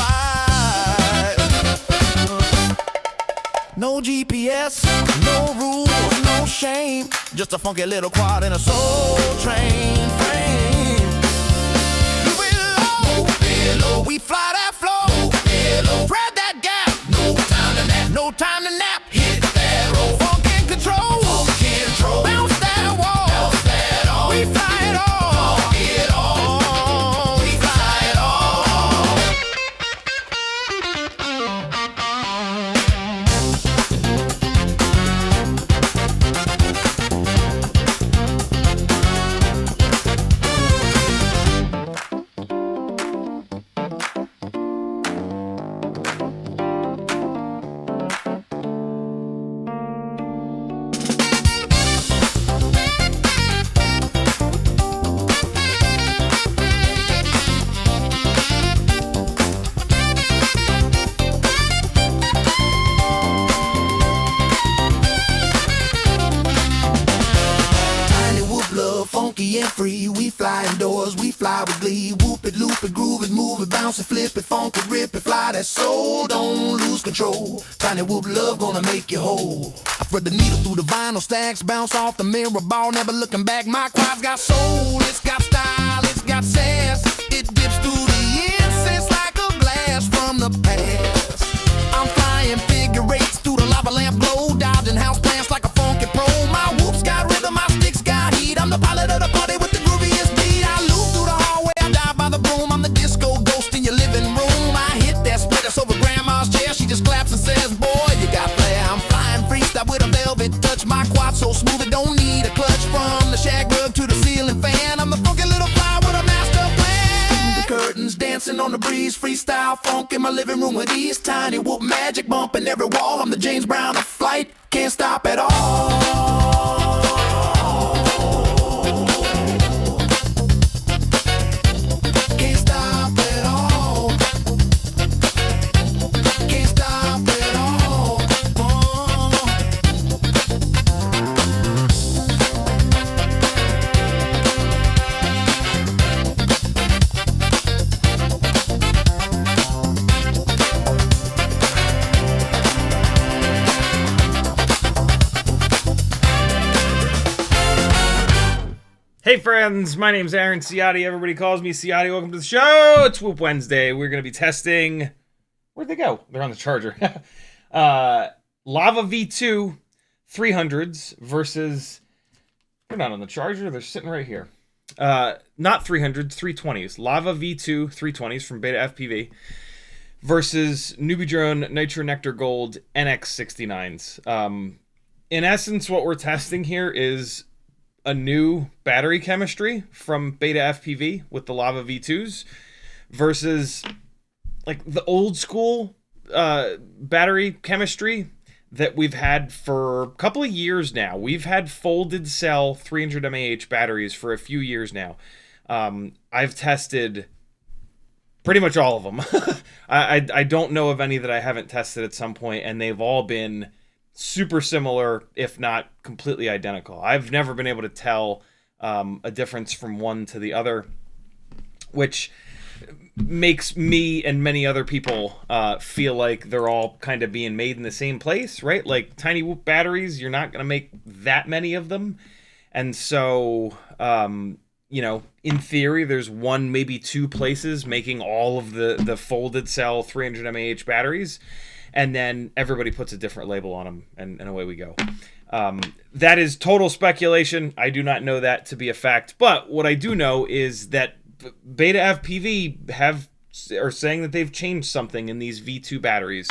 fight. No GPS, no rules, no shame. Just a funky little quad in a soul train frame. Below, we fly that flow. Below, spread that gap. No time to nap. No time to nap. Hit that roll. Funk and control. Funk and control. Bounce that wall. Bounce that all. We fly it all. Funk it all. We fly it all. Funky and free, we fly indoors, we fly with glee. Whoop it, loop it, groove it, move it, bounce it, flip it, funk it, rip it, fly that soul, don't lose control. Tiny whoop love gonna make you whole. I thread the needle through the vinyl stacks, bounce off the mirror ball, never looking back. My quad's got soul, it's got style, it's got sass. It dips through the incense like a blast from the past. I'm flying figure eights through the lava lamp glow, dodging house plants like a funky pro. My whoops got rhythm, my sticks got heat. I'm the pilot of the party with the grooviest beat. I loop through the hallway, I dive by the broom. I'm the disco ghost in your living room. I hit that splitter over grandma's chair. She just claps and says, boy, you got flair. I'm flying freestyle with a velvet touch. My quad so smooth it don't need a clutch. From the shag rug to the ceiling fan, I'm the funky little fly with a master plan. The curtains dancing on the breeze, freestyle funk in my living room with ease. Tiny whoop magic bumping every wall. I'm the James Brown of flight, can't stop at all. Hey friends, my name's Aaron Ciotti. Everybody calls me Ciotti. Welcome to the show. It's Whoop Wednesday. We're going to be testing... Where'd they go? They're on the charger. Lava V2 300s versus... They're not on the charger. They're sitting right here. Not 300s, 320s. Lava V2 320s from BetaFPV versus Newbie Drone Nitro Nectar Gold NX69s. In essence, what we're testing here is a new battery chemistry from BetaFPV with the Lava V2s versus like the old school battery chemistry that we've had for a couple of years now. We've had folded cell 300 mAh batteries for a few years now. I've tested pretty much all of them. I don't know of any that I haven't tested at some point, and they've all been super similar, if not completely identical. I've never been able to tell a difference from one to the other, which makes me and many other people feel like they're all kind of being made in the same place, right? Like Tiny Whoop batteries, you're not going to make that many of them. And so, you know, in theory, there's one, maybe two places making all of the folded cell 300 mAh batteries. And then everybody puts a different label on them, and away we go. That is total speculation. I do not know that to be a fact. But what I do know is that BetaFPV are saying that they've changed something in these V2 batteries.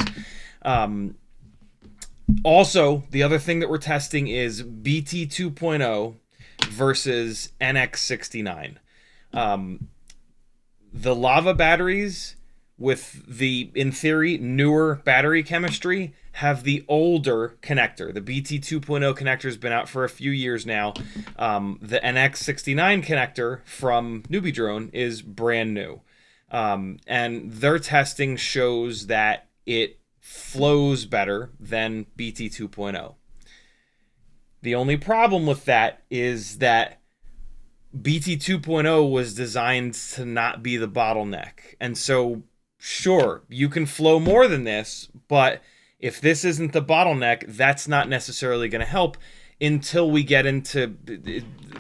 Also, the other thing that we're testing is BT 2.0 versus NX69. The Lava batteries with the, in theory, newer battery chemistry have the older connector. The BT 2.0 connector has been out for a few years now. The NX69 connector from Newbie Drone is brand new. And their testing shows that it flows better than BT 2.0. The only problem with that is that BT 2.0 was designed to not be the bottleneck. And so sure, you can flow more than this, but if this isn't the bottleneck, that's not necessarily going to help until we get into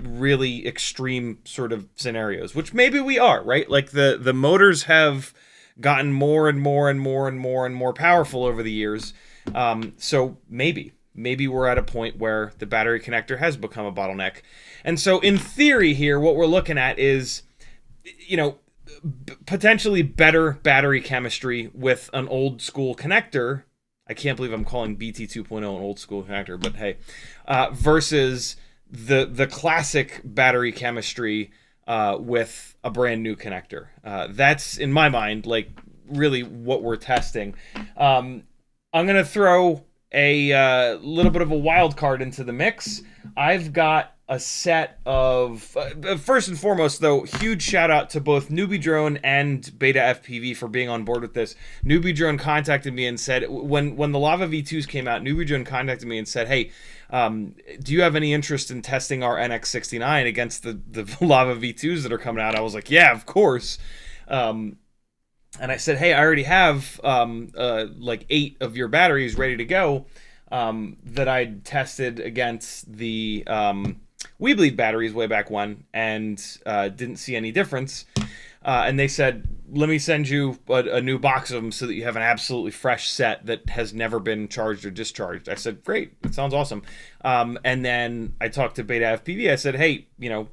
really extreme sort of scenarios, which maybe we are, right? Like the motors have gotten more and more and more and more and more powerful over the years. So maybe we're at a point where the battery connector has become a bottleneck. And so in theory here, what we're looking at is, you know, potentially better battery chemistry with an old school connector. I can't believe I'm calling BT 2.0 an old school connector, but hey, versus the classic battery chemistry with a brand new connector. That's, in my mind, like really what we're testing. I'm gonna throw a little bit of a wild card into the mix. I've got a set of first and foremost, though, huge shout out to both Newbie Drone and BetaFPV for being on board with this. Newbie Drone contacted me and said, when the Lava V2s came out, Newbie Drone contacted me and said, hey, do you have any interest in testing our NX69 against the Lava V2s that are coming out? I was like, yeah, of course. And I said, hey, I already have like 8 of your batteries ready to go that I'd tested against the WeBleed batteries way back when, and didn't see any difference. And they said, let me send you a new box of them so that you have an absolutely fresh set that has never been charged or discharged. I said, great, that sounds awesome. And then I talked to BetaFPV. I said, hey, you know,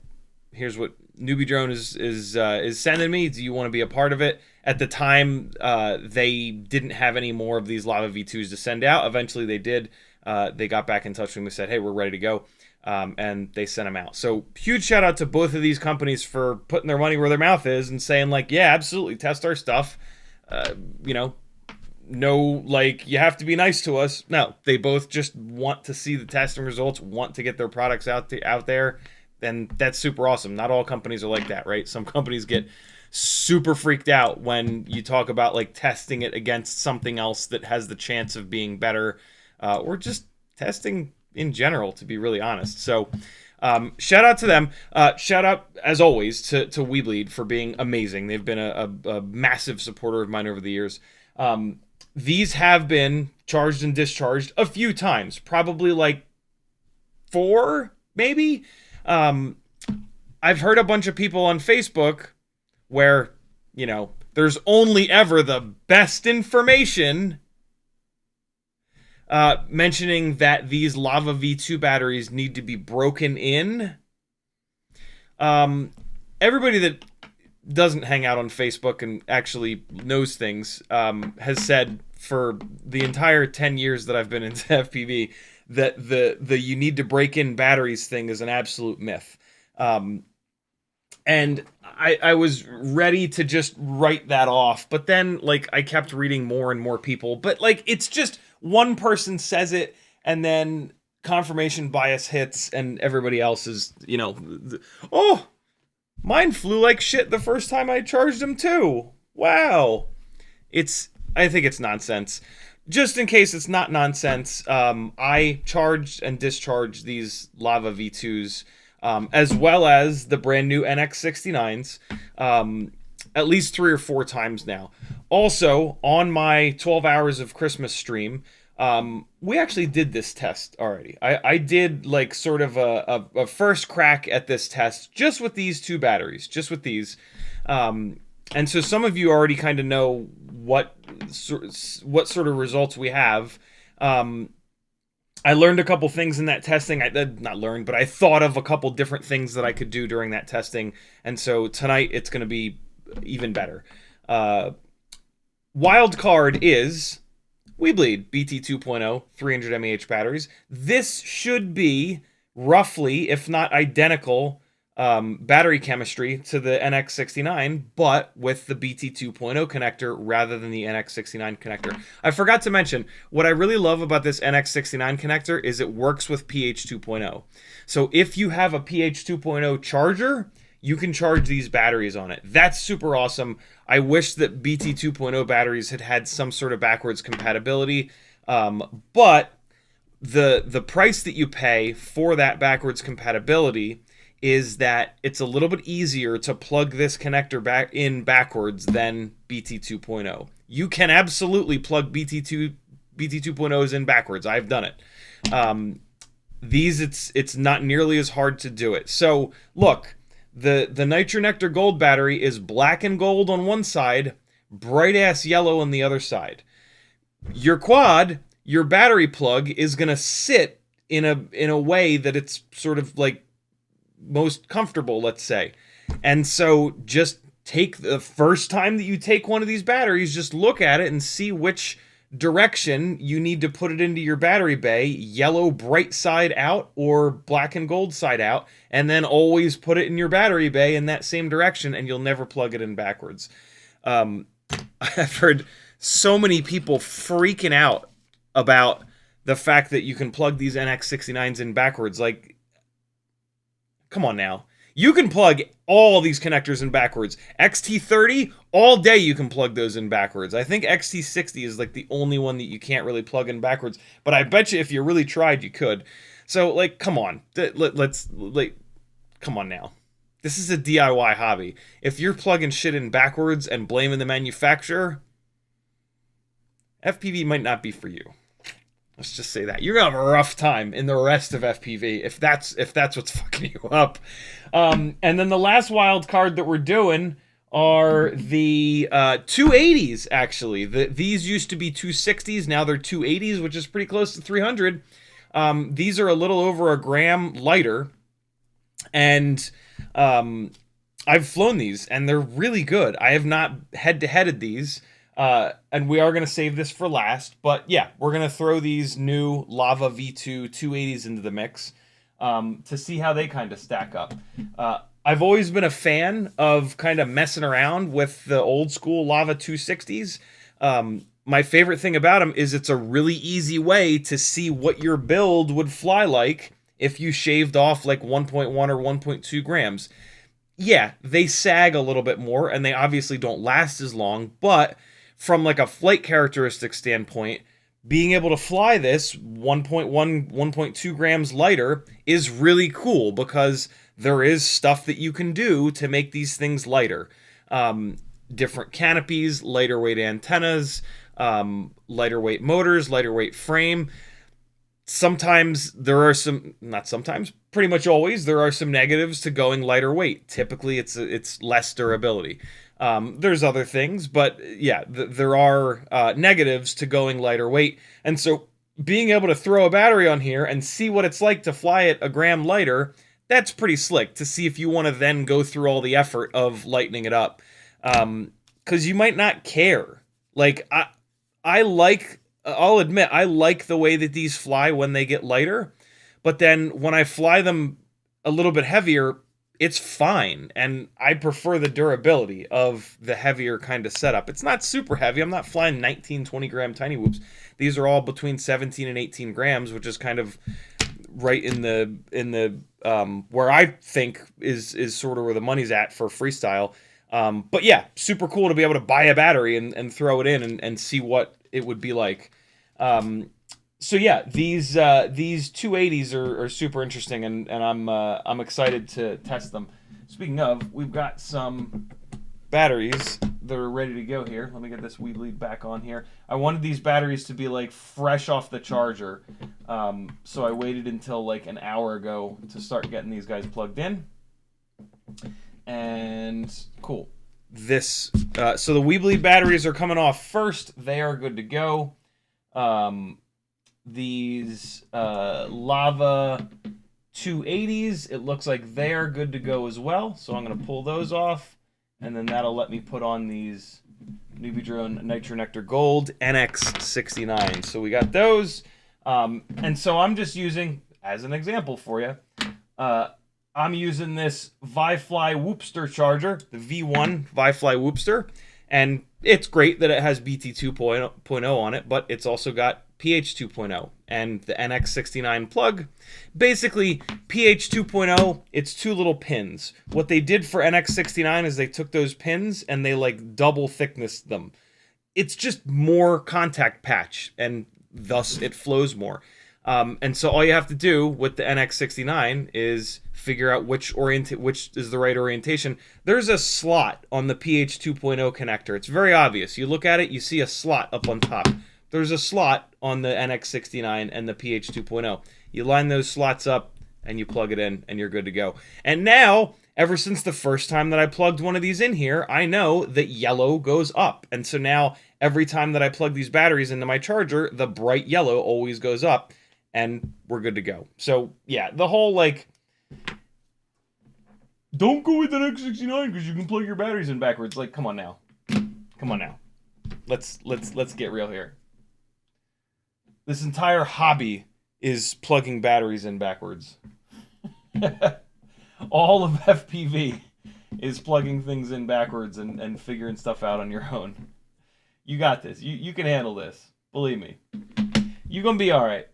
here's what Newbie Drone is sending me. Do you want to be a part of it? At the time, they didn't have any more of these Lava V2s to send out. Eventually, they did. They got back in touch with me and said, hey, we're ready to go. And they sent them out. So huge shout out to both of these companies for putting their money where their mouth is and saying, like, yeah, absolutely, test our stuff. You know, no, like, you have to be nice to us. No, they both just want to see the testing results, want to get their products out there. And that's super awesome. Not all companies are like that, right? Some companies get super freaked out when you talk about like testing it against something else that has the chance of being better, or just testing in general, to be really honest. So shout out to them. Shout out, as always, to WeBleed for being amazing. They've been a massive supporter of mine over the years. These have been charged and discharged a few times, probably like 4, maybe. I've heard a bunch of people on Facebook where, you know, there's only ever the best information mentioning that these Lava V2 batteries need to be broken in. Everybody that doesn't hang out on Facebook and actually knows things has said for the entire 10 years that I've been into FPV that the you need to break in batteries thing is an absolute myth. And I was ready to just write that off, but then like I kept reading more and more people, but like it's just one person says it and then confirmation bias hits and everybody else is, you know, oh, mine flew like shit the first time I charged them too. Wow. I think it's nonsense. Just in case it's not nonsense, I charged and discharged these Lava V2s as well as the brand new NX69s at least 3 or 4 times now. Also, on my 12 hours of Christmas stream, we actually did this test already. I did like sort of a first crack at this test just with these 2 batteries, just with these. And so some of you already kind of know what sort of results we have. I learned a couple things in that testing. Not learned, but I thought of a couple different things that I could do during that testing. And so tonight it's going to be even better. Wild card is WeBleed BT 2.0 300 mAh batteries. This should be roughly, if not identical, battery chemistry to the NX69, but with the BT 2.0 connector rather than the NX69 connector. I forgot to mention, what I really love about this NX69 connector is it works with pH 2.0. So if you have a pH 2.0 charger, you can charge these batteries on it. That's super awesome. I wish that BT 2.0 batteries had some sort of backwards compatibility, but the price that you pay for that backwards compatibility is that it's a little bit easier to plug this connector back in backwards than BT 2.0. You can absolutely plug BT 2.0s in backwards. I've done it. These, it's not nearly as hard to do it. So look, the Nitronectar Gold battery is black and gold on one side, bright ass yellow on the other side. Your quad, your battery plug is gonna sit in a way that it's sort of like most comfortable, let's say. And so just take the first time that you take one of these batteries, just look at it and see which direction you need to put it into your battery bay, yellow bright side out or black and gold side out, and then always put it in your battery bay in that same direction, and you'll never plug it in backwards. I've heard so many people freaking out about the fact that you can plug these NX69s in backwards. Like, come on now. You can plug all these connectors in backwards. XT30, all day you can plug those in backwards. I think XT60 is like the only one that you can't really plug in backwards. But I bet you if you really tried, you could. So, like, come on. Come on now. This is a DIY hobby. If you're plugging shit in backwards and blaming the manufacturer, FPV might not be for you. Let's just say that. You're gonna have a rough time in the rest of FPV if that's what's fucking you up. And then the last wild card that we're doing are the 280s, actually. These used to be 260s, now they're 280s, which is pretty close to 300. These are a little over a gram lighter. And I've flown these, and they're really good. I have not head-to-headed these. And we are going to save this for last, but yeah, we're going to throw these new Lava V2 280s into the mix to see how they kind of stack up. I've always been a fan of kind of messing around with the old school Lava 260s. My favorite thing about them is it's a really easy way to see what your build would fly like if you shaved off like 1.1 or 1.2 grams. Yeah, they sag a little bit more, and they obviously don't last as long, but from like a flight characteristic standpoint, being able to fly this 1.1, 1.2 grams lighter is really cool because there is stuff that you can do to make these things lighter. Different canopies, lighter weight antennas, lighter weight motors, lighter weight frame. Sometimes there are not sometimes, pretty much always, there are some negatives to going lighter weight. Typically, it's less durability. There's other things, but yeah, there are negatives to going lighter weight. And so being able to throw a battery on here and see what it's like to fly it a gram lighter, that's pretty slick to see if you want to then go through all the effort of lightening it up. Because you might not care. Like, I'll admit, I like the way that these fly when they get lighter, but then when I fly them a little bit heavier, it's fine, and I prefer the durability of the heavier kind of setup. It's not super heavy. I'm not flying 19, 20-gram Tinywhoops. These are all between 17 and 18 grams, which is kind of right in the where I think is sort of where the money's at for freestyle. But yeah, super cool to be able to buy a battery and throw it in and see what it would be like. So yeah, these 280s are super interesting, and I'm excited to test them. Speaking of, we've got some batteries that are ready to go here. Let me get this WeBleed back on here. I wanted these batteries to be like fresh off the charger, so I waited until like an hour ago to start getting these guys plugged in. And cool. So the WeBleed batteries are coming off first. They are good to go. These Lava 280s, it looks like they are good to go as well. So I'm going to pull those off, and then that'll let me put on these Newbie Drone Nitronectar Gold NX69. So we got those. And so I'm just using, as an example for you, I'm using this ViFly Whoopster charger, the V1 ViFly Whoopster, and it's great that it has BT 2.0 on it, but it's also got PH 2.0 and the NX69 plug. Basically, PH 2.0, it's two little pins. What they did for NX69 is they took those pins and they like double thickness them. It's just more contact patch, and thus it flows more. And so all you have to do with the NX69 is figure out which is the right orientation. There's a slot on the PH 2.0 connector. It's very obvious. You look at it, you see a slot up on top. There's a slot on the NX69 and the PH 2.0. You line those slots up and you plug it in and you're good to go. And now, ever since the first time that I plugged one of these in here, I know that yellow goes up. And so now every time that I plug these batteries into my charger, the bright yellow always goes up and we're good to go. So yeah, the whole like, don't go with the NX69 because you can plug your batteries in backwards. Like, come on now. Come on now. Let's get real here. This entire hobby is plugging batteries in backwards. All of FPV is plugging things in backwards and figuring stuff out on your own. You got this. You can handle this. Believe me. You're going to be all right.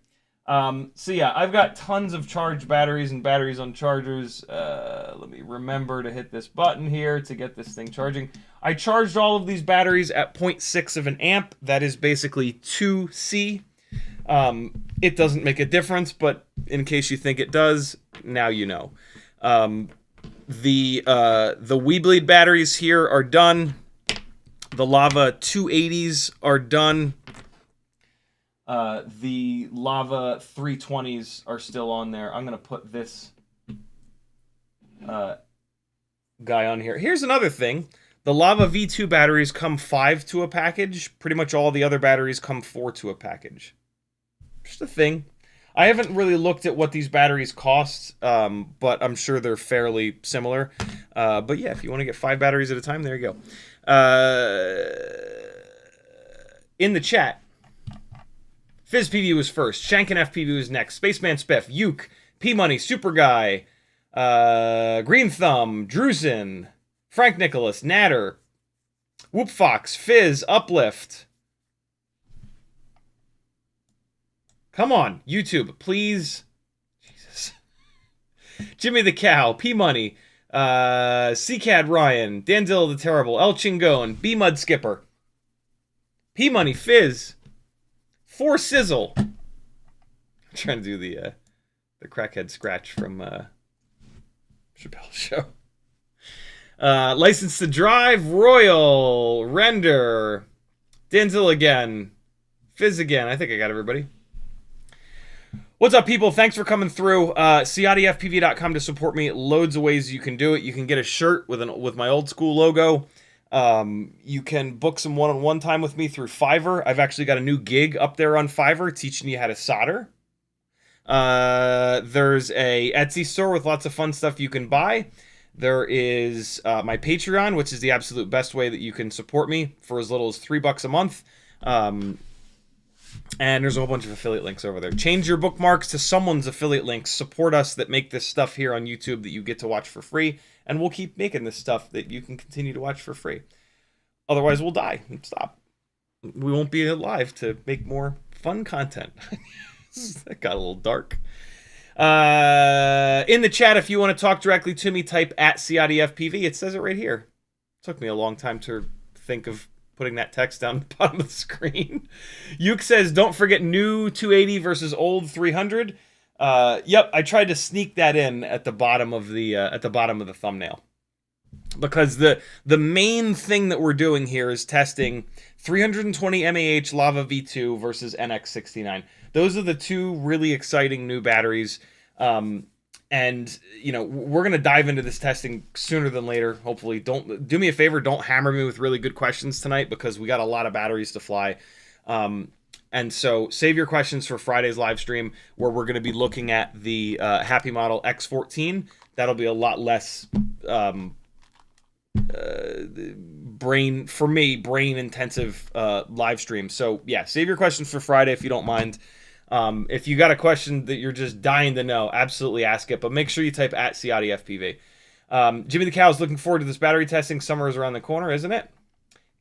So yeah, I've got tons of charged batteries and batteries on chargers. Let me remember to hit this button here to get this thing charging. I charged all of these batteries at 0.6 of an amp. That is basically 2C. It doesn't make a difference, but in case you think it does, now you know. The WeBleed batteries here are done. The Lava 280s are done. The Lava 320s are still on there. I'm going to put this guy on here. Here's another thing. The Lava V2 batteries come 5 to a package. Pretty much all the other batteries come 4 to a package. Just a thing. I haven't really looked at what these batteries cost, but I'm sure they're fairly similar. But yeah, if you want to get 5 batteries at a time, there you go. In the chat, FizzPV was first. ShankinFPV was next. Spaceman Spiff, Uke, P-Money, Super Guy, Green Thumb, Drusen, Frank Nicholas, Natter, Whoop Fox, Fizz, Uplift. Come on, YouTube, please. Jesus. Jimmy the Cow, P-Money, C-Cad Ryan, Danzilla the Terrible, El Chingon, B-Mud Skipper, P-Money, Fizz, 4 Sizzle. I'm trying to do the crackhead scratch from Chappelle's show. License to Drive, Royal, Render, Danzilla again, Fizz again. I think I got everybody. What's up, people? Thanks for coming through. CiottiFPV.com to support me. Loads of ways you can do it. You can get a shirt with my old school logo. You can book some one-on-one time with me through Fiverr. I've actually got a new gig up there on Fiverr teaching you how to solder. There's a Etsy store with lots of fun stuff you can buy. There is my Patreon, which is the absolute best way that you can support me for as little as $3 a month. And there's a whole bunch of affiliate links over there. Change your bookmarks to someone's affiliate links. Support us that make this stuff here on YouTube that you get to watch for free. And we'll keep making this stuff that you can continue to watch for free. Otherwise, we'll die and stop. We won't be alive to make more fun content. That got a little dark. In the chat, if you want to talk directly to me, type @CiottiFPV. It says it right here. It took me a long time to think of putting that text down the bottom of the screen. Uke says, don't forget new 280 versus old 300. Yep, I tried to sneak that in at the bottom of the thumbnail. Because the main thing that we're doing here is testing 320 mAh Lava V2 versus NX69. Those are the two really exciting new batteries. And, you know, we're going to dive into this testing sooner than later, hopefully. Don't do me a favor, don't hammer me with really good questions tonight because we got a lot of batteries to fly. And so save your questions for Friday's live stream where we're going to be looking at the Happy Model X14. That'll be a lot less brain intensive live stream. So yeah, save your questions for Friday if you don't mind. If you got a question that you're just dying to know, absolutely ask it, but make sure you type @CiottiFPV. Jimmy the Cow's looking forward to this battery testing. Summer is around the corner, isn't it?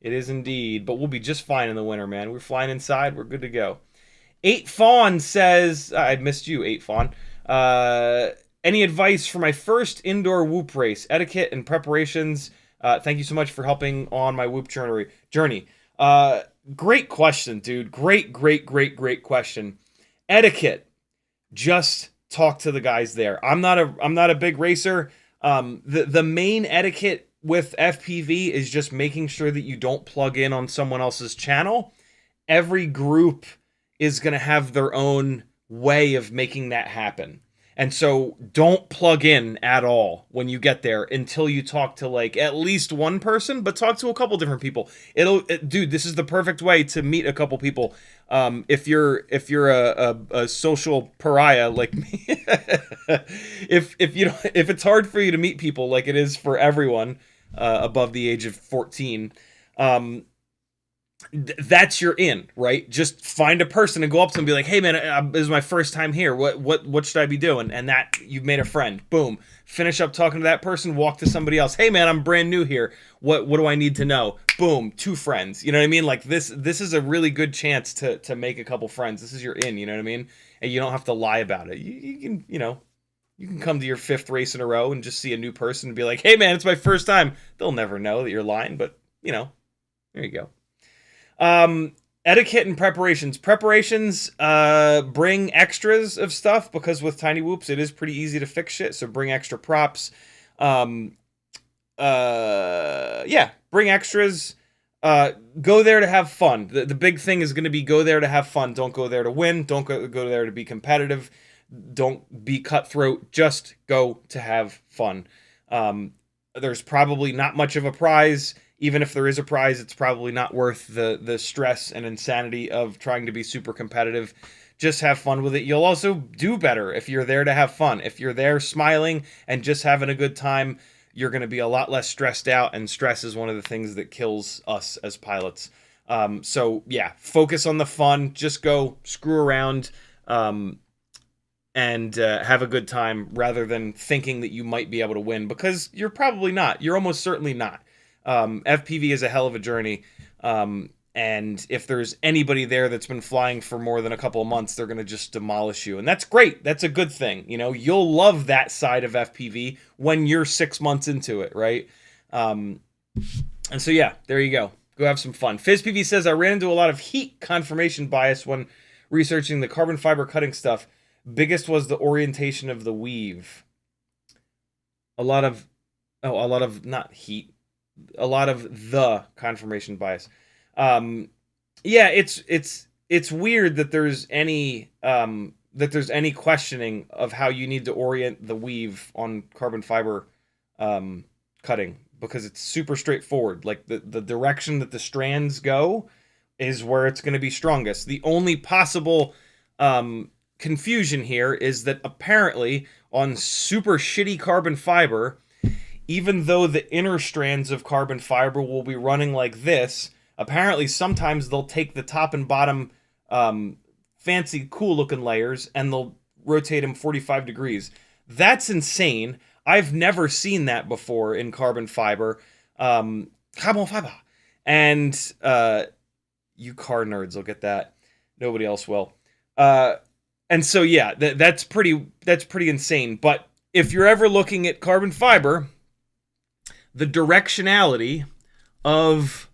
It is indeed, but we'll be just fine in the winter, man. We're flying inside. We're good to go. 8 Fawn says, I missed you, 8 Fawn. Any advice for my first indoor whoop race? Etiquette and preparations. Thank you so much for helping on my whoop journey. Great question, dude. Great question. Etiquette. just talk to the guys there. I'm not a big racer. The main etiquette with FPV is just making sure that you don't plug in on someone else's channel. Every group is going to have their own way of making that happen. And so don't plug in at all when you get there until you talk to like at least one person, but talk to a couple different people. Dude, this is the perfect way to meet a couple people. If you're a social pariah like me, if it's hard for you to meet people like it is for everyone above the age of 14, that's your in, right? Just find a person and go up to them and be like, hey man, this is my first time here. What should I be doing? And that, you've made a friend. Boom. Finish up talking to that person, walk to somebody else. Hey man, I'm brand new here. What do I need to know? Boom, 2 friends. You know what I mean? Like this is a really good chance to make a couple friends. This is your in, you know what I mean? And you don't have to lie about it. You can, you can come to your 5th race in a row and just see a new person and be like, hey man, it's my first time. They'll never know that you're lying, but there you go. Etiquette and preparations. Preparations, bring extras of stuff, because with Tinywhoops, it is pretty easy to fix shit. So bring extra props. Yeah, bring extras. Go there to have fun. The big thing is going to be go there to have fun. Don't go there to win. Don't go there to be competitive. Don't be cutthroat. Just go to have fun. There's probably not much of a prize. Even if there is a prize, it's probably not worth the stress and insanity of trying to be super competitive. Just have fun with it. You'll also do better if you're there to have fun. If you're there smiling and just having a good time, you're going to be a lot less stressed out, and stress is one of the things that kills us as pilots. So yeah, focus on the fun. Just go screw around and have a good time, rather than thinking that you might be able to win, because you're probably not. You're almost certainly not. FPV is a hell of a journey, and if there's anybody there that's been flying for more than a couple of months, they're going to just demolish you, and that's great. That's a good thing. You'll love that side of FPV when you're 6 months into it, right? And so yeah, there you go. Go have some fun. FizzPV says, I ran into a lot of heat confirmation bias when researching the carbon fiber cutting stuff. Biggest was the orientation of the weave. A lot of not heat. A lot of the confirmation bias. Yeah, it's weird that there's any questioning of how you need to orient the weave on carbon fiber cutting, because it's super straightforward. Like the direction that the strands go is where it's going to be strongest. The only possible confusion here is that apparently on super shitty carbon fiber, even though the inner strands of carbon fiber will be running like this, apparently sometimes they'll take the top and bottom fancy cool looking layers and they'll rotate them 45 degrees. That's insane. I've never seen that before in carbon fiber. Carbon fiber. And you car nerds will get that. Nobody else will. And so yeah, that's pretty insane. But if you're ever looking at carbon fiber, the directionality of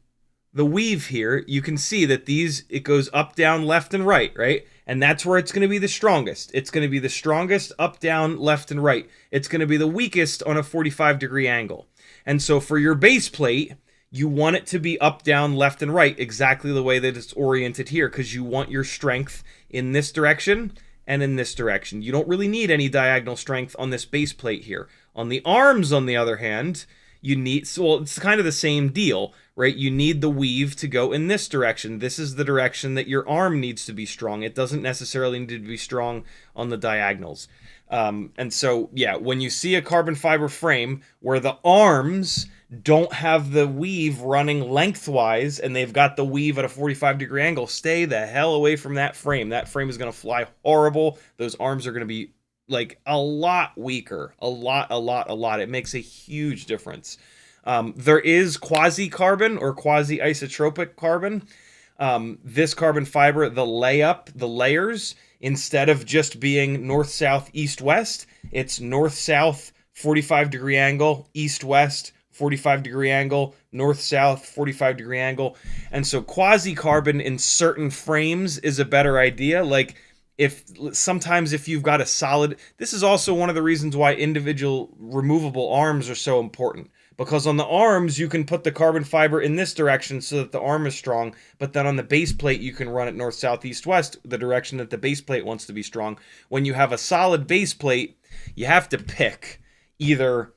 the weave here, you can see that it goes up, down, left, and right, right? And that's where it's going to be the strongest. It's going to be the strongest up, down, left, and right. It's going to be the weakest on a 45-degree angle. And so for your base plate, you want it to be up, down, left, and right, exactly the way that it's oriented here, because you want your strength in this direction and in this direction. You don't really need any diagonal strength on this base plate here. On the arms, on the other hand, it's kind of the same deal, right? You need the weave to go in this direction. This is the direction that your arm needs to be strong. It doesn't necessarily need to be strong on the diagonals. And so, yeah, when you see a carbon fiber frame where the arms don't have the weave running lengthwise and they've got the weave at a 45-degree angle, stay the hell away from that frame. That frame is going to fly horrible. Those arms are going to be like a lot weaker, a lot. It makes a huge difference. There is quasi-carbon or quasi-isotropic carbon. This carbon fiber, the layers, instead of just being north, south, east, west, it's north, south, 45-degree angle, east, west, 45-degree angle, north, south, 45-degree angle. And so quasi-carbon in certain frames is a better idea. Like, sometimes if you've got a solid, this is also one of the reasons why individual removable arms are so important. Because on the arms, you can put the carbon fiber in this direction so that the arm is strong, but then on the base plate, you can run it north, south, east, west, the direction that the base plate wants to be strong. When you have a solid base plate, you have to pick either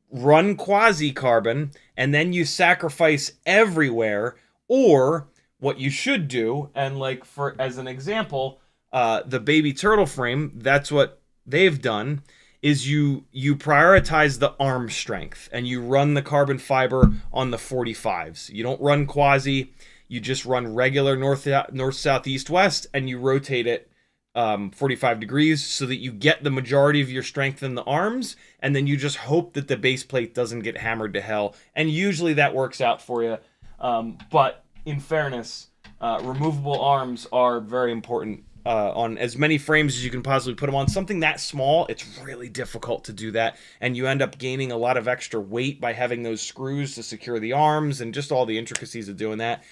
run quasi-carbon, and then you sacrifice everywhere, or what you should do, and like for as an example, the baby turtle frame, that's what they've done, is you prioritize the arm strength and you run the carbon fiber on the 45s. You don't run quasi, you just run regular north, south, east, west, and you rotate it 45 degrees so that you get the majority of your strength in the arms, and then you just hope that the base plate doesn't get hammered to hell. And usually that works out for you. But in fairness, removable arms are very important. On as many frames as you can possibly put them on. Something that small, it's really difficult to do that, and you end up gaining a lot of extra weight by having those screws to secure the arms and just all the intricacies of doing that.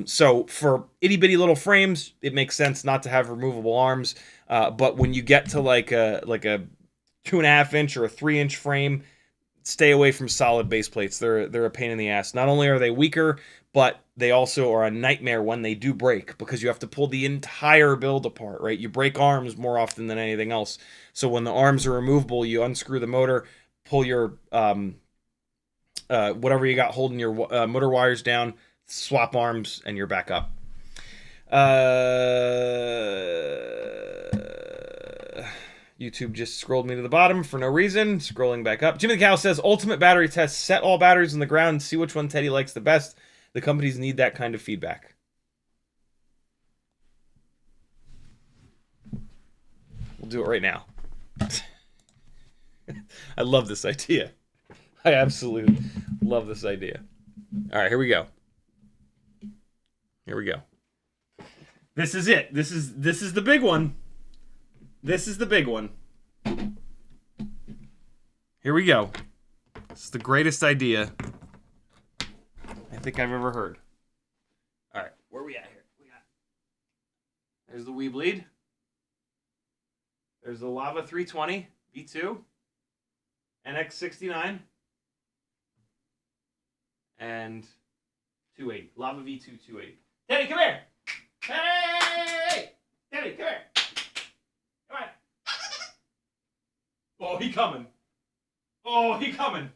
So for itty-bitty little frames, it makes sense not to have removable arms, but when you get to like a 2.5 inch or a 3 inch frame, stay away from solid base plates. They're a pain in the ass. Not only are they weaker, but they also are a nightmare when they do break, because you have to pull the entire build apart, right? You break arms more often than anything else. So when the arms are removable, you unscrew the motor, pull your whatever you got holding your motor wires down, swap arms, and you're back up. YouTube just scrolled me to the bottom for no reason. Scrolling back up. Jimmy the Cow says, ultimate battery test. Set all batteries in the ground and see which one Teddy likes the best. The companies need that kind of feedback. We'll do it right now. I love this idea. I absolutely love this idea. All right, here we go. Here we go. This is it. This is the big one. This is the big one. Here we go. This is the greatest idea I think I've ever heard. All right, where are we at here? There's the WeBleed. There's the Lava 320 V2, NX69, and 280. Lava V2 280. Teddy, come here! Hey! Teddy, come here! Come on! Oh, he coming. Oh, he coming.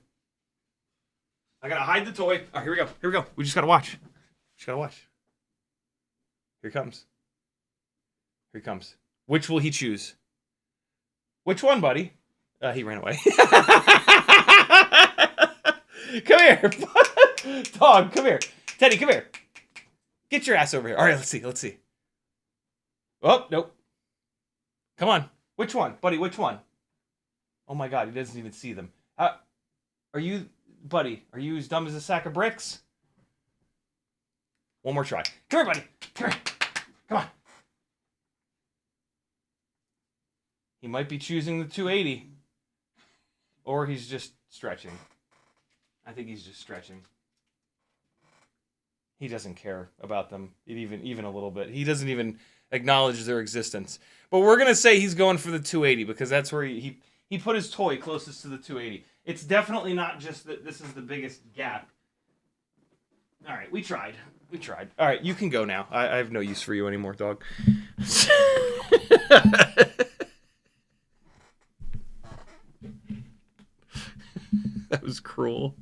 I gotta hide the toy. Oh, here we go. Here we go. We just gotta watch. Just gotta watch. Here he comes. Here he comes. Which will he choose? Which one, buddy? He ran away. Come here. Dog, come here. Teddy, come here. Get your ass over here. All right, let's see. Let's see. Oh, nope. Come on. Which one? Buddy, which one? Oh my God, he doesn't even see them. Are you, buddy, are you as dumb as a sack of bricks? One more try. Come here, buddy. Come here. Come on. He might be choosing the 280. Or he's just stretching. I think he's just stretching. He doesn't care about them even a little bit. He doesn't even acknowledge their existence. But we're going to say he's going for the 280 because that's where he put his toy closest to the 280. It's definitely not just that this is the biggest gap. All right, we tried. We tried. All right, you can go now. I have no use for you anymore, dog. That was cruel.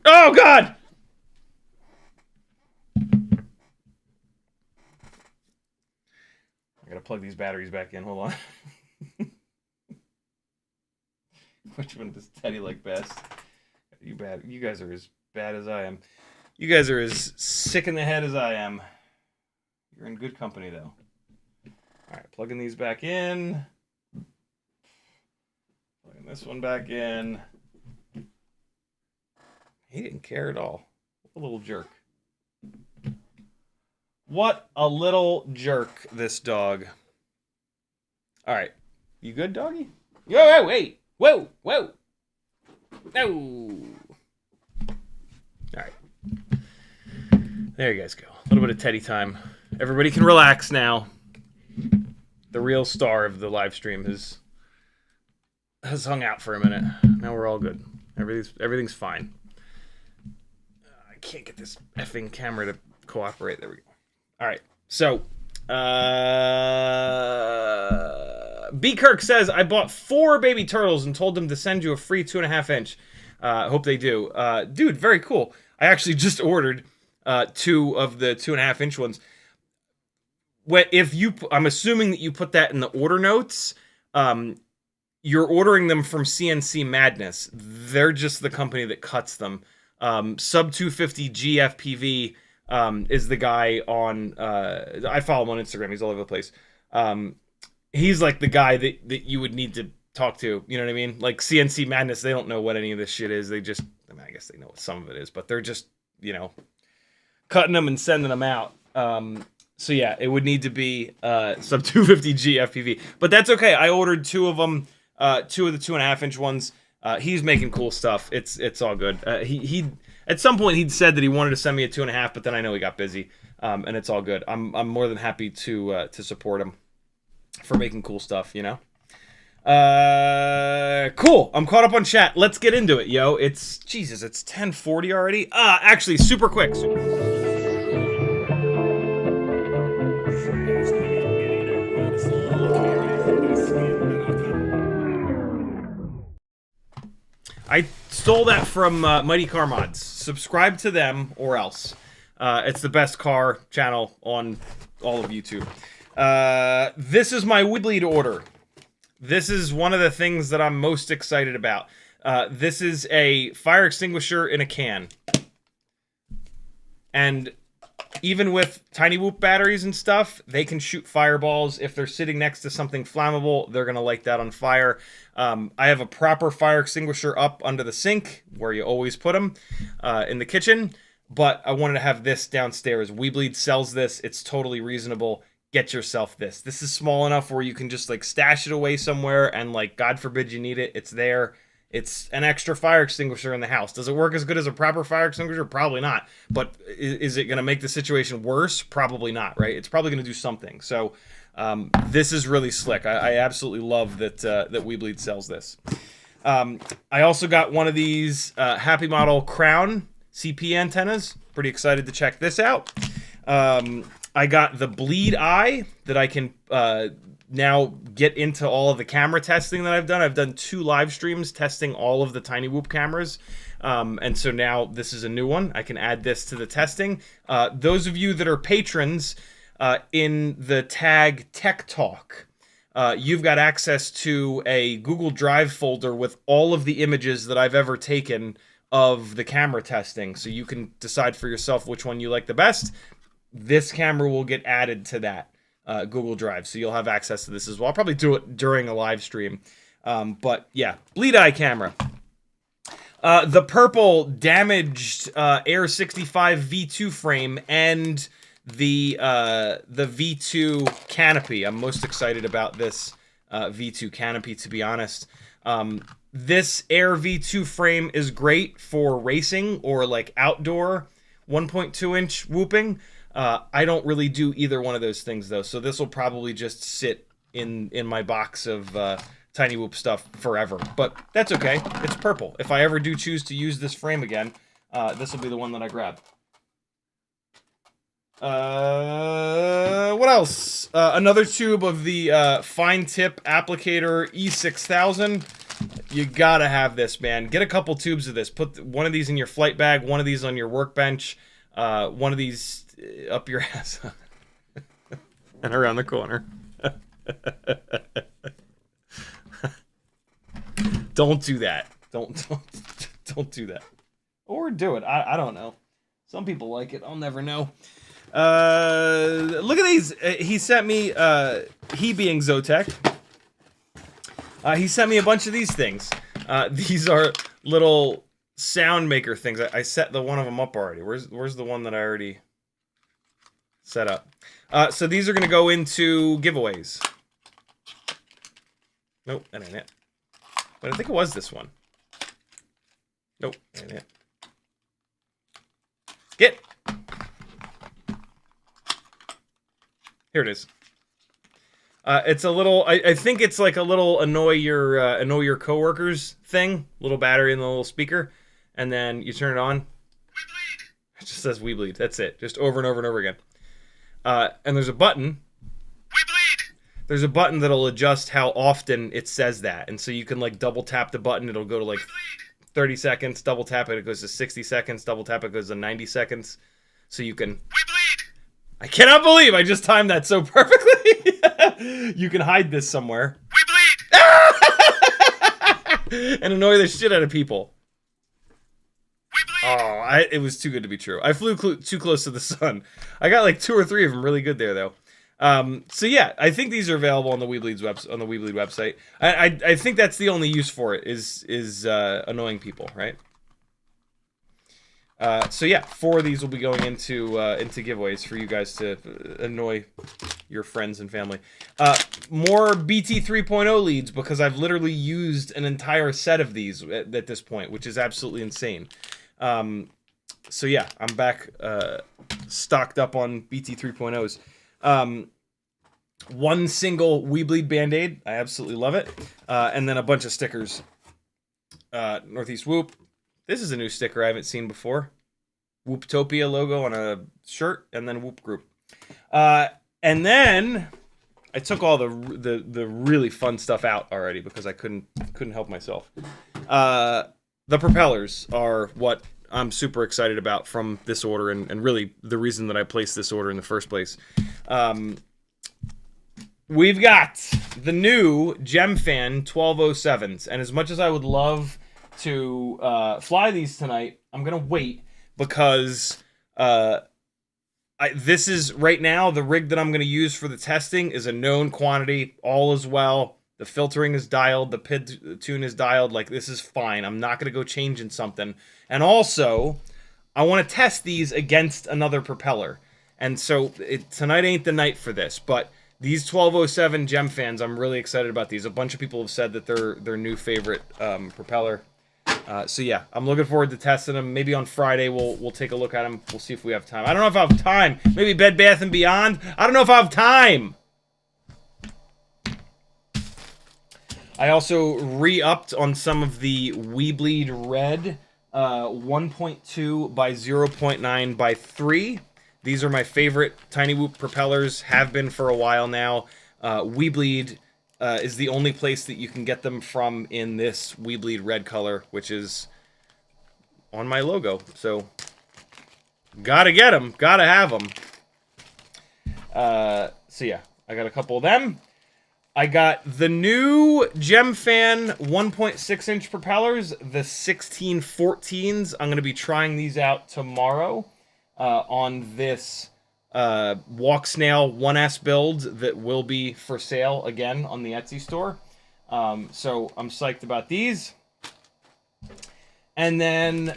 Oh, God! I gotta plug these batteries back in. Hold on. Which one does Teddy like best? You guys are as bad as I am. You guys are as sick in the head as I am. You're in good company, though. All right, plugging these back in. Plugging this one back in. He didn't care at all. What a little jerk. What a little jerk, this dog. All right. You good, doggy? Whoa, wait. Whoa. No. All right. There you guys go. A little bit of Teddy time. Everybody can relax now. The real star of the live stream has hung out for a minute. Now we're all good. Everything's fine. I can't get this effing camera to cooperate. There we go. All right. So, B. Kirk says, I bought 4 baby turtles and told them to send you a free 2.5 inch. Hope they do. Dude, very cool. I actually just ordered 2 of the 2.5 inch ones. I'm assuming that you put that in the order notes. You're ordering them from CNC Madness. They're just the company that cuts them. Sub 250 GFPV is the guy on. I follow him on Instagram. He's all over the place. He's like the guy that you would need to talk to. You know what I mean? Like CNC Madness, they don't know what any of this shit is. They just, I guess they know what some of it is, but they're just, cutting them and sending them out. So yeah, it would need to be sub 250 GFPV, but that's okay. I ordered 2 of them, 2 of the 2.5 inch ones. He's making cool stuff. It's all good. He at some point he'd said that he wanted to send me a 2.5, but then I know he got busy, and it's all good. I'm more than happy to support him for making cool stuff. Cool. I'm caught up on chat. Let's get into it, yo. It's 10:40 already. Actually, super quick. I stole that from Mighty Car Mods. Subscribe to them or else. It's the best car channel on all of YouTube. This is my WeBleed order. This is one of the things that I'm most excited about. This is a fire extinguisher in a can. And even with Tinywhoop batteries and stuff, they can shoot fireballs. If they're sitting next to something flammable, they're going to light that on fire. I have a proper fire extinguisher up under the sink, where you always put them, in the kitchen. But I wanted to have this downstairs. WeBleed sells this. It's totally reasonable. Get yourself this. This is small enough where you can just like stash it away somewhere and like, God forbid you need it, it's there. It's an extra fire extinguisher in the house. Does it work as good as a proper fire extinguisher? Probably not. But is it going to make the situation worse? Probably not, right? It's probably going to do something. So this is really slick. I absolutely love that WeBleed sells this. I also got one of these Happy Model Crown CP antennas. Pretty excited to check this out. I got the Bleed Eye that I can now get into all of the camera testing that I've done. I've done 2 live streams testing all of the Tinywhoop cameras. And so now this is a new one. I can add this to the testing. Those of you that are patrons in the tag Tech Talk, you've got access to a Google Drive folder with all of the images that I've ever taken of the camera testing. So you can decide for yourself which one you like the best. This camera will get added to that Google Drive, so you'll have access to this as well. I'll probably do it during a live stream. But yeah, Bleed Eye camera. The purple damaged Air 65 V2 frame and the V2 canopy. I'm most excited about this V2 canopy, to be honest. This Air V2 frame is great for racing or like outdoor 1.2 inch whooping. I don't really do either one of those things though, so this will probably just sit in my box of Tinywhoop stuff forever. But that's okay. It's purple. If I ever do choose to use this frame again, this will be the one that I grab. What else? Another tube of the fine tip applicator E6000. You gotta have this, man. Get a couple tubes of this. Put one of these in your flight bag, one of these on your workbench, one of these up your ass and around the corner. Don't do that. Don't do that. Or do it. I don't know. Some people like it. I'll never know. Look at these. He sent me, he being Zotek, he sent me a bunch of these things. These are little sound maker things. I set the one of them up already. Where's the one that I already set up? So these are going to go into giveaways. Nope, that ain't it. But I think it was this one. Nope, that ain't it. Get. Here it is. It's a little. I think it's like a little annoy your coworkers thing. Little battery in the little speaker, and then you turn it on. WeBleed. It just says WeBleed. That's it. Just over and over and over again. And there's a button. WeBleed. There's a button that'll adjust how often it says that, and so you can like double tap the button. It'll go to like 30 seconds. Double tap it, it goes to 60 seconds. Double tap it goes to 90 seconds. So you can. WeBleed. I cannot believe I just timed that so perfectly. You can hide this somewhere. WeBleed. And annoy the shit out of people. WeBleed. Oh, it was too good to be true. I flew too close to the sun. I got like 2 or 3 of them really good there, though. So yeah, I think these are available on the WeBleed website. I think that's the only use for it is annoying people, right? So yeah, 4 of these will be going into giveaways for you guys to annoy your friends and family. More BT 3.0 leads because I've literally used an entire set of these at this point, which is absolutely insane. So yeah, I'm back stocked up on BT 3.0s. One single WeBleed Band-Aid, I absolutely love it, and then a bunch of stickers. Northeast Whoop. This is a new sticker I haven't seen before. Whooptopia logo on a shirt, and then Whoop Group. And then I took all the really fun stuff out already because I couldn't help myself. The propellers are what I'm super excited about from this order, and really the reason that I placed this order in the first place. We've got the new Gemfan 1207s, and as much as I would love to fly these tonight, I'm gonna wait because this is right now the rig that I'm gonna use for the testing is a known quantity. All is well. The filtering is dialed. The PID tune is dialed. Like, this is fine. I'm not gonna go changing something. And also, I want to test these against another propeller. And so tonight ain't the night for this, but these 1207 Gemfans, I'm really excited about these. A bunch of people have said that they're their new favorite propeller. So yeah, I'm looking forward to testing them. Maybe on Friday we'll take a look at them. We'll see if we have time. I don't know if I have time. Maybe Bed Bath & Beyond. I don't know if I have time. I also re-upped on some of the WeBleed Red 1.2 by 0.9 by 3. These are my favorite Tinywhoop propellers, have been for a while now. WeBleed is the only place that you can get them from in this WeBleed red color, which is on my logo. So, gotta get them, gotta have them. So yeah, I got a couple of them. I got the new Gemfan 1.6-inch propellers, the 1614s. I'm going to be trying these out tomorrow on this Walk Snail 1S build that will be for sale again on the Etsy store. So I'm psyched about these. And then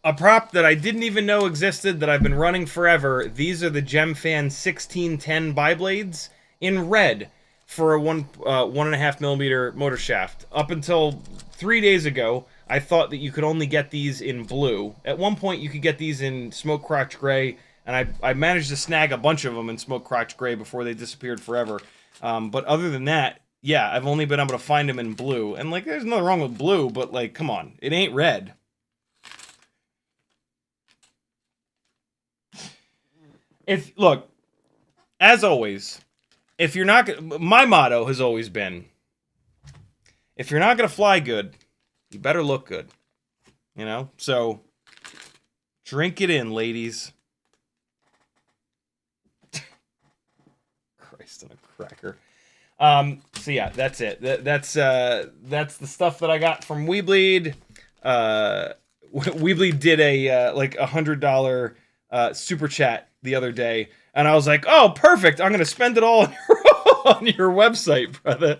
a prop that I didn't even know existed that I've been running forever. These are the Gemfan 1610 biblades in red for a 1.5 millimeter motor shaft. Up until 3 days ago, I thought that you could only get these in blue. At one point, you could get these in smoke crotch gray, and I managed to snag a bunch of them in smoke crotch gray before they disappeared forever. But other than that, yeah, I've only been able to find them in blue. And, like, there's nothing wrong with blue, but, like, come on. It ain't red. Look, as always, if you're not, my motto has always been, if you're not going to fly good, you better look good. You know? So, drink it in, ladies. Christ on a cracker. So yeah, that's it. That's the stuff that I got from WeBleed. WeBleed did a like $100 super chat the other day, and I was like, oh, perfect. I'm gonna spend it all on your website, brother.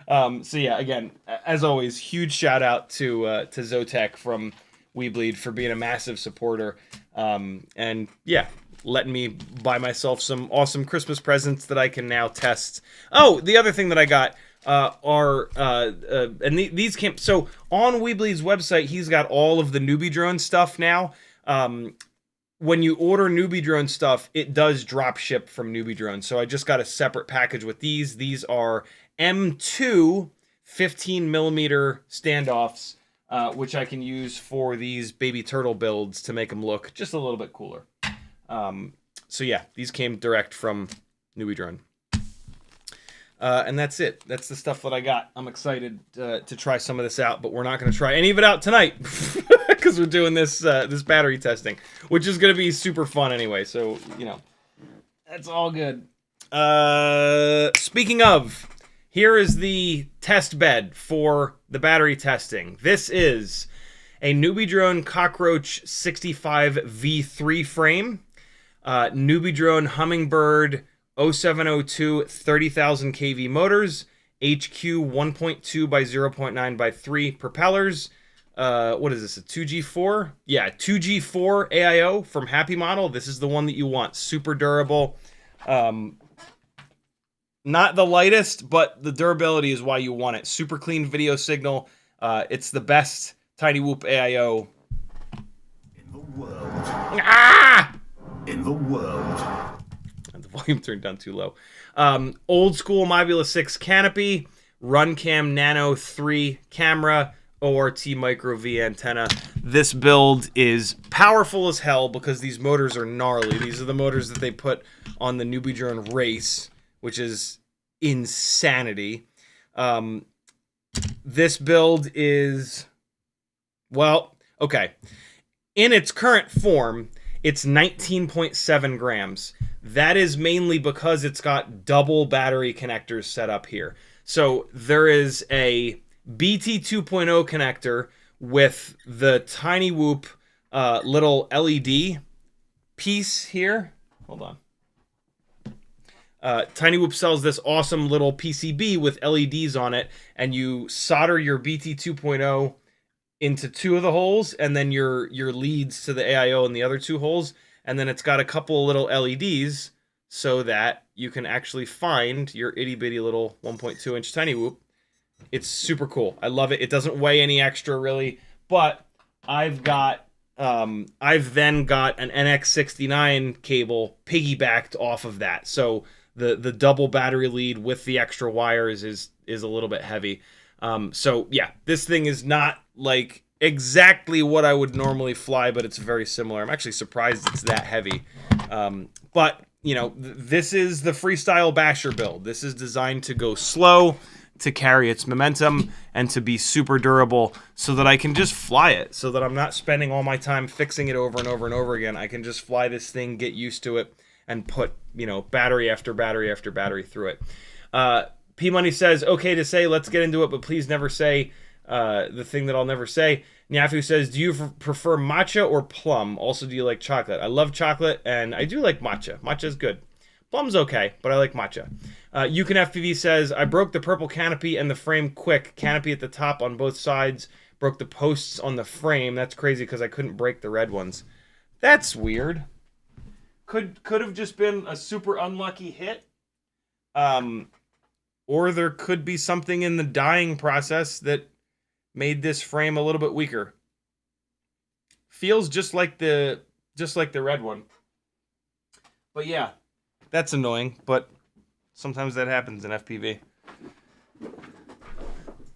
So yeah, again, as always, huge shout out to Zotek from WeBleed for being a massive supporter. And yeah, letting me buy myself some awesome Christmas presents that I can now test. Oh, the other thing that I got these came, so on WeBleed's website, he's got all of the newbie drone stuff now. when you order Newbie Drone stuff, it does drop ship from Newbie Drone. So I just got a separate package with these. These are M2 15mm standoffs, which I can use for these baby turtle builds to make them look just a little bit cooler. So yeah, these came direct from Newbie Drone. And that's it. That's the stuff that I got. I'm excited to try some of this out, but we're not going to try any of it out tonight because we're doing this this battery testing, which is going to be super fun anyway. So, you know, that's all good. Speaking of, here is the test bed for the battery testing. This is a Newbie Drone Cockroach 65 V3 frame, Newbie Drone Hummingbird 0702 30,000 kV motors, HQ 1.2 by 0.9 by 3 propellers. What is this, a 2G4? Yeah, 2G4 AIO from Happy Model. This is the one that you want. Super durable. Not the lightest, but the durability is why you want it. Super clean video signal. It's the best Tinywhoop AIO In the world. Ah! In the world. The volume turned down too low. Old school Mobula 6 canopy, Runcam Nano 3 camera, ORT Micro V antenna. This build is powerful as hell because these motors are gnarly. These are the motors that they put on the Newbie Drone Race, which is insanity. This build is, well, okay. In its current form, it's 19.7 grams. That is mainly because it's got double battery connectors set up here. So there is a BT 2.0 connector with the Tinywhoop little LED piece here. Hold on. Tinywhoop sells this awesome little PCB with LEDs on it, and you solder your BT 2.0 into two of the holes, and then your leads to the AIO in the other two holes, and then it's got a couple of little LEDs so that you can actually find your itty-bitty little 1.2-inch Tinywhoop. It's super cool. I love it. It doesn't weigh any extra, really, but I've then got an NX69 cable piggybacked off of that, so the double battery lead with the extra wires is a little bit heavy. So yeah, this thing is not like exactly what I would normally fly, but it's very similar. I'm actually surprised it's that heavy. But you know, this is the Freestyle Basher build. This is designed to go slow, to carry its momentum, and to be super durable so that I can just fly it, so that I'm not spending all my time fixing it over and over and over again. I can just fly this thing, get used to it, and put, you know, battery after battery after battery through it. P-Money says, okay to say, let's get into it, but please never say the thing that I'll never say. Nyafu says, do you prefer matcha or plum? Also, do you like chocolate? I love chocolate, and I do like matcha. Matcha is good. Plum's okay, but I like matcha. FPV says, I broke the purple canopy and the frame quick. Canopy at the top on both sides. Broke the posts on the frame. That's crazy because I couldn't break the red ones. That's weird. Could have just been a super unlucky hit. Or there could be something in the dyeing process that made this frame a little bit weaker. Feels just like the red one. But yeah, that's annoying, but sometimes that happens in FPV.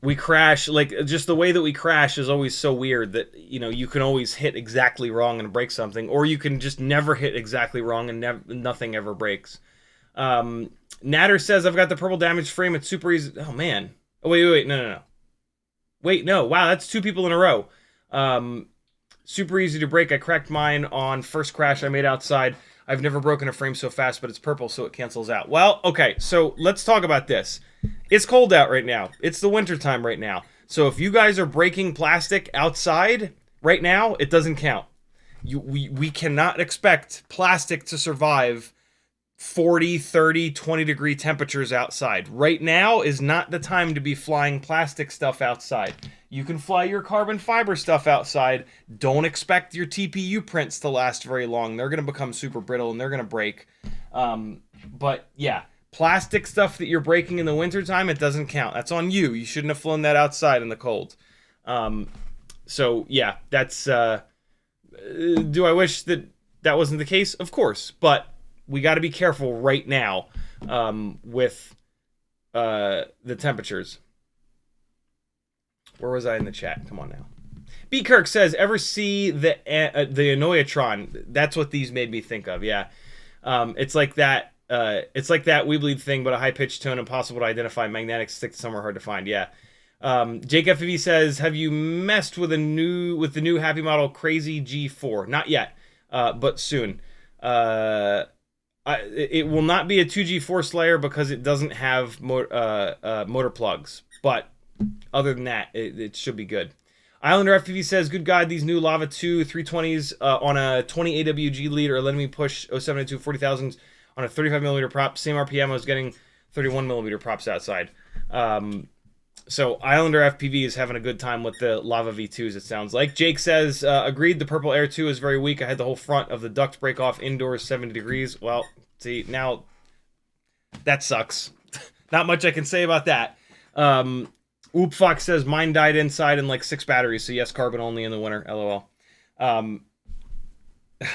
We crash, like, just the way that we crash is always so weird that, you know, you can always hit exactly wrong and break something, or you can just never hit exactly wrong and nothing ever breaks. Natter says, I've got the purple damaged frame. It's super easy. Oh, man. Oh, wait. No. Wait, no. Wow, that's two people in a row. Super easy to break. I cracked mine on first crash I made outside. I've never broken a frame so fast, but it's purple, so it cancels out. Well, okay, so let's talk about this. It's cold out right now. It's the winter time right now. So if you guys are breaking plastic outside right now, it doesn't count. We cannot expect plastic to survive 40, 30, 20 degree temperatures outside. Right now is not the time to be flying plastic stuff outside. You can fly your carbon fiber stuff outside. Don't expect your TPU prints to last very long. They're going to become super brittle and they're going to break. But yeah, plastic stuff that you're breaking in the wintertime, it doesn't count. That's on you. You shouldn't have flown that outside in the cold. So yeah, that's... do I wish that that wasn't the case? Of course, but we got to be careful right now with the temperatures. Where was I in the chat? Come on now. B. Kirk says, ever see the Anoyatron? That's what these made me think of. Yeah, it's like that. It's like that WeBleed thing, but a high pitched tone, impossible to identify. Magnetic stick somewhere hard to find. Yeah. Jake FPV says, have you messed with the new Happy Model Crazy G4? Not yet, but soon. It will not be a 2G4 Slayer because it doesn't have motor plugs. But other than that, it should be good. Islander FPV says, good God, these new Lava 2 320s on a 20 AWG lead are letting me push 0702 40,000s on a 35mm prop. Same RPM I was getting 31mm props outside. So Islander FPV is having a good time with the Lava V2s, it sounds like. Jake says, agreed, the Purple Air 2 is very weak. I had the whole front of the duct break off indoors 70 degrees. Well, see, now that sucks. Not much I can say about that. Oop Fox says, mine died inside in like 6 batteries, so yes, carbon only in the winter, LOL.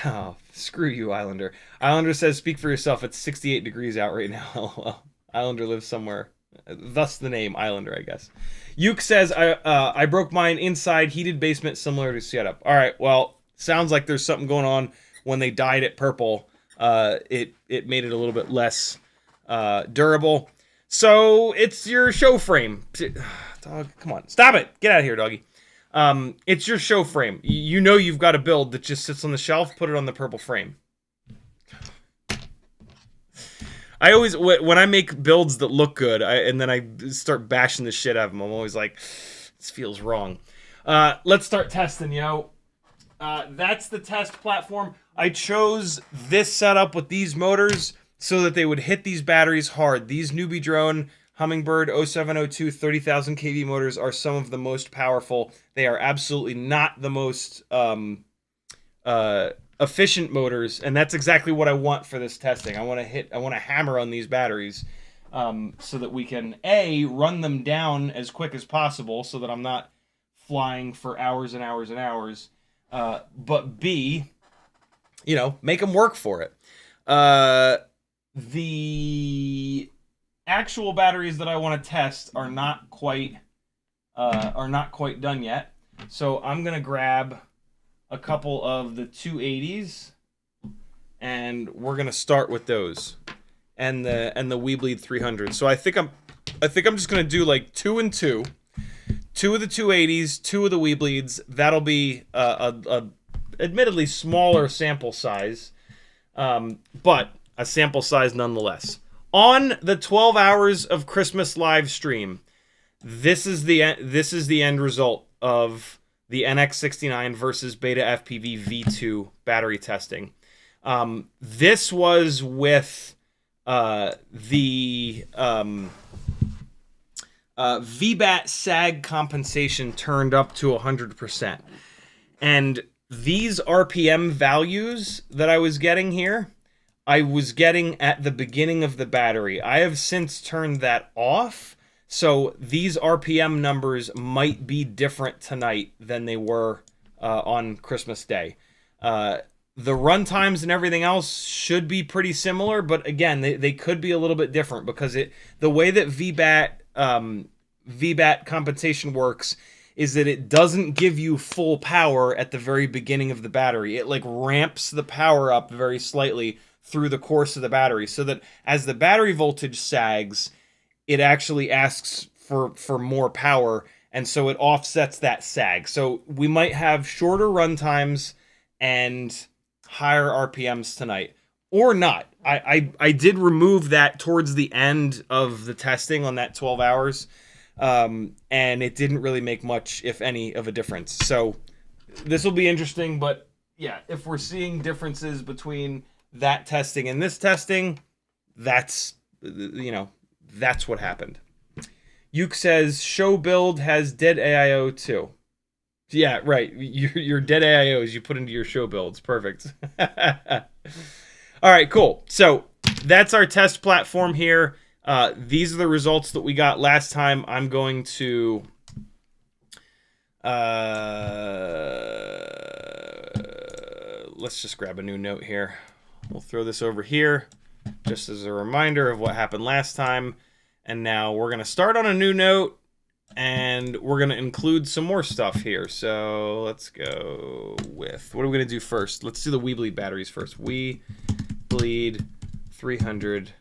Oh, screw you, Islander. Islander says, speak for yourself, it's 68 degrees out right now, LOL. Islander lives somewhere. Thus the name Islander, I guess. Yuke says, I broke mine inside heated basement similar to Setup. All right, well, sounds like there's something going on when they dyed it purple. It made it a little bit less durable. So it's your show frame. Dog, come on. Stop it. Get out of here, doggy. It's your show frame. You know you've got a build that just sits on the shelf. Put it on the purple frame. I always, when I make builds that look good, and then I start bashing the shit out of them, I'm always like, this feels wrong. Let's start testing, yo. That's the test platform. I chose this setup with these motors so that they would hit these batteries hard. These Newbie Drone Hummingbird 0702 30,000 kV motors are some of the most powerful. They are absolutely not the most efficient motors, and that's exactly what I want for this testing. I want to hammer on these batteries so that we can A, run them down as quick as possible so that I'm not flying for hours and hours and hours, but B, you know, make them work for it. The actual batteries that I want to test are not quite done yet, so I'm gonna grab a couple of the 280s, and we're gonna start with those, and the WeBleed 300. So I think I'm just gonna do like 2 and 2, 2 of the 280s, 2 of the WeBleeds. That'll be a admittedly smaller sample size, but a sample size nonetheless. On the 12 hours of Christmas live stream, this is the end result of the NX69 versus BetaFPV V2 battery testing. This was with the VBAT sag compensation turned up to 100%. And these RPM values that I was getting here, I was getting at the beginning of the battery. I have since turned that off. So these RPM numbers might be different tonight than they were on Christmas Day. The run times and everything else should be pretty similar, but again, they could be a little bit different because the way that VBAT compensation works is that it doesn't give you full power at the very beginning of the battery. It like ramps the power up very slightly through the course of the battery so that as the battery voltage sags, it actually asks for more power, and so it offsets that sag. So we might have shorter run times and higher RPMs tonight, or not. I did remove that towards the end of the testing on that 12 hours, and it didn't really make much, if any, of a difference. So this will be interesting, but yeah, if we're seeing differences between that testing and this testing, that's, you know, that's what happened. Yuke says, show build has dead AIO too. Yeah, right. Your dead AIOs you put into your show builds. Perfect. All right, cool. So that's our test platform here. These are the results that we got last time. I'm going to let's just grab a new note here. We'll throw this over here just as a reminder of what happened last time. And now we're going to start on a new note, and we're going to include some more stuff here. So let's go with, what are we going to do first? Let's do the WeBleed batteries first. WeBleed 300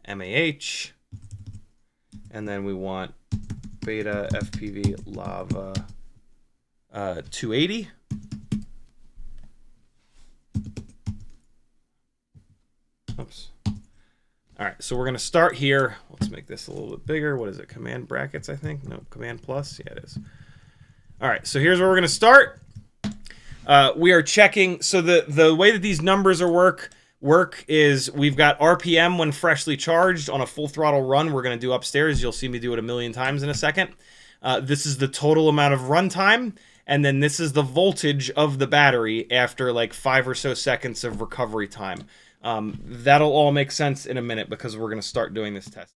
mAh. And then we want BetaFPV Lava 280. Oops. All right, so we're going to start here. Let's make this a little bit bigger. What is it? Command brackets, I think? No, Command plus. Yeah, it is. All right, so here's where we're going to start. We are checking. So the way that these numbers are work is we've got RPM when freshly charged on a full throttle run. We're going to do upstairs. You'll see me do it a million times in a second. This is the total amount of runtime. And then this is the voltage of the battery after like 5 or so seconds of recovery time. That'll all make sense in a minute because we're going to start doing this test.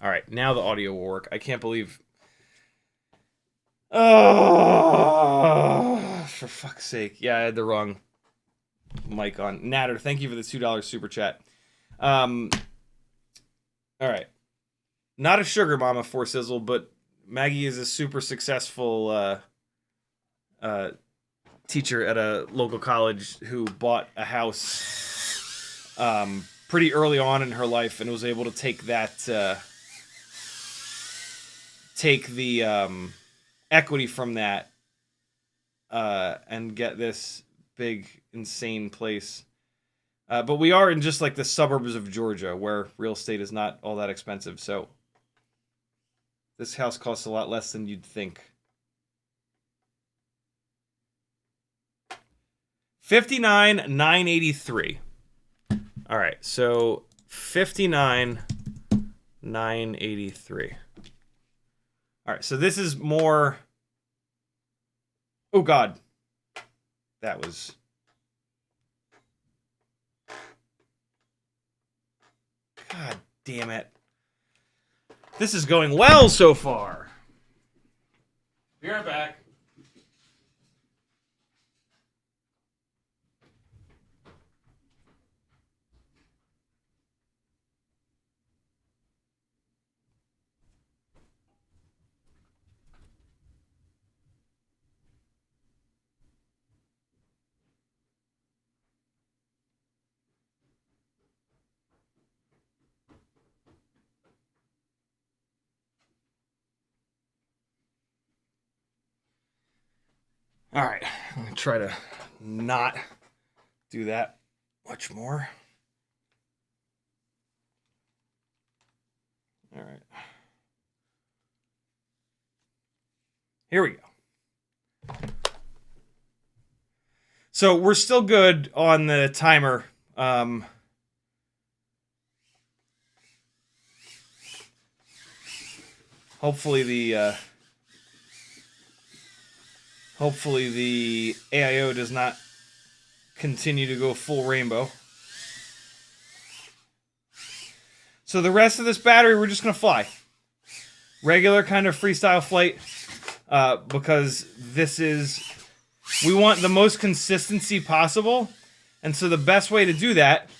All right, now the audio will work. I can't believe... Oh, for fuck's sake. Yeah, I had the wrong mic on. Natter, thank you for the $2 super chat. All right. Not a sugar mama for Sizzle, but Maggie is a super successful teacher at a local college who bought a house pretty early on in her life and was able to take that... take the equity from that and get this big, insane place. But we are in just like the suburbs of Georgia where real estate is not all that expensive. So this house costs a lot less than you'd think. 59,983. All right, so 59,983. All right, so this is more... Oh, God. That was... God damn it. This is going well so far. Be right back. All right, I'm gonna try to not do that much more. All right. Here we go. So we're still good on the timer. Hopefully the AIO does not continue to go full rainbow. So the rest of this battery, we're just going to fly. Regular kind of freestyle flight, because we want the most consistency possible. And so the best way to do that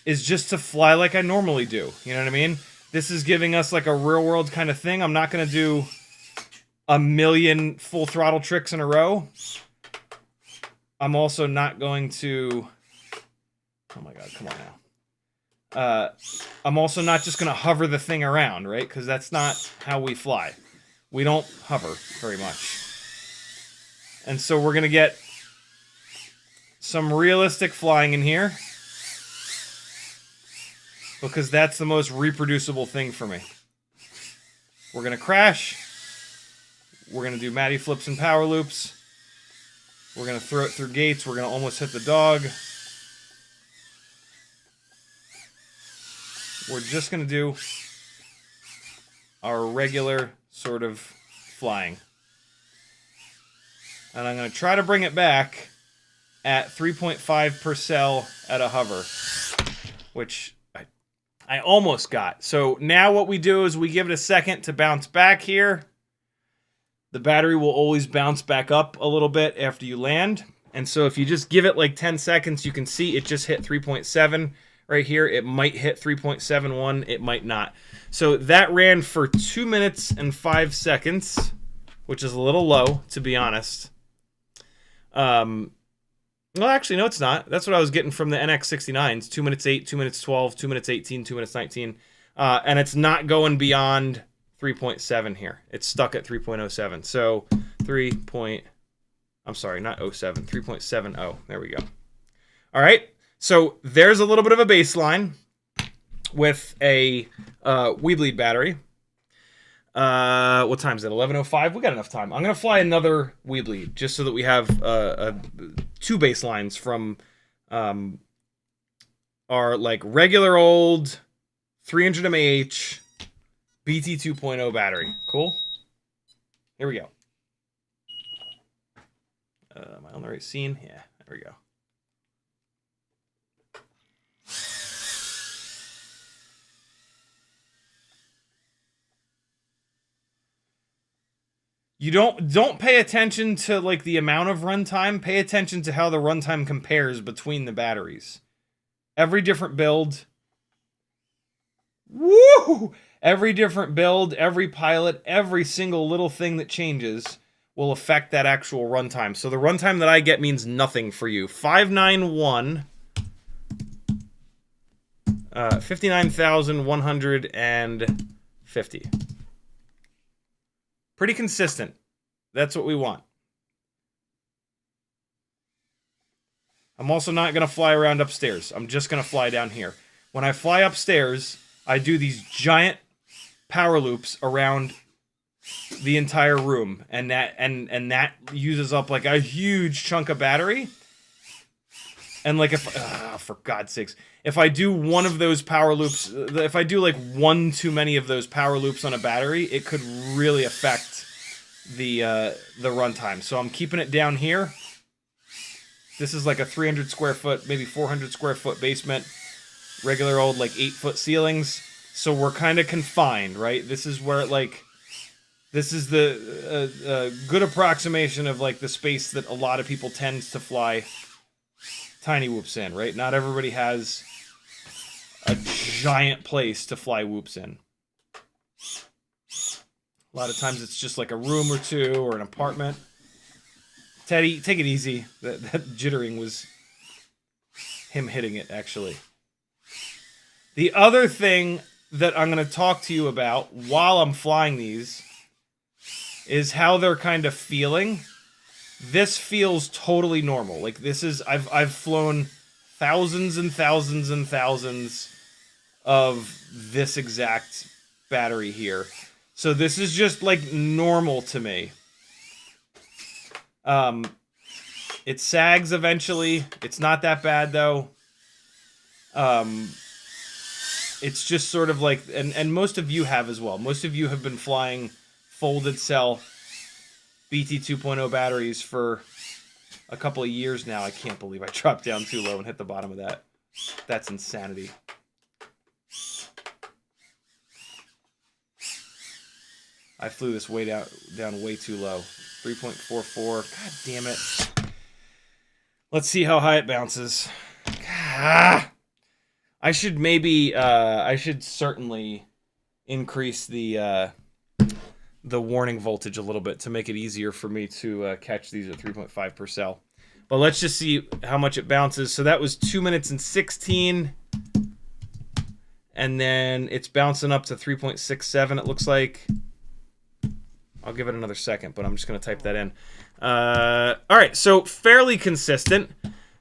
is just to fly like I normally do. You know what I mean? This is giving us like a real world kind of thing. I'm not going to do a million full throttle tricks in a row. I'm also not going to... Oh my god, come on now. I'm also not just going to hover the thing around, right? Because that's not how we fly. We don't hover very much. And so we're going to get some realistic flying in here, because that's the most reproducible thing for me. We're going to crash. We're going to do Matty flips and power loops. We're going to throw it through gates. We're going to almost hit the dog. We're just going to do our regular sort of flying. And I'm going to try to bring it back at 3.5 per cell at a hover, which I almost got. So now what we do is we give it a second to bounce back here. The battery will always bounce back up a little bit after you land. And so if you just give it like 10 seconds, you can see it just hit 3.7 right here. It might hit 3.71. It might not. So that ran for 2 minutes and 5 seconds, which is a little low, to be honest. Well, actually, no, it's not. That's what I was getting from the NX69s. 2 minutes 8, 2 minutes 12, 2 minutes 18, 2 minutes 19. And it's not going beyond 3.7 here. It's stuck at 3.07. So 3.70. There we go. All right. So there's a little bit of a baseline with a WeBleed battery. What time is it? 11:05. We got enough time. I'm gonna fly another WeBleed just so that we have two baselines from our like regular old 300 mAh BT 2.0 battery. Cool. Here we go. Am I on the right scene? Yeah, there we go. You don't pay attention to like the amount of runtime. Pay attention to how the runtime compares between the batteries. Every different build. Woo! Every different build, every pilot, every single little thing that changes will affect that actual runtime. So the runtime that I get means nothing for you. 591, 59,150. Pretty consistent. That's what we want. I'm also not going to fly around upstairs. I'm just going to fly down here. When I fly upstairs, I do these giant power loops around the entire room, and that uses up like a huge chunk of battery. And like if for God's sakes, if I do one of those power loops, if I do like one too many of those power loops on a battery, it could really affect the runtime. So I'm keeping it down here. This is like a 300 square foot, maybe 400 square foot basement, regular old like 8-foot ceilings. So we're kind of confined, right? This is where, like, this is the good approximation of, like, the space that a lot of people tend to fly Tinywhoops in, right? Not everybody has a giant place to fly whoops in. A lot of times it's just like a room or two or an apartment. Teddy, take it easy. That jittering was him hitting it, actually. The other thing that I'm going to talk to you about while I'm flying these is how they're kind of feeling. This feels totally normal. Like, this is, I've flown thousands and thousands and thousands of this exact battery here. So this is just, like, normal to me. It sags eventually. It's not that bad, though. It's just sort of like, and most of you have as well. Most of you have been flying folded cell BT 2.0 batteries for a couple of years now. I can't believe I dropped down too low and hit the bottom of that. That's insanity. I flew this way down way too low. 3.44. God damn it. Let's see how high it bounces. Ah. I should maybe, I should certainly increase the warning voltage a little bit to make it easier for me to catch these at 3.5 per cell. But let's just see how much it bounces. So that was 2 minutes and 16. And then it's bouncing up to 3.67, it looks like. I'll give it another second, but I'm just going to type that in. All right, so fairly consistent.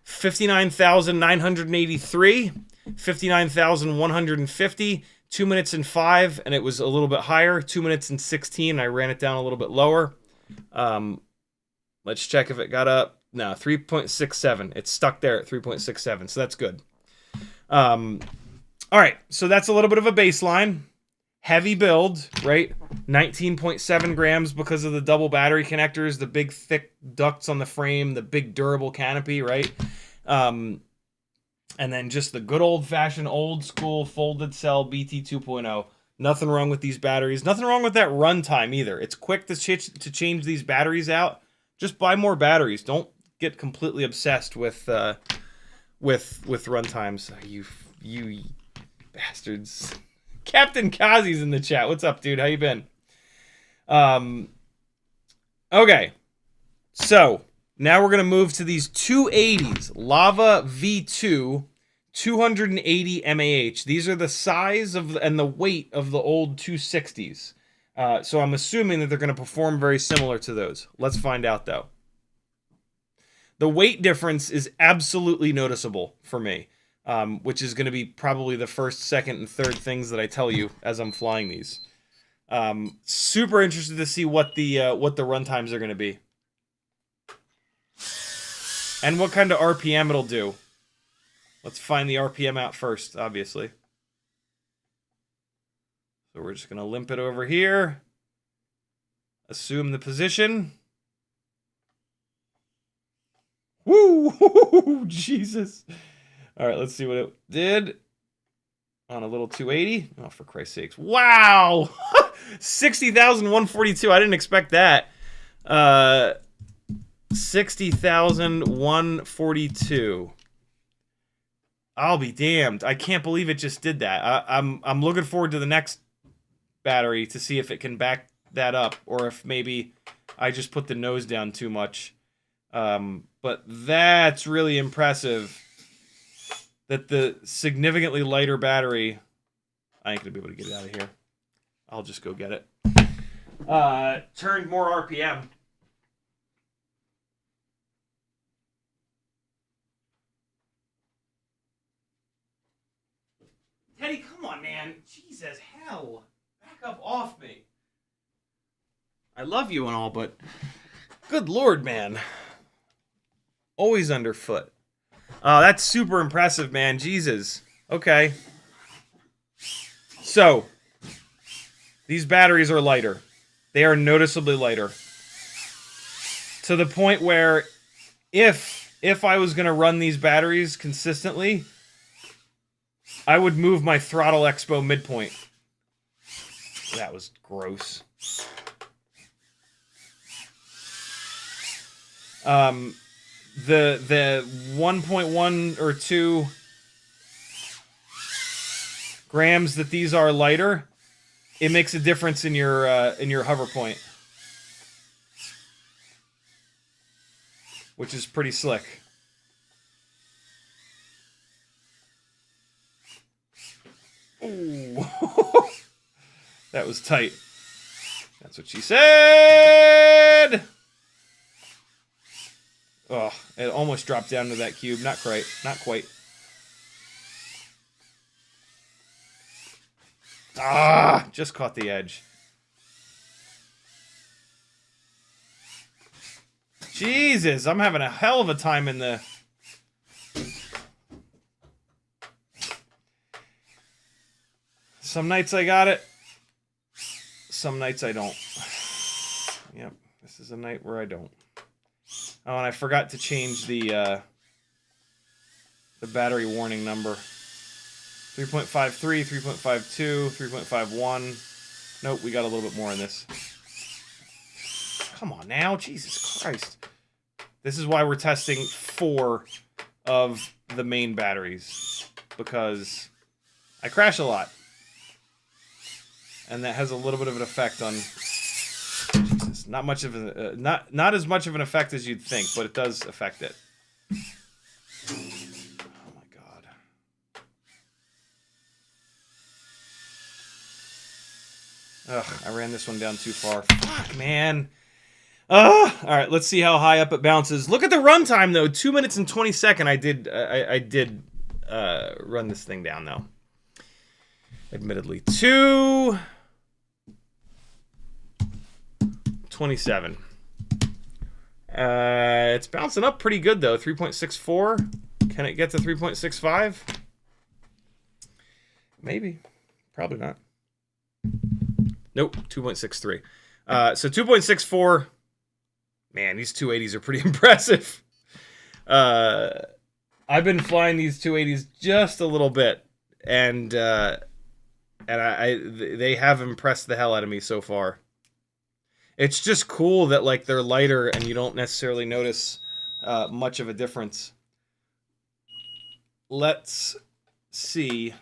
59,983. 59,150, 2 minutes and 5, and it was a little bit higher. 2 minutes and 16, I ran it down a little bit lower. Let's check if it got up. No, 3.67. It's stuck there at 3.67, so that's good. All right, so that's a little bit of a baseline. Heavy build, right? 19.7 grams because of the double battery connectors, the big thick ducts on the frame, the big durable canopy, right? And then just the good old-fashioned, old-school folded cell BT 2.0. Nothing wrong with these batteries. Nothing wrong with that runtime either. It's quick to change these batteries out. Just buy more batteries. Don't get completely obsessed with runtimes. You bastards. Captain Kazi's in the chat. What's up, dude? How you been? Okay. So now we're going to move to these 280s. Lava V2, 280 mAh. These are the size of and the weight of the old 260s. So I'm assuming that they're going to perform very similar to those. Let's find out, though. The weight difference is absolutely noticeable for me, which is going to be probably the first, second, and third things that I tell you as I'm flying these. Super interested to see what the runtimes are going to be. And what kind of RPM it'll do. Let's find the RPM out first, obviously. So we're just going to limp it over here. Assume the position. Woo! Jesus. All right, let's see what it did. On a little 280. Oh, for Christ's sakes. Wow! 60,142. I didn't expect that. 60,142. I'll be damned. I can't believe it just did that. I'm looking forward to the next battery to see if it can back that up, or if maybe I just put the nose down too much. But that's really impressive. That the significantly lighter battery... I ain't gonna be able to get it out of here. I'll just go get it. Turned more RPM. Teddy, come on, man. Jesus, hell. Back up off me. I love you and all, but... Good Lord, man. Always underfoot. That's super impressive, man. Jesus. Okay. So, these batteries are lighter. They are noticeably lighter. To the point where if I was going to run these batteries consistently, I would move my throttle expo midpoint. That was gross. The 1.1 or 2 grams that these are lighter, it makes a difference in your hover point, which is pretty slick. Ooh. That was tight. That's what she said. Oh, it almost dropped down to that cube. Not quite. Not quite. Ah, just caught the edge. Jesus, I'm having a hell of a time in the... Some nights I got it. Some nights I don't. Yep, this is a night where I don't. Oh, and I forgot to change the battery warning number. 3.53, 3.52, 3.51. Nope, we got a little bit more in this. Come on now, Jesus Christ. This is why we're testing 4 of the main batteries. Because I crash a lot. And that has a little bit of an effect on... Jesus, not much of a, not as much of an effect as you'd think, but it does affect it. Oh my god. Ugh, I ran this one down too far. Fuck, man. Alright, let's see how high up it bounces. Look at the runtime, though. 2 minutes and 20 seconds. I did run this thing down, though. Admittedly. 2:27. It's bouncing up pretty good, though. 3.64. Can it get to 3.65? Maybe. Probably not. Nope. 2.63. So 2.64. Man, these 280s are pretty impressive. I've been flying these 280s just a little bit, and they have impressed the hell out of me so far. It's just cool that like they're lighter and you don't necessarily notice much of a difference. Let's see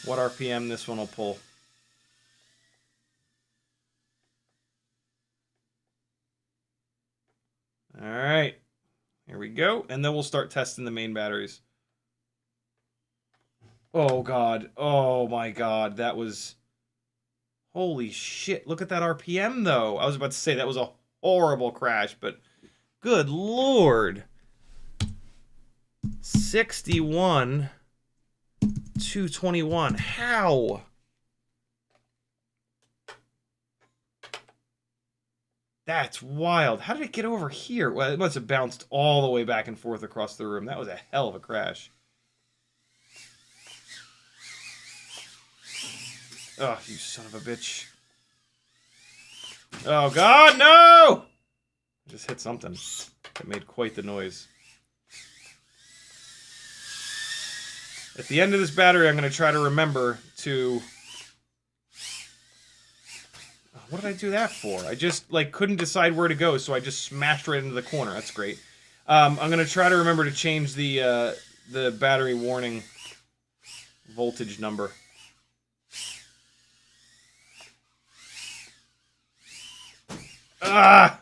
what RPM this one will pull. All right, here we go, and then we'll start testing the main batteries. Oh god, oh my god, that was... Holy shit, look at that RPM, though. I was about to say that was a horrible crash, but good lord. 61, 221. How? That's wild. How did it get over here? Well, it must have bounced all the way back and forth across the room. That was a hell of a crash. Oh, you son of a bitch. Oh, God, no! I just hit something. It made quite the noise. At the end of this battery, I'm going to try to remember to... What did I do that for? I just, like, couldn't decide where to go, so I just smashed right into the corner. That's great. I'm going to try to remember to change the battery warning voltage number. Ah!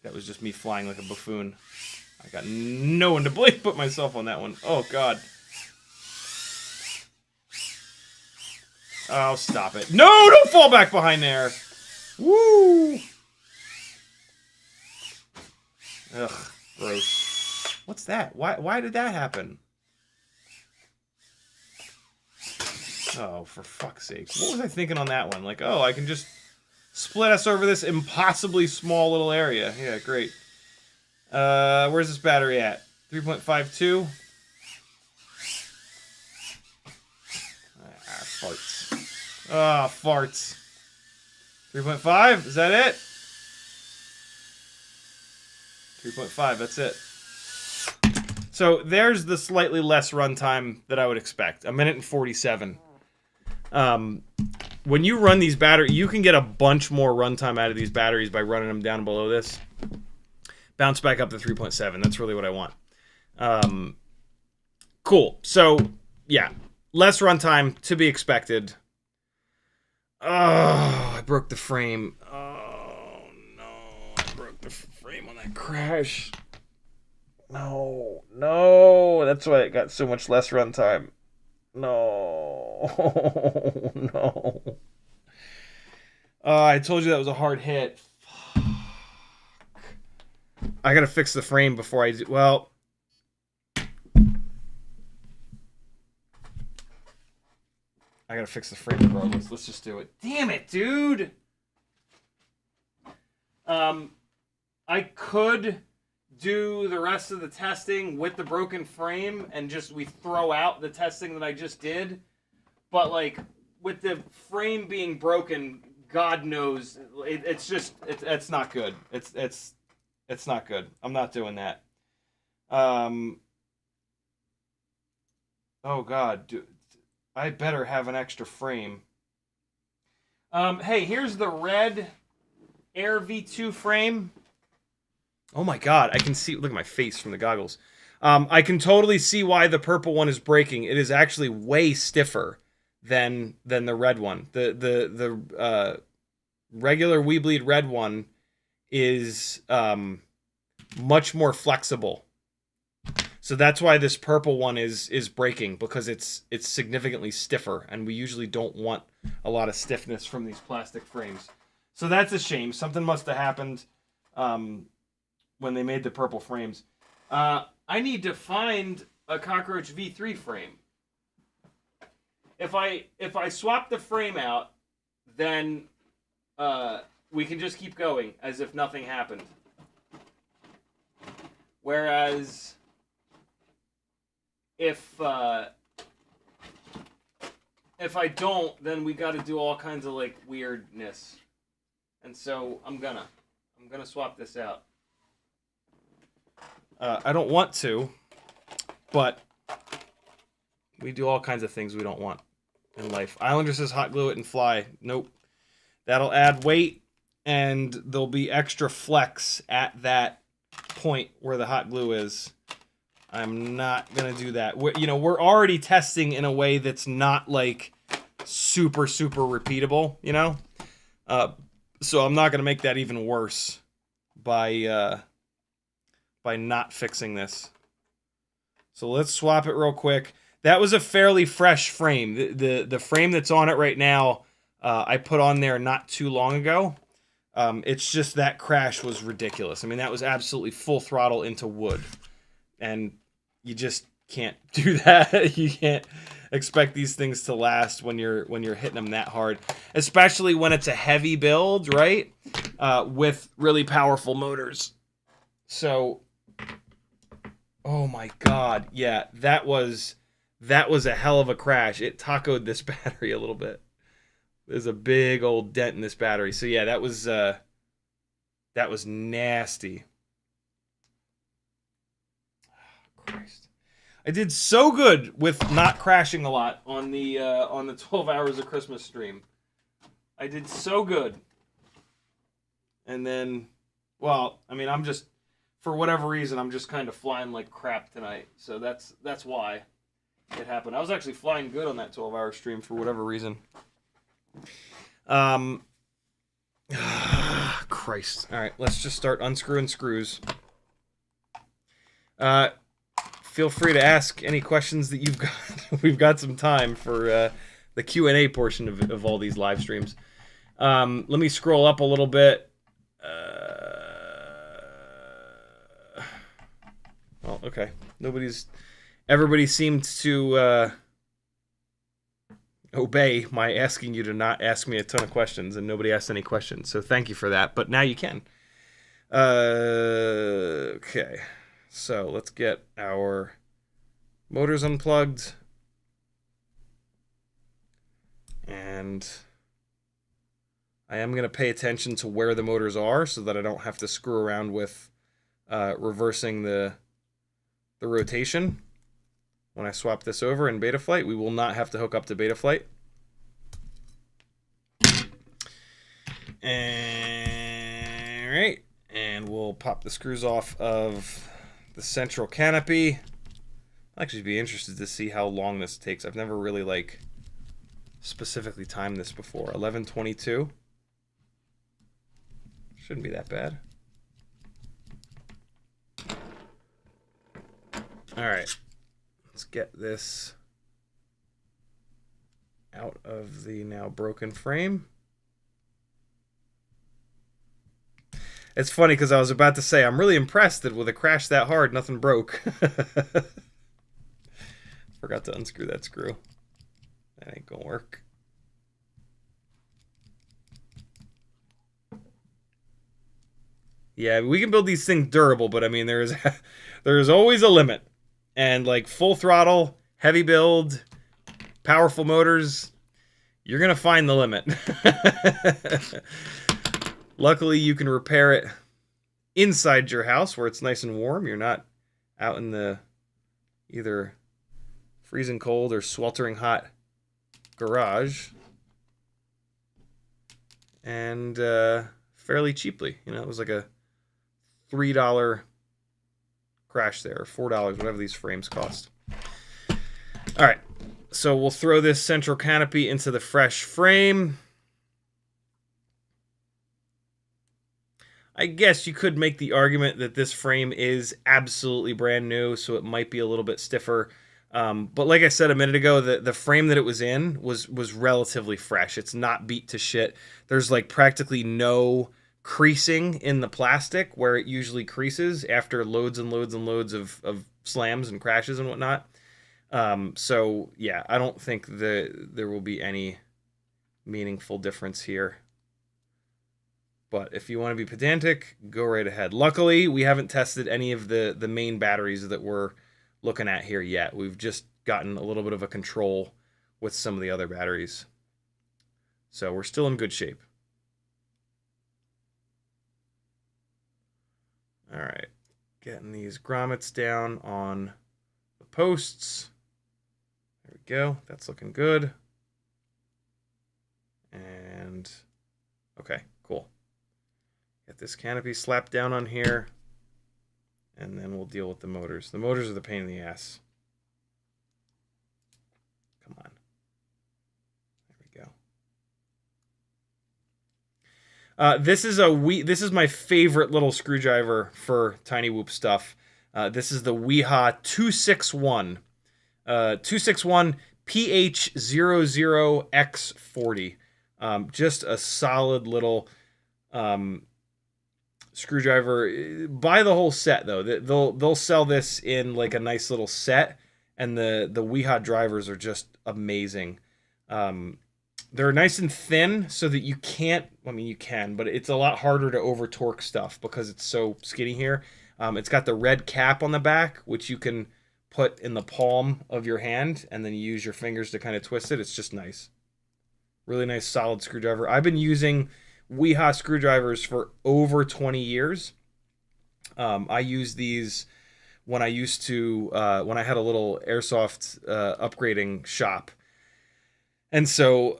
That was just me flying like a buffoon. I got no one to blame but myself on that one. Oh, God. Oh, stop it. No, don't fall back behind there. Woo! Ugh, gross. What's that? Why did that happen? Oh, for fuck's sake. What was I thinking on that one? Like, oh, I can just split us over this impossibly small little area. Yeah, great. Where's this battery at? 3.52? Ah, farts. Ah, farts. 3.5? Is that it? 3.5, that's it. So there's the slightly less runtime that I would expect. 1:47. When you run these batteries, you can get a bunch more runtime out of these batteries by running them down below this. Bounce back up to 3.7. That's really what I want. Cool. So, yeah. Less runtime to be expected. Oh, I broke the frame. Oh, no. I broke the frame on that crash. No. No. That's why it got so much less runtime. No. No. I told you that was a hard hit. Fuck. I gotta fix the frame before I do. Well, I gotta fix the frame regardless. Let's just do it. Damn it, dude! I could do the rest of the testing with the broken frame and just we throw out the testing that I just did. But like with the frame being broken, God knows it's not good. It's not good. I'm not doing that. Oh God, dude. I better have an extra frame. Hey, here's the red Air V2 frame. Oh my God, I can see, look at my face from the goggles. I can totally see why the purple one is breaking. It is actually way stiffer than the red one. The regular WeBleed red one is much more flexible. So that's why this purple one is breaking, because it's significantly stiffer, and we usually don't want a lot of stiffness from these plastic frames. So that's a shame. Something must have happened when they made the purple frames. I need to find a Cockroach V3 frame. If I swap the frame out, then we can just keep going as if nothing happened. Whereas if I don't, then we got to do all kinds of like weirdness, and so I'm gonna swap this out. I don't want to, but we do all kinds of things we don't want in life. Islander says hot glue it and fly. Nope, that'll add weight, and there'll be extra flex at that point where the hot glue is. I'm not gonna do that. We're already testing in a way that's not like super repeatable, so I'm not gonna make that even worse by not fixing this. So let's swap it real quick. That was a fairly fresh frame. The frame that's on it right now, I put on there not too long ago. It's just that crash was ridiculous. I mean, that was absolutely full throttle into wood. And you just can't do that. You can't expect these things to last when you're hitting them that hard, especially when it's a heavy build, right? With really powerful motors. So, oh my God, yeah, that was a hell of a crash. It tacoed this battery a little bit. There's a big old dent in this battery. So yeah, that was nasty. Christ. I did so good with not crashing a lot on the 12 hours of Christmas stream. I did so good. And then, well, I mean, for whatever reason, I'm just kind of flying like crap tonight. So that's why it happened. I was actually flying good on that 12-hour stream for whatever reason. Christ. All right, let's just start unscrewing screws. Feel free to ask any questions that you've got. We've got some time for the Q&A portion of all these live streams. Let me scroll up a little bit. Well, okay. Everybody seemed to obey my asking you to not ask me a ton of questions, and nobody asked any questions, so thank you for that, but now you can. Okay, so let's get our motors unplugged, and I am going to pay attention to where the motors are so that I don't have to screw around with reversing the the rotation when I swap this over in Betaflight. We will not have to hook up to Betaflight. And right, and we'll pop the screws off of the central canopy. I'll actually be interested to see how long this takes. I've never really like specifically timed this before. 11:22. Shouldn't be that bad. All right, let's get this out of the now broken frame. It's funny because I was about to say I'm really impressed that with a crash that hard, nothing broke. Forgot to unscrew that screw. That ain't gonna work. Yeah, we can build these things durable, but I mean there's always a limit. And like full throttle, heavy build, powerful motors, you're gonna find the limit. Luckily, you can repair it inside your house where it's nice and warm. You're not out in the either freezing cold or sweltering hot garage. And fairly cheaply. You know, it was like a $3 crash there, or $4, whatever these frames cost. All right, so we'll throw this central canopy into the fresh frame. I guess you could make the argument that this frame is absolutely brand new, so it might be a little bit stiffer. But like I said a minute ago, the frame that it was in was relatively fresh. It's not beat to shit. There's like practically no creasing in the plastic where it usually creases after loads and loads and loads of slams and crashes and whatnot. So yeah, I don't think there will be any meaningful difference here. But if you want to be pedantic, go right ahead. Luckily, we haven't tested any of the main batteries that we're looking at here yet. We've just gotten a little bit of a control with some of the other batteries. So we're still in good shape. All right, getting these grommets down on the posts. There we go. That's looking good. And okay, cool. Get this canopy slapped down on here, and then we'll deal with the motors. The motors are the pain in the ass. Come on. There we go. This is my favorite little screwdriver for Tinywhoop stuff. This is the WeHa 261. 261 PH00X40. Just a solid little screwdriver. Buy the whole set though. They'll sell this in like a nice little set, and the WeHa drivers are just amazing. They're nice and thin so that you can't, I mean you can, but it's a lot harder to over torque stuff because it's so skinny here. It's got the red cap on the back, which you can put in the palm of your hand and then you use your fingers to kind of twist it. It's just nice. Really nice solid screwdriver. I've been using WeHa screwdrivers for over 20 years. I used these when I used to when I had a little airsoft upgrading shop, and so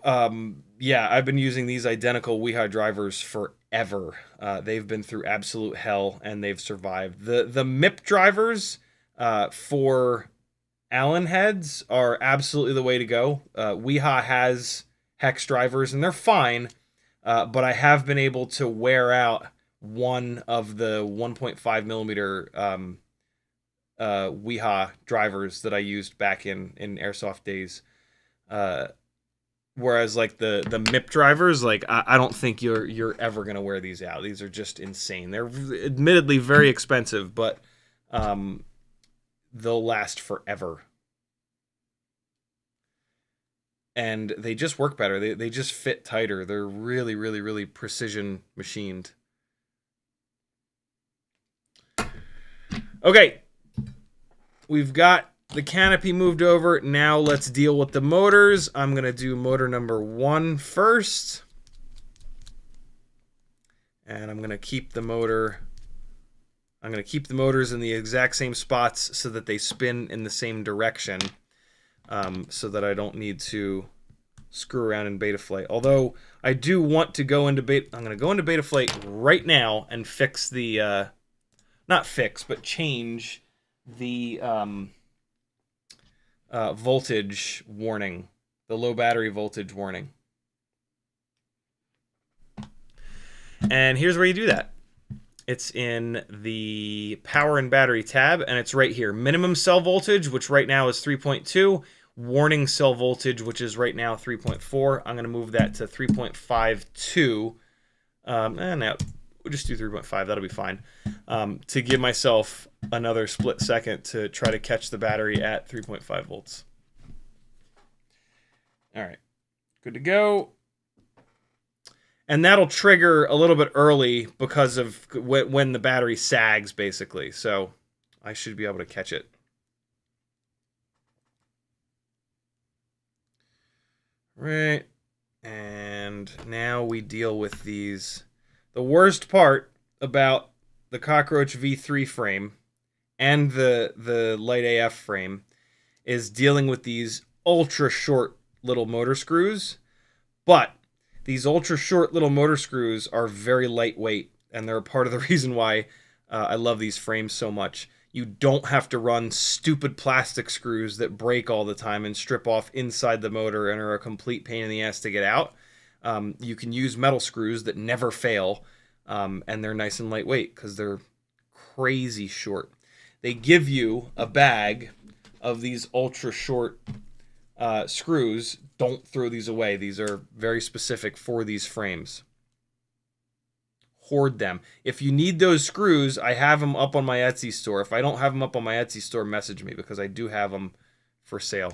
yeah, I've been using these identical WeHa drivers forever. They've been through absolute hell and they've survived. The MIP drivers for Allen heads are absolutely the way to go. WeHa has hex drivers and they're fine. But I have been able to wear out one of the 1.5 millimeter WeHa drivers that I used back in airsoft days. Whereas like the MIP drivers, like I don't think you're ever gonna wear these out. These are just insane. They're admittedly very expensive, but they'll last forever. And they just work better. They just fit tighter. They're really, really, really precision machined. Okay. We've got the canopy moved over. Now let's deal with the motors. I'm going to do motor number 1 first. And I'm going to keep the motor I'm going to keep the motors in the exact same spots so that they spin in the same direction, so that I don't need to screw around in Betaflight. Although I do want to go into beta, I'm going to go into Betaflight right now and fix the, not fix, but change the voltage warning, the low battery voltage warning. And here's where you do that. It's in the power and battery tab, and it's right here. Minimum cell voltage, which right now is 3.2. Warning cell voltage, which is right now 3.4. I'm going to move that to 3.52. And now we'll just do 3.5. That'll be fine. To give myself another split second to try to catch the battery at 3.5 volts. All right. Good to go. And that'll trigger a little bit early because of when the battery sags, basically. So I should be able to catch it. Right. And now we deal with these. The worst part about the Cockroach V3 frame and the Light AF frame is dealing with these ultra short little motor screws. But these ultra short little motor screws are very lightweight, and they're a part of the reason why I love these frames so much. You don't have to run stupid plastic screws that break all the time and strip off inside the motor and are a complete pain in the ass to get out. You can use metal screws that never fail, and they're nice and lightweight because they're crazy short. They give you a bag of these ultra short screws. Don't throw these away. These are very specific for these frames. Hoard them. If you need those screws, I have them up on my Etsy store. If I don't have them up on my Etsy store, message me because I do have them for sale.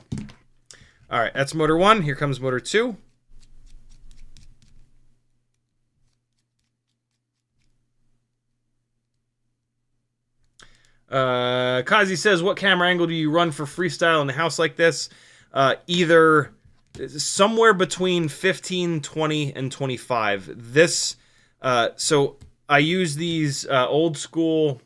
All right, that's motor 1. Here comes motor 2. Kazi says, what camera angle do you run for freestyle in a house like this? Either somewhere between 15, 20, and 25. This, so I use these old school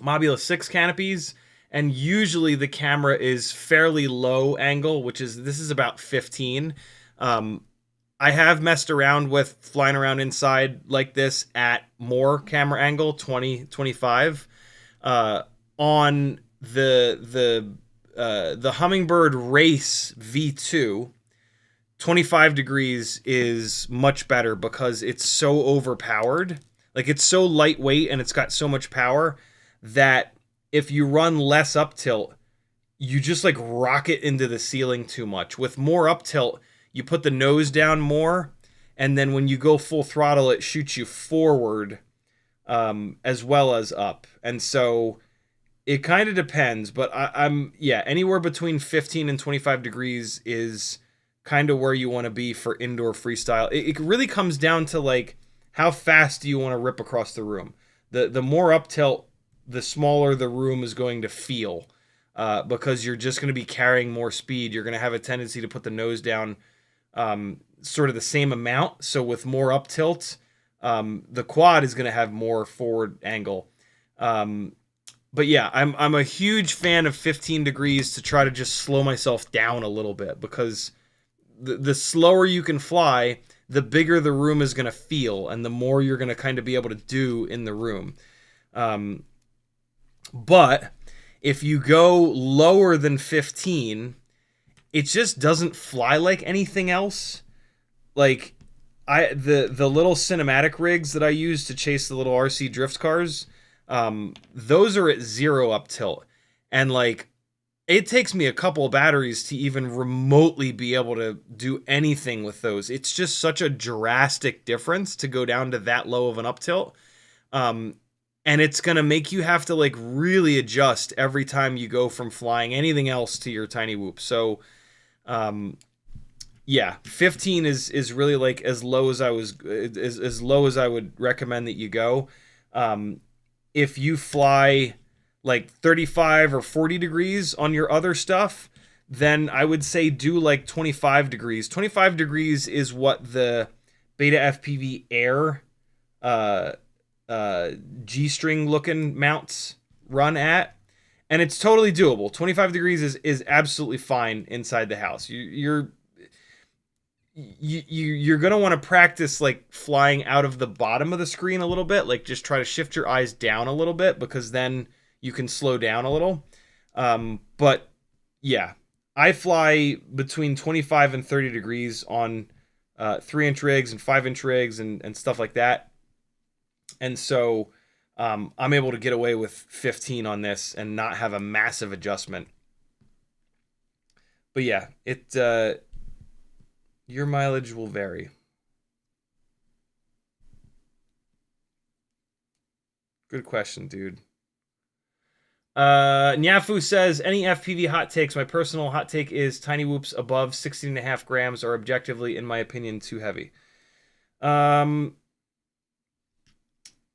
Mobula 6 canopies, and usually the camera is fairly low angle, which is, this is about 15. I have messed around with flying around inside like this at more camera angle, 20, 25. On the Humminbird Race V2, 25 degrees is much better because it's so overpowered. Like, it's so lightweight and it's got so much power that if you run less up tilt, you just like rocket into the ceiling too much. With more up tilt, you put the nose down more, and then when you go full throttle, it shoots you forward as well as up. And so it kind of depends, but I'm anywhere between 15 and 25 degrees is kind of where you want to be for indoor freestyle. It really comes down to like how fast do you want to rip across the room. The more up tilt, the smaller the room is going to feel, because you're just going to be carrying more speed. You're going to have a tendency to put the nose down sort of the same amount. So with more up tilt, the quad is going to have more forward angle. But yeah, I'm a huge fan of 15 degrees to try to just slow myself down a little bit, because the slower you can fly, the bigger the room is going to feel, and the more you're going to kind of be able to do in the room. But if you go lower than 15, it just doesn't fly like anything else. Like, the little cinematic rigs that I use to chase the little RC drift cars, those are at 0 up tilt. And like, it takes me a couple of batteries to even remotely be able to do anything with those. It's just such a drastic difference to go down to that low of an up tilt. And it's going to make you have to like really adjust every time you go from flying anything else to your Tinywhoops. So, yeah, 15 is really like as low as as low as I would recommend that you go. If you fly like 35 or 40 degrees on your other stuff, then I would say do like 25 degrees. 25 degrees is what the BetaFPV Air G-string looking mounts run at, and it's totally doable. 25 degrees is absolutely fine inside the house. You're gonna want to practice like flying out of the bottom of the screen a little bit, like just try to shift your eyes down a little bit, because then you can slow down a little. But yeah, I fly between 25 and 30 degrees on 3-inch rigs and 5-inch rigs and stuff like that. And so I'm able to get away with 15 on this and not have a massive adjustment. But yeah, your mileage will vary. Good question, dude. Nyafu says, any FPV hot takes? My personal hot take is Tinywhoops above 16.5 grams are objectively, in my opinion, too heavy.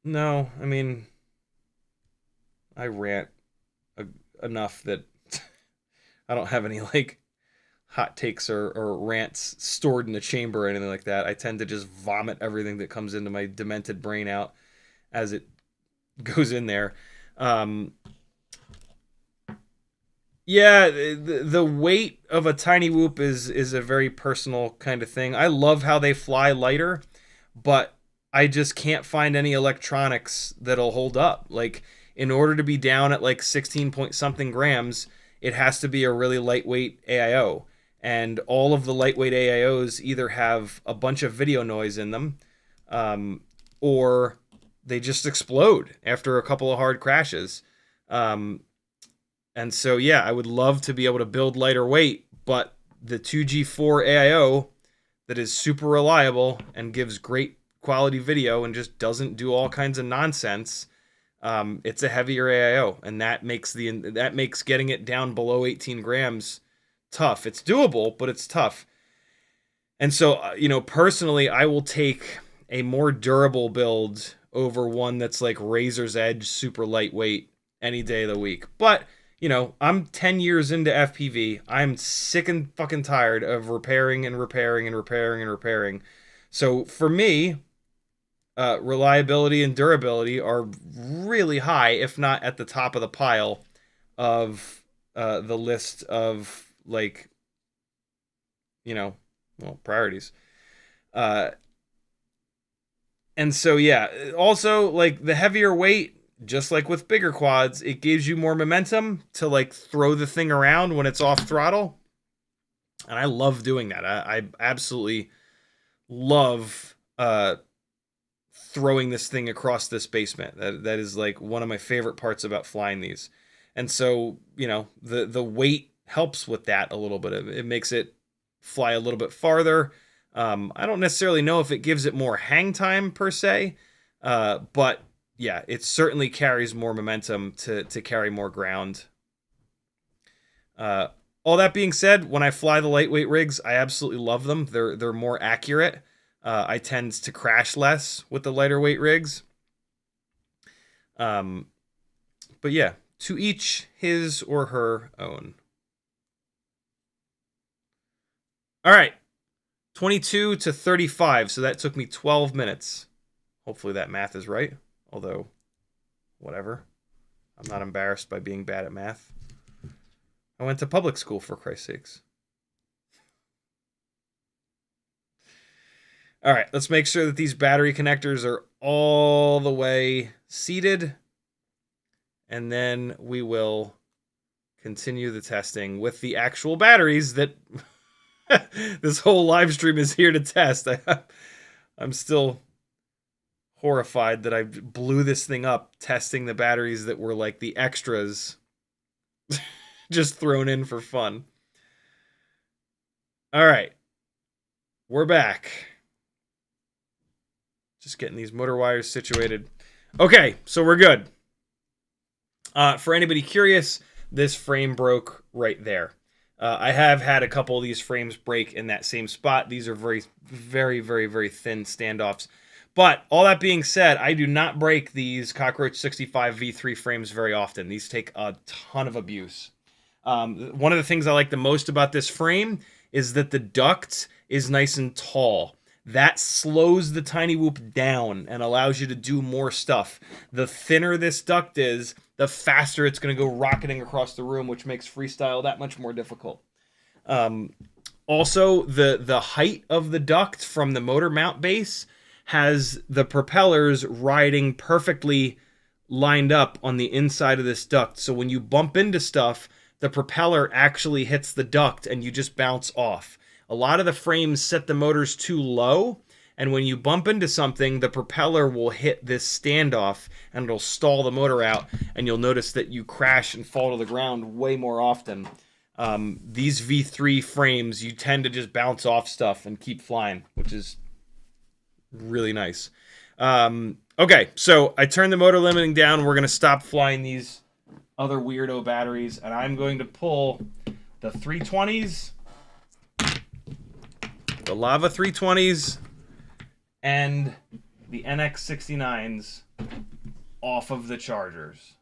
No, I mean, I rant enough that I don't have any like hot takes or rants stored in the chamber or anything like that. I tend to just vomit everything that comes into my demented brain out as it goes in there. Yeah, the weight of a Tinywhoop is a very personal kind of thing. I love how they fly lighter, but I just can't find any electronics that'll hold up. Like, in order to be down at like 16 point something grams, it has to be a really lightweight AIO. And all of the lightweight AIOs either have a bunch of video noise in them, or they just explode after a couple of hard crashes. And so, yeah, I would love to be able to build lighter weight, but the 2G4 AIO that is super reliable and gives great quality video and just doesn't do all kinds of nonsense, it's a heavier AIO, and that makes getting it down below 18 grams tough. It's doable, but it's tough. And so, personally, I will take a more durable build over one that's like razor's edge, super lightweight any day of the week. But I'm 10 years into FPV. I'm sick and fucking tired of repairing and repairing and repairing and repairing. So for me, reliability and durability are really high, if not at the top of the pile of the list of like, priorities. And so, yeah, also like the heavier weight, just like with bigger quads, it gives you more momentum to like throw the thing around when it's off throttle. And I love doing that. I absolutely love throwing this thing across this basement. That is like one of my favorite parts about flying these. And so, the weight helps with that a little bit. It makes it fly a little bit farther. I don't necessarily know if it gives it more hang time per se, but yeah, it certainly carries more momentum to carry more ground. All that being said, when I fly the lightweight rigs, I absolutely love them. They're more accurate. I tend to crash less with the lighter weight rigs. But yeah, to each his or her own. All right, 22 to 35. So that took me 12 minutes. Hopefully that math is right. Although, whatever. I'm not embarrassed by being bad at math. I went to public school, for Christ's sakes. All right, let's make sure that these battery connectors are all the way seated. And then we will continue the testing with the actual batteries that this whole live stream is here to test. I'm still horrified that I blew this thing up testing the batteries that were like the extras just thrown in for fun. All right, we're back. Just getting these motor wires situated. Okay, so we're good. For anybody curious, this frame broke right there. I have had a couple of these frames break in that same spot. These are very, very, very, very thin standoffs. But all that being said, I do not break these Cockroach 65 V3 frames very often. These take a ton of abuse. One of the things I like the most about this frame is that the duct is nice and tall. that slows the Tinywhoop down and allows you to do more stuff. The thinner this duct is, the faster it's going to go rocketing across the room, which makes freestyle that much more difficult. Also, the height of the duct from the motor mount base has the propellers riding perfectly lined up on the inside of this duct. So when you bump into stuff, the propeller actually hits the duct and you just bounce off. A lot of the frames set the motors too low, and when you bump into something, the propeller will hit this standoff and it'll stall the motor out, and you'll notice that you crash and fall to the ground way more often. These V3 frames, you tend to just bounce off stuff and keep flying, which is really nice. Okay, so I turned the motor limiting down. We're going to stop flying these other weirdo batteries, and I'm going to pull the 320s, the Lava 320s, and the NX69s off of the chargers.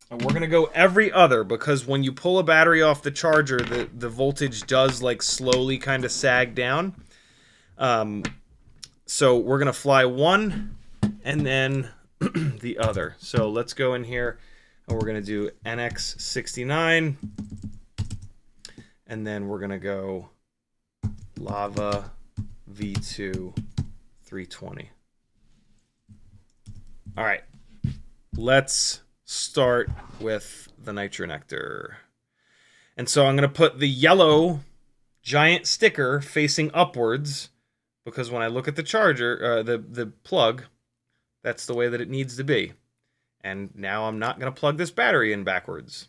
And we're going to go every other, because when you pull a battery off the charger, the voltage does like slowly kind of sag down. So we're going to fly one and then the other. So let's go in here and we're going to do NX69. And then we're going to go Lava V2 320. All right. Let's start with the nitronector. And so I'm going to put the yellow giant sticker facing upwards, because when I look at the charger, the plug, that's the way that it needs to be. And now I'm not going to plug this battery in backwards.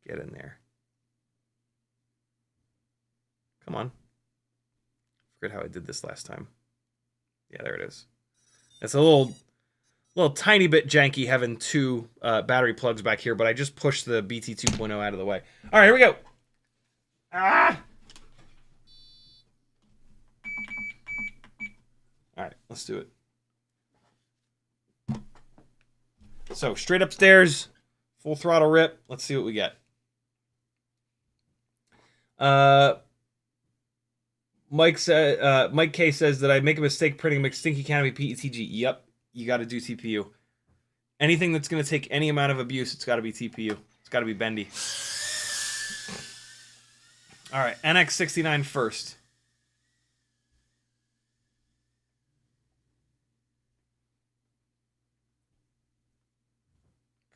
Get in there. Come on. Forget how I did this last time. Yeah, there it is. It's a little tiny bit janky having two battery plugs back here, but I just pushed the BT 2.0 out of the way. All right, here we go. Ah! All right, let's do it. So straight upstairs, full throttle rip. Let's see what we get. Mike K says that I make a mistake printing McStinky Canopy PETG. Yep, you got to do TPU. Anything that's going to take any amount of abuse, it's got to be TPU. It's got to be bendy. All right, NX69 first.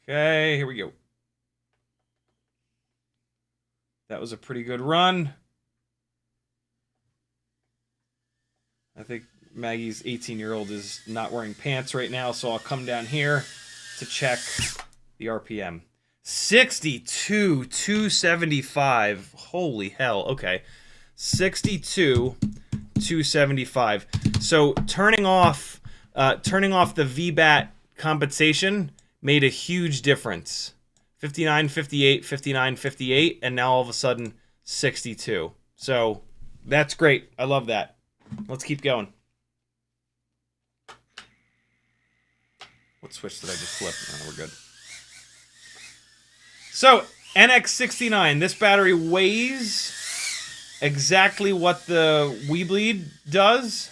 Okay, here we go. That was a pretty good run. I think Maggie's 18-year-old is not wearing pants right now, so I'll come down here to check the RPM. 62,275. Holy hell. Okay. 62,275. So turning off the VBAT compensation made a huge difference. 59, 58, 59, 58, and now all of a sudden 62. So that's great. I love that. Let's keep going. What switch did I just flip? No, we're good. So, NX69. This battery weighs exactly what the WeBleed does.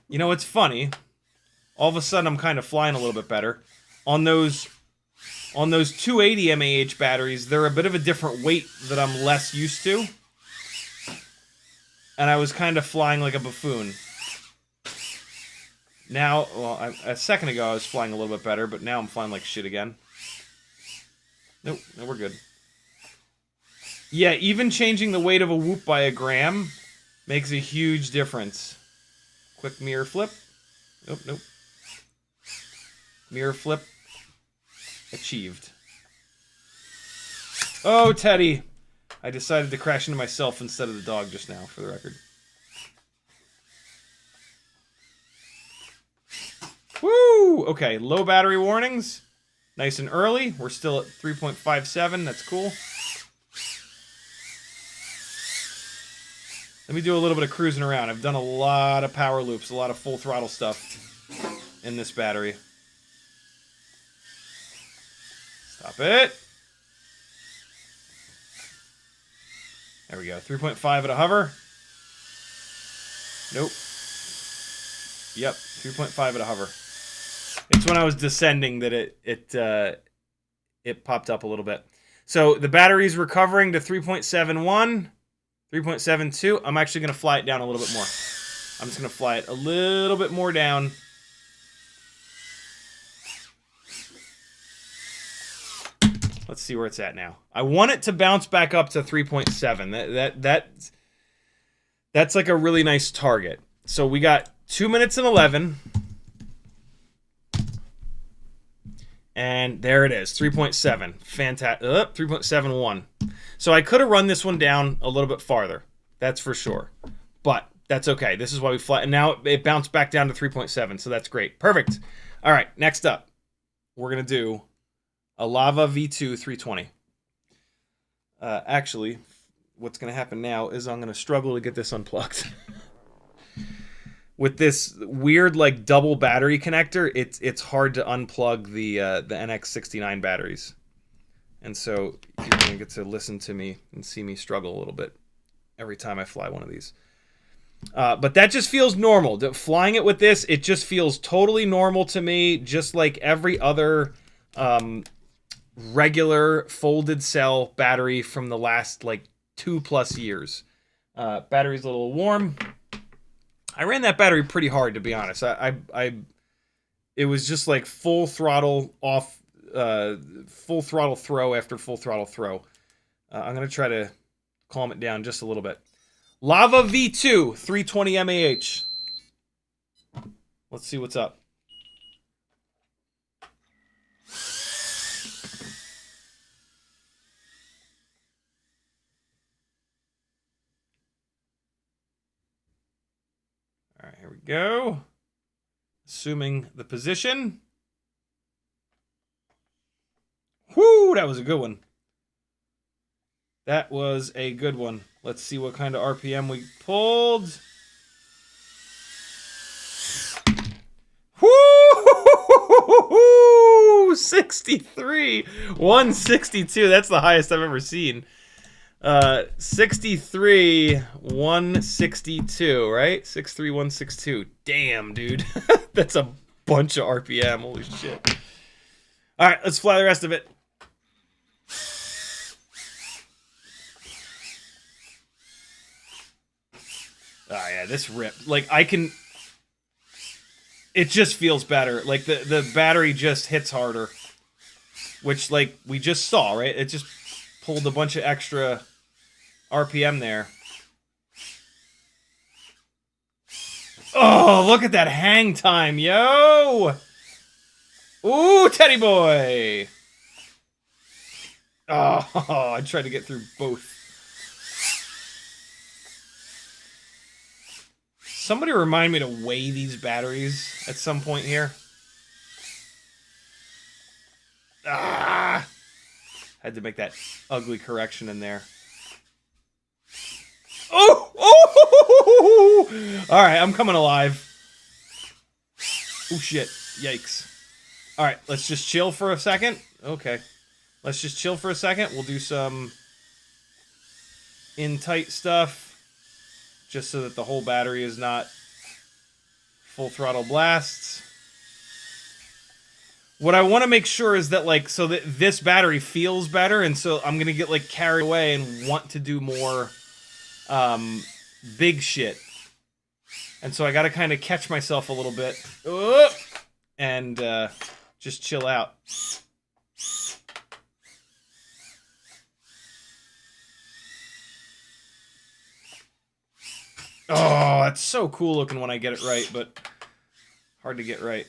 You know, it's funny. All of a sudden, I'm kind of flying a little bit better. On those 280 mAh batteries, they're a bit of a different weight that I'm less used to. And I was kind of flying like a buffoon. Now, well, a second ago I was flying a little bit better, but now I'm flying like shit again. Nope, no, we're good. Yeah, even changing the weight of a whoop by a gram makes a huge difference. Quick mirror flip. Nope, nope. Mirror flip. Achieved. Oh, Teddy. I decided to crash into myself instead of the dog just now, for the record. Woo! Okay, low battery warnings. Nice and early. We're still at 3.57. That's cool. Let me do a little bit of cruising around. I've done a lot of power loops, a lot of full throttle stuff in this battery. Stop it. There we go. 3.5 at a hover. Nope. Yep, 3.5 at a hover. It's when I was descending that it popped up a little bit. So the battery's recovering to 3.71, 3.72. I'm actually going to fly it down a little bit more. I'm just going to fly it a little bit more down. Let's see where it's at now. I want it to bounce back up to 3.7. That's like a really nice target. So we got 2 minutes and 11. And there it is, 3.7. Fantastic. 3.71. So I could have run this one down a little bit farther. That's for sure. But that's okay. This is why we fly. And now it bounced back down to 3.7. So that's great. Perfect. All right, next up, we're going to do a Lava V2 320. Actually, what's going to happen now is I'm going to struggle to get this unplugged. With this weird like double battery connector, it's hard to unplug the NX69 batteries. And so you're going to get to listen to me and see me struggle a little bit every time I fly one of these. But that just feels normal. Flying it with this, it just feels totally normal to me, just like every other regular folded cell battery from the last like 2+ years. Battery's a little warm. I ran that battery pretty hard, to be honest. It was just like full throttle off, full throttle throw after full throttle throw. I'm gonna try to calm it down just a little bit. Lava V2 320 mAh. Let's see what's up. All right, here we go. Assuming the position. Whoo, that was a good one. That was a good one. Let's see what kind of RPM we pulled. Whoo! 63! 162. That's the highest I've ever seen. 63, 162, right? 63, 162. Damn, dude. That's a bunch of RPM. Holy shit. All right, let's fly the rest of it. Oh, yeah, this ripped. Like, I can... It just feels better. Like, the battery just hits harder. Which, like, we just saw, right? It just pulled a bunch of extra RPM there. Oh, look at that hang time, yo! Ooh, teddy boy! Oh, I tried to get through both. Somebody remind me to weigh these batteries at some point here. Ah! Had to make that ugly correction in there. Oh! Oh! All right, I'm coming alive. Oh, shit. Yikes. All right, let's just chill for a second. Okay. Let's just chill for a second. We'll do some in-tight stuff. Just so that the whole battery is not full throttle blasts. What I want to make sure is that, like, so that this battery feels better, and so I'm going to get, like, carried away and want to do more big shit. And so I got to kind of catch myself a little bit. And just chill out. Oh, that's so cool looking when I get it right, but hard to get right.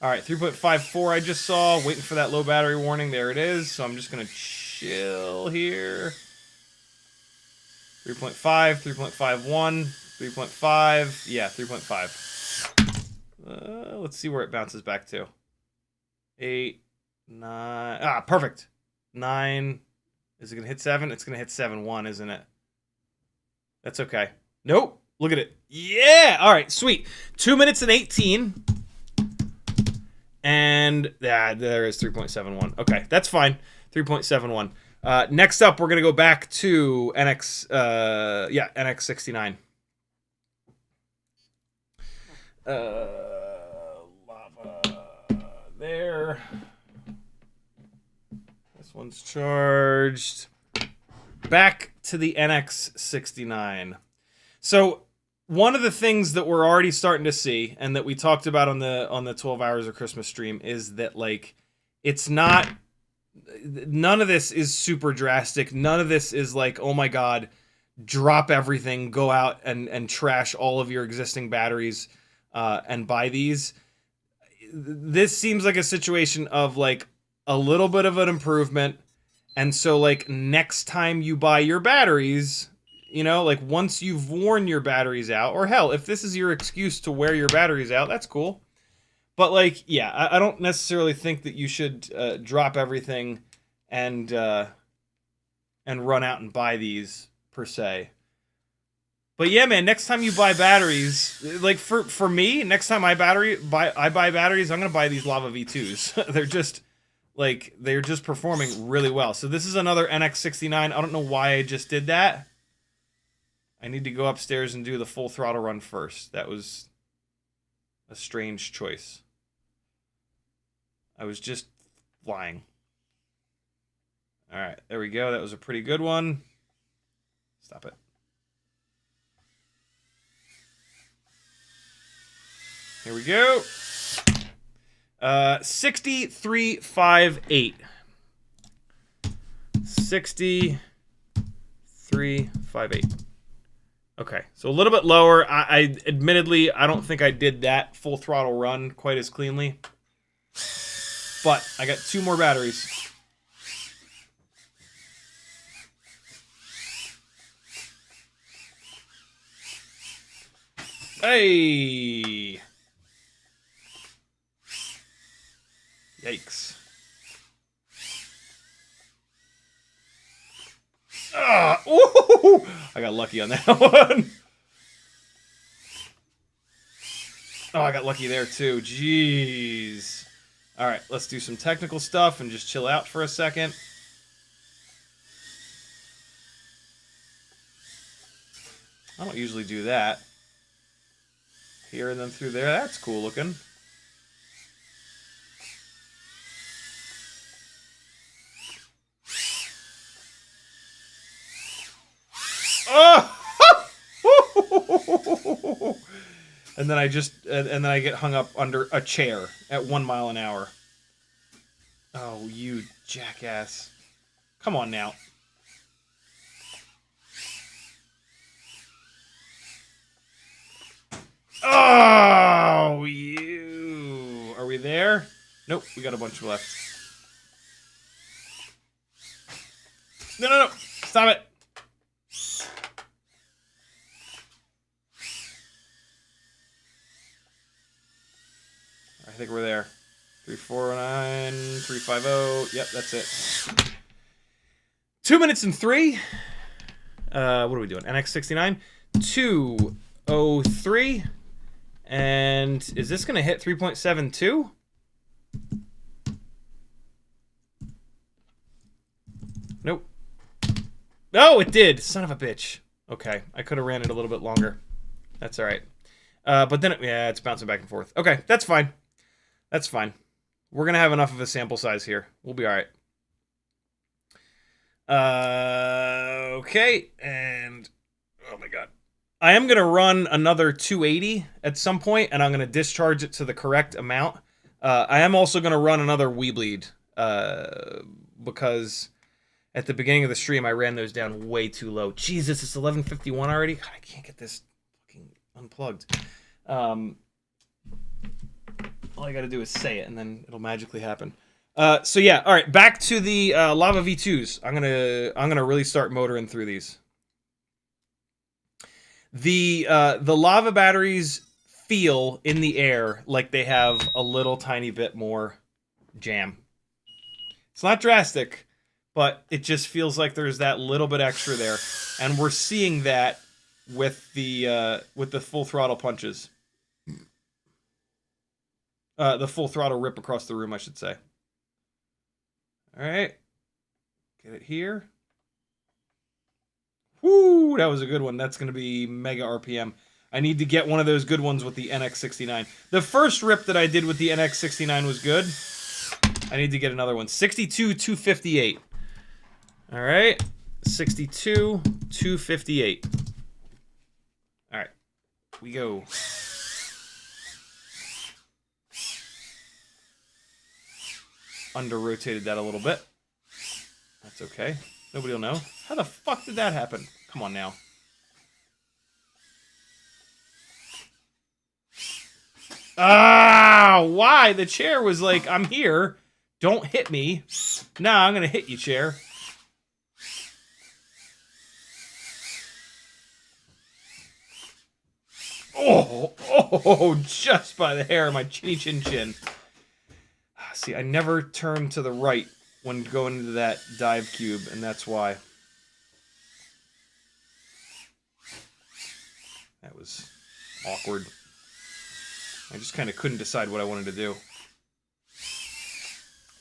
All right, 3.54 I just saw. Waiting for that low battery warning. There it is. So I'm just going to chill here. 3.5, 3.51, 3.5. Yeah, 3.5. Let's see where it bounces back to. 8, 9. Ah, perfect. 9. Is it going to hit 7? It's going to hit 7.1, isn't it? That's okay. Nope. Look at it. Yeah. All right. Sweet. 2 minutes and 18. And there is 3.71. Okay, that's fine. 3.71. Next up, we're gonna go back to NX69. Lava there. This one's charged. Back to the NX69. So one of the things that we're already starting to see, and that we talked about on the 12 Hours of Christmas stream, is that like it's not. None of this is super drastic. None of this is like, oh my god, drop everything, go out and trash all of your existing batteries and buy these. This seems like a situation of like a little bit of an improvement. And so like next time you buy your batteries, you know, like once you've worn your batteries out, or hell, if this is your excuse to wear your batteries out, that's cool. But like, yeah, I don't necessarily think that you should drop everything and run out and buy these per se. But yeah, man, next time you buy batteries, like for me, next time I buy batteries, I'm gonna buy these Lava V2s. they're just performing really well. So this is another NX69. I don't know why I just did that. I need to go upstairs and do the full throttle run first. That was a strange choice. I was just flying. All right, there we go. That was a pretty good one. Stop it. Here we go. 6358. 6358. Okay, so a little bit lower. I admittedly, I don't think I did that full throttle run quite as cleanly. But I got 2 more batteries. Hey! Yikes. Ooh! I got lucky on that one. Oh, I got lucky there too. Jeez. All right, let's do some technical stuff and just chill out for a second. I don't usually do that. Here and then through there. That's cool looking. Oh! And then I get hung up under a chair at 1 mile an hour. Oh, you jackass. Come on now. Oh, you. Are we there? Nope, we got a bunch left. No. Stop it. I think we're there. 349, 350. Yep, that's it. 2 minutes and 3. What are we doing? NX69. 203. And is this going to hit 3.72? Nope. Oh, it did. Son of a bitch. Okay, I could have ran it a little bit longer. That's all right. But then, yeah, it's bouncing back and forth. Okay, that's fine. That's fine. We're going to have enough of a sample size here. We'll be all right. Okay, and oh my god. I am going to run another 280 at some point, and I'm going to discharge it to the correct amount. I am also going to run another WeBleed, because at the beginning of the stream, I ran those down way too low. Jesus, it's 11:51 already? God, I can't get this fucking unplugged. All I got to do is say it, and then it'll magically happen. So yeah, all right, back to the Lava V2s. I'm gonna really start motoring through these. The Lava batteries feel in the air like they have a little tiny bit more jam. It's not drastic, but it just feels like there's that little bit extra there, and we're seeing that with the full throttle punches. The full throttle rip across the room, I should say. All right. Get it here. Woo, that was a good one. That's going to be mega RPM. I need to get one of those good ones with the NX69. The first rip that I did with the NX69 was good. I need to get another one. 62, 258. All right. 62, 258. All right. We go. Under-rotated that a little bit. That's okay. Nobody will know. How the fuck did that happen? Come on now. Ah, why? The chair was like, I'm here. Don't hit me. Nah, I'm going to hit you, chair. Oh, just by the hair of my chinny chin chin. See, I never turn to the right when going into that dive cube, and that's why. That was awkward. I just kind of couldn't decide what I wanted to do.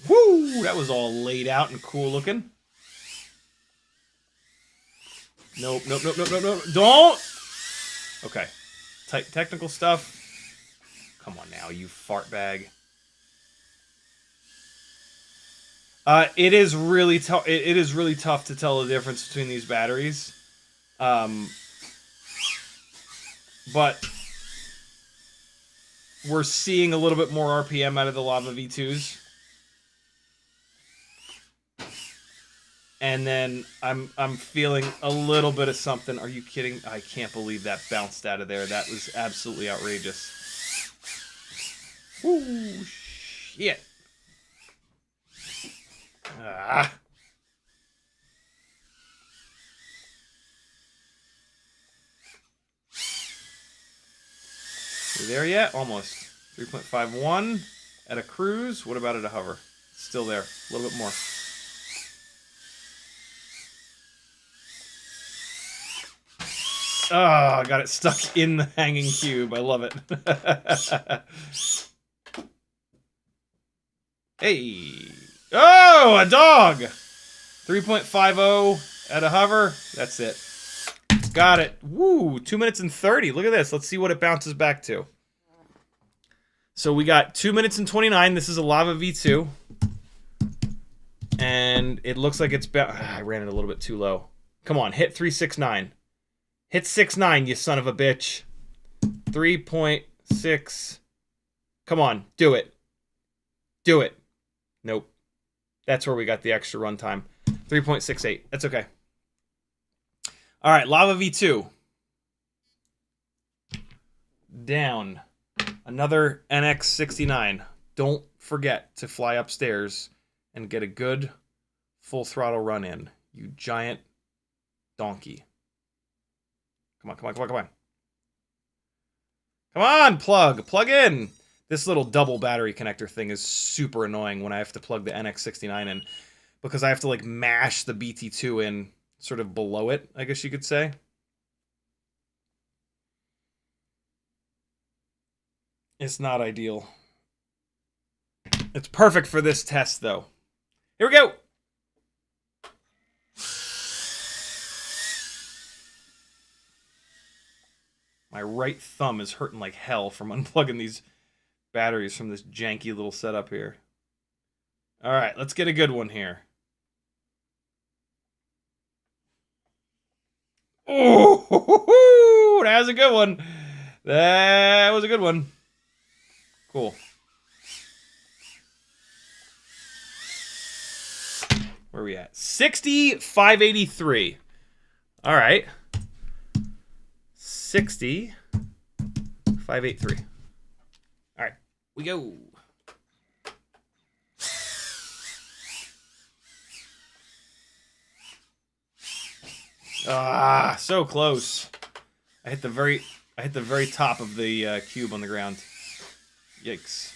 Woo! That was all laid out and cool looking. Nope, nope, nope, nope, nope, nope. Don't! Okay. Technical stuff. Come on now, you fart bag. It is really tough. It is really tough to tell the difference between these batteries. But we're seeing a little bit more RPM out of the Lava V2s. And then I'm feeling a little bit of something. Are you kidding? I can't believe that bounced out of there. That was absolutely outrageous. Woo, shit. Ah. You there yet? Almost. 3.51 at a cruise. What about at a hover? It's still there. A little bit more. Oh, I got it stuck in the hanging cube. I love it. Hey. Oh, a dog! 3.50 at a hover. That's it. Got it. Woo, 2 minutes and 30. Look at this. Let's see what it bounces back to. So we got 2 minutes and 29. This is a Lava V2. And it looks like it's... I ran it a little bit too low. Come on, hit 369. Hit 6.9, you son of a bitch. 3.6. Come on, do it. Do it. Nope. That's where we got the extra runtime. 3.68. That's okay. All right, Lava V2. Down. Another NX69. Don't forget to fly upstairs and get a good full throttle run in, you giant donkey. Come on, come on, come on, come on. Come on, plug in. This little double battery connector thing is super annoying when I have to plug the NX69 in, because I have to like mash the BT2 in sort of below it, I guess you could say. It's not ideal. It's perfect for this test, though. Here we go. My right thumb is hurting like hell from unplugging these batteries from this janky little setup here. All right, let's get a good one here. Oh, that was a good one. That was a good one. Cool. Where are we at? 60,583. All right. 60,583. All right, we go. Ah, so close. I hit the very top of the cube on the ground. Yikes.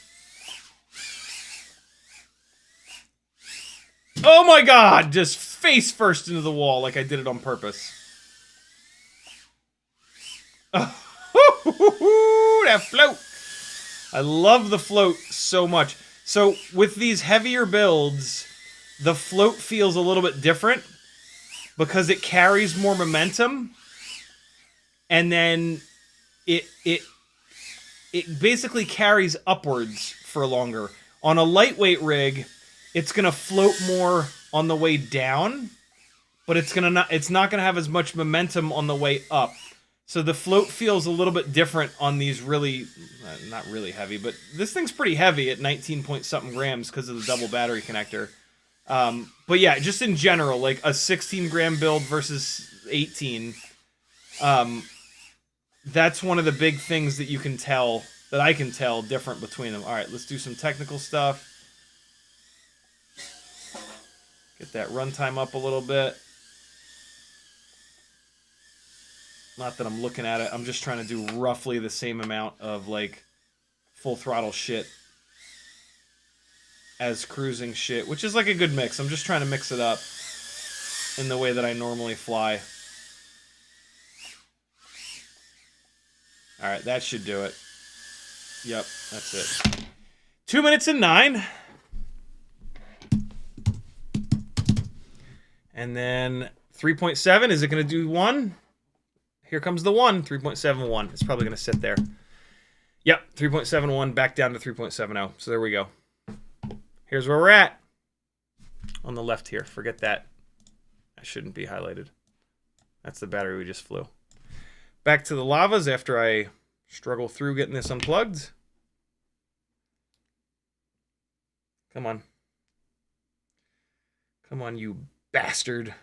Oh my god! Just face first into the wall like I did it on purpose. Oh, that float! I love the float so much. So with these heavier builds, the float feels a little bit different because it carries more momentum, and then it basically carries upwards for longer. On a lightweight rig, it's gonna float more on the way down, but it's not gonna have as much momentum on the way up. So the float feels a little bit different on these really, not really heavy, but this thing's pretty heavy at 19 point something grams because of the double battery connector. But yeah, just in general, like a 16 gram build versus 18, that's one of the big things that you can tell, that I can tell different between them. All right, let's do some technical stuff. Get that runtime up a little bit. Not that I'm looking at it. I'm just trying to do roughly the same amount of like full throttle shit as cruising shit, which is like a good mix. I'm just trying to mix it up in the way that I normally fly. All right, that should do it. Yep, that's it. 2 minutes and 9. And then 3.7, is it going to do 1? Here comes the 1, 3.71. It's probably going to sit there. Yep, 3.71 back down to 3.70. So there we go. Here's where we're at. On the left here. Forget that. That shouldn't be highlighted. That's the battery we just flew. Back to the lavas after I struggle through getting this unplugged. Come on. Come on, you bastard.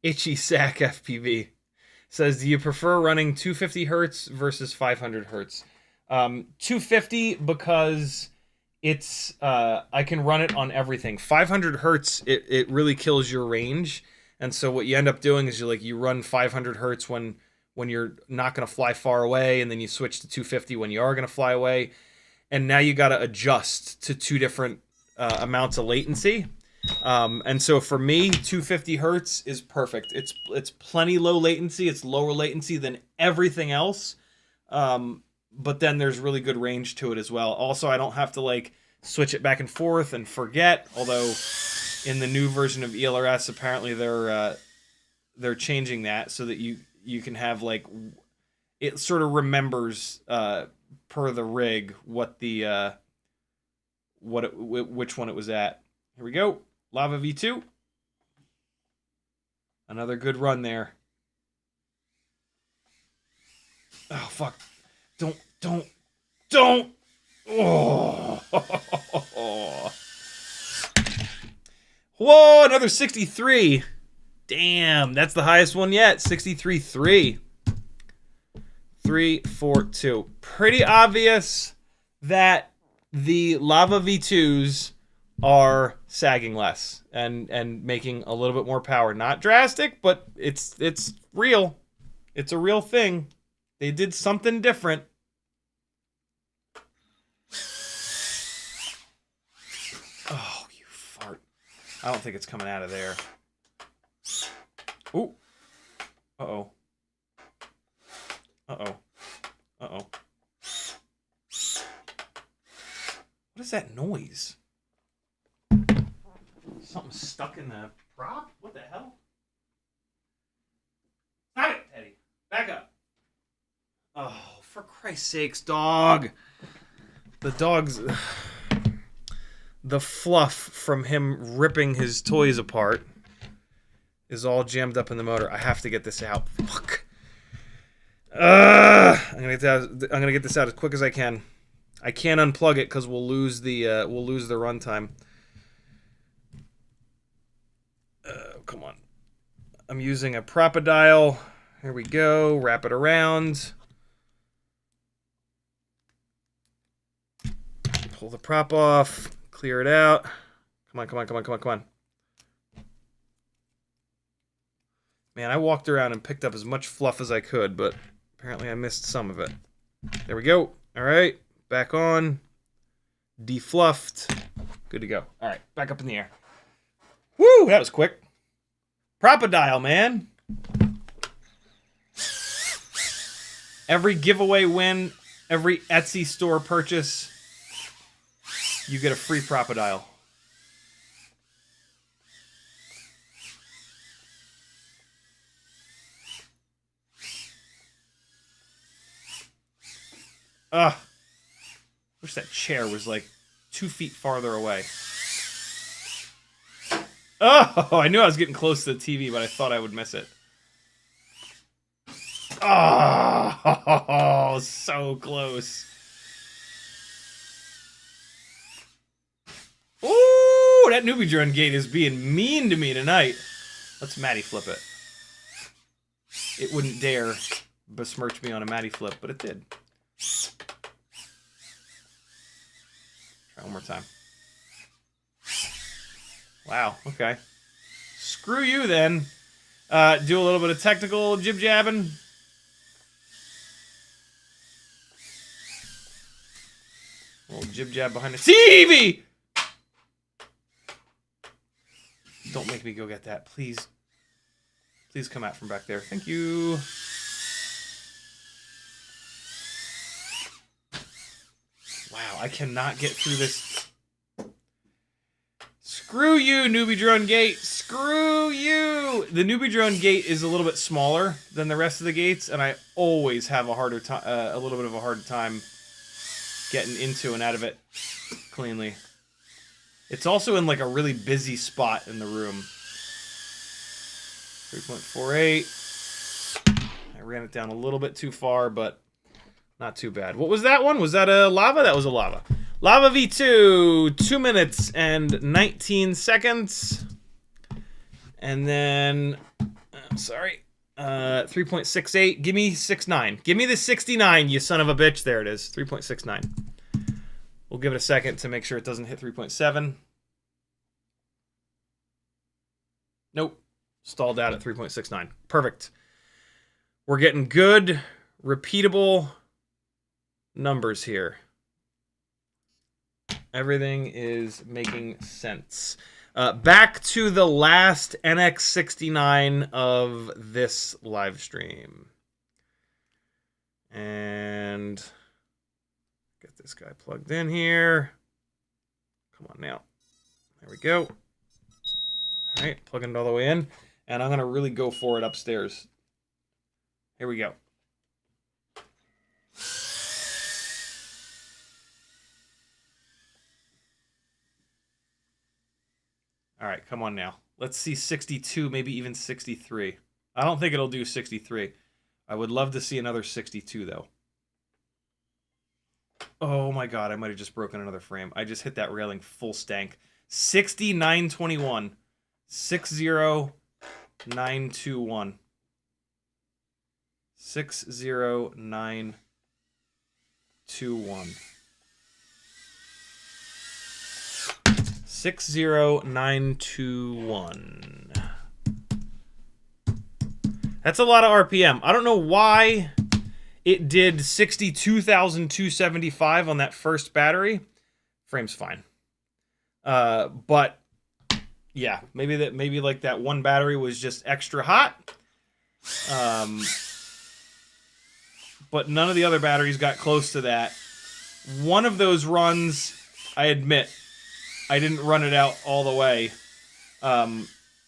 Itchy Sack FPV says, do you prefer running 250 hertz versus 500 hertz? 250 because it's I can run it on everything. 500 hertz, it really kills your range, and so what you end up doing is you run 500 hertz when you're not going to fly far away, and then you switch to 250 when you are going to fly away, and now you got to adjust to two different amounts of latency. And so for me, 250 hertz is perfect. It's plenty low latency. It's lower latency than everything else. But then there's really good range to it as well. Also, I don't have to like switch it back and forth and forget. Although in the new version of ELRS, apparently they're changing that so that you can have like, it sort of remembers per the rig what the which one it was at. Here we go. Lava V2. Another good run there. Oh, fuck. Don't. Oh. Whoa, another 63. Damn, that's the highest one yet. 63.3. 3.42. Pretty obvious that the Lava V2s are sagging less and making a little bit more power. Not drastic, but it's real. It's a real thing. They did something different. Oh, you fart. I don't think it's coming out of there. Ooh. Uh-oh. Uh-oh. Uh-oh. What is that noise? Something stuck in the prop? What the hell? Stop it, Teddy. Back up. Oh, for Christ's sakes, dog. The dog's... The fluff from him ripping his toys apart is all jammed up in the motor. I have to get this out. Fuck. I'm gonna get this out as quick as I can. I can't unplug it because we'll lose the runtime. Come on. I'm using a Propodial. Here we go. Wrap it around. Pull the prop off. Clear it out. Come on. Man, I walked around and picked up as much fluff as I could, but apparently I missed some of it. There we go. All right. Back on. Defluffed. Good to go. All right. Back up in the air. Woo! That was quick. Propodial, man. Every giveaway win, every Etsy store purchase, you get a free Propodile. Ugh. Wish that chair was like 2 feet farther away. Oh, I knew I was getting close to the TV, but I thought I would miss it. Oh, so close. Ooh, that newbie drone gate is being mean to me tonight. Let's Matty flip it. It wouldn't dare besmirch me on a Matty flip, but it did. Try one more time. Wow, okay. Screw you then. Do a little bit of technical jib-jabbing. A little jib-jab behind the TV! Don't make me go get that, please. Please come out from back there. Thank you. Wow, I cannot get through this. Screw you, newbie drone gate. Screw you. The newbie drone gate is a little bit smaller than the rest of the gates, and I always have a harder time, a little bit of a hard time getting into and out of it cleanly. It's also in like a really busy spot in the room. 3.48. I ran it down a little bit too far, but not too bad. What was that one? Was that a lava? That was a lava. Lava V2, 2 minutes and 19 seconds. And then, I'm sorry, 3.68. Give me 69. Give me the 69, you son of a bitch. There it is, 3.69. We'll give it a second to make sure it doesn't hit 3.7. Nope. Stalled out at 3.69. Perfect. We're getting good, repeatable numbers here. Everything is making sense. Back to the last NX69 of this live stream. And get this guy plugged in here. Come on now. There we go. All right, plugging it all the way in. And I'm going to really go for it upstairs. Here we go. All right, come on now. Let's see 62, maybe even 63. I don't think it'll do 63. I would love to see another 62, though. Oh my god, I might have just broken another frame. I just hit that railing full stank. 6921. 60921. 60921. 60921. That's a lot of RPM. I don't know why it did 62,275 on that first battery. Frame's fine. But yeah, maybe like that one battery was just extra hot. But none of the other batteries got close to that. One of those runs, I admit, I didn't run it out all the way,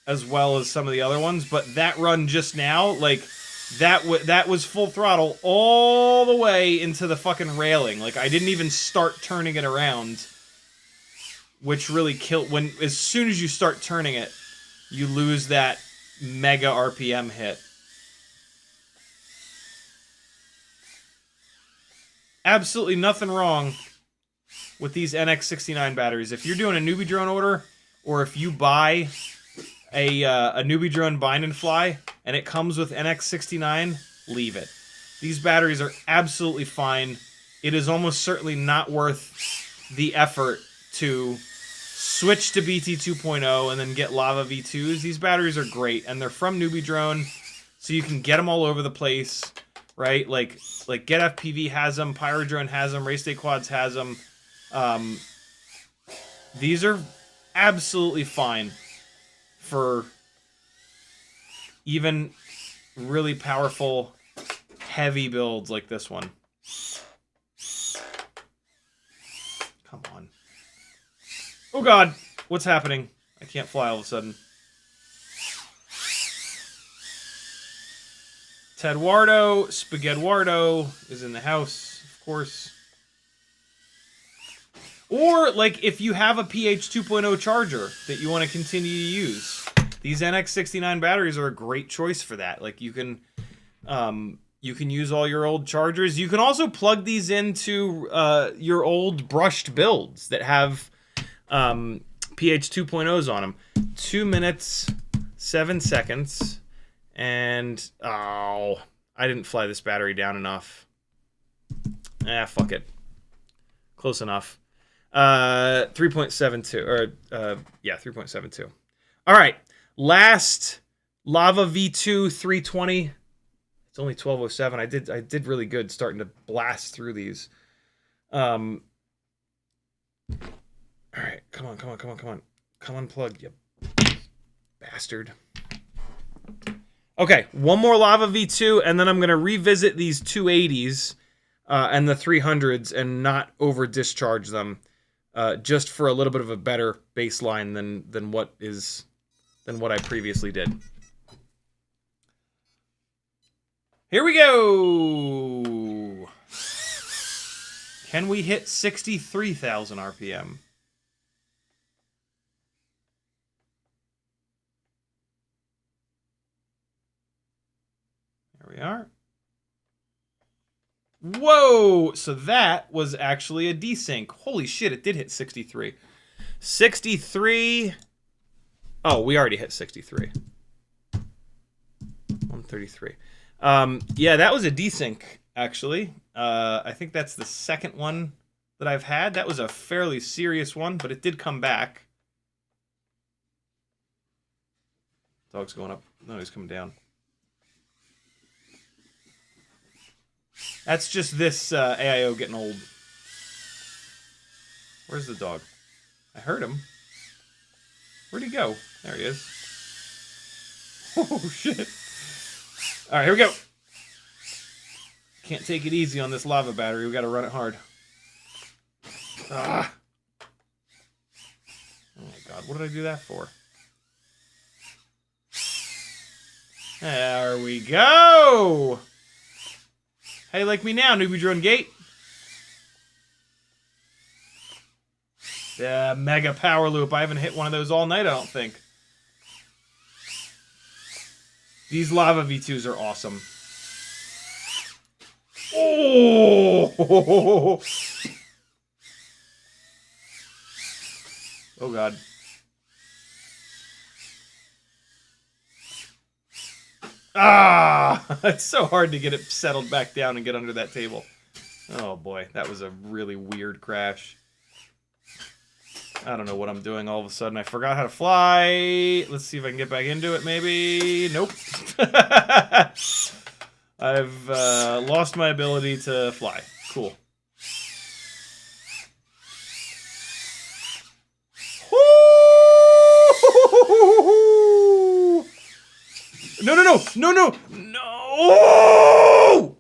as well as some of the other ones. But that run just now, like, that was full throttle all the way into the fucking railing. Like, I didn't even start turning it around, which really killed. As soon as you start turning it, you lose that mega RPM hit. Absolutely nothing wrong with these NX69 batteries. If you're doing a newbie drone order, or if you buy a newbie drone bind and fly, and it comes with NX69, leave it. These batteries are absolutely fine. It is almost certainly not worth the effort to switch to BT 2.0 and then get Lava V2s. These batteries are great, and they're from Newbie Drone, so you can get them all over the place, right? Like BetaFPV has them, Pyrodrone has them, Race Day Quads has them. These are absolutely fine for even really powerful, heavy builds like this one. Come on. Oh God, what's happening? I can't fly all of a sudden. Tedwardo, Spaghettiwardo is in the house, of course. Or, like, if you have a PH 2.0 charger that you want to continue to use, these NX69 batteries are a great choice for that. Like, you can use all your old chargers. You can also plug these into your old brushed builds that have PH 2.0s on them. 2 minutes, 7 seconds. And, oh, I didn't fly this battery down enough. Fuck it. Close enough. 3.72, or, yeah, 3.72. All right, last Lava V2 320. It's only 12:07. I did really good starting to blast through these. All right, come on. Come unplug, you bastard. Okay, one more Lava V2, and then I'm going to revisit these 280s and the 300s and not over-discharge them, just for a little bit of a better baseline than what I previously did. Here we go! Can we hit 63,000 RPM? There we are. Whoa! So that was actually a desync. Holy shit, it did hit 63. 63. Oh, we already hit 63. 133. Yeah, that was a desync, actually. I think that's the second one that I've had. That was a fairly serious one, but it did come back. Dog's going up. No, he's coming down. That's just this AIO getting old. Where's the dog? I heard him. Where'd he go? There he is. Oh, shit. All right, here we go. Can't take it easy on this lava battery. We got to run it hard. Ah. Oh, my God. What did I do that for? There we go. How you like me now, newbie drone gate? Yeah, mega power loop. I haven't hit one of those all night, I don't think. These Lava V2s are awesome. Oh! Oh, God. Ah! It's so hard to get it settled back down and get under that table. Oh, boy. That was a really weird crash. I don't know what I'm doing all of a sudden. I forgot how to fly. Let's see if I can get back into it, maybe. Nope. I've lost my ability to fly. Cool. No, no, no, no, no, no!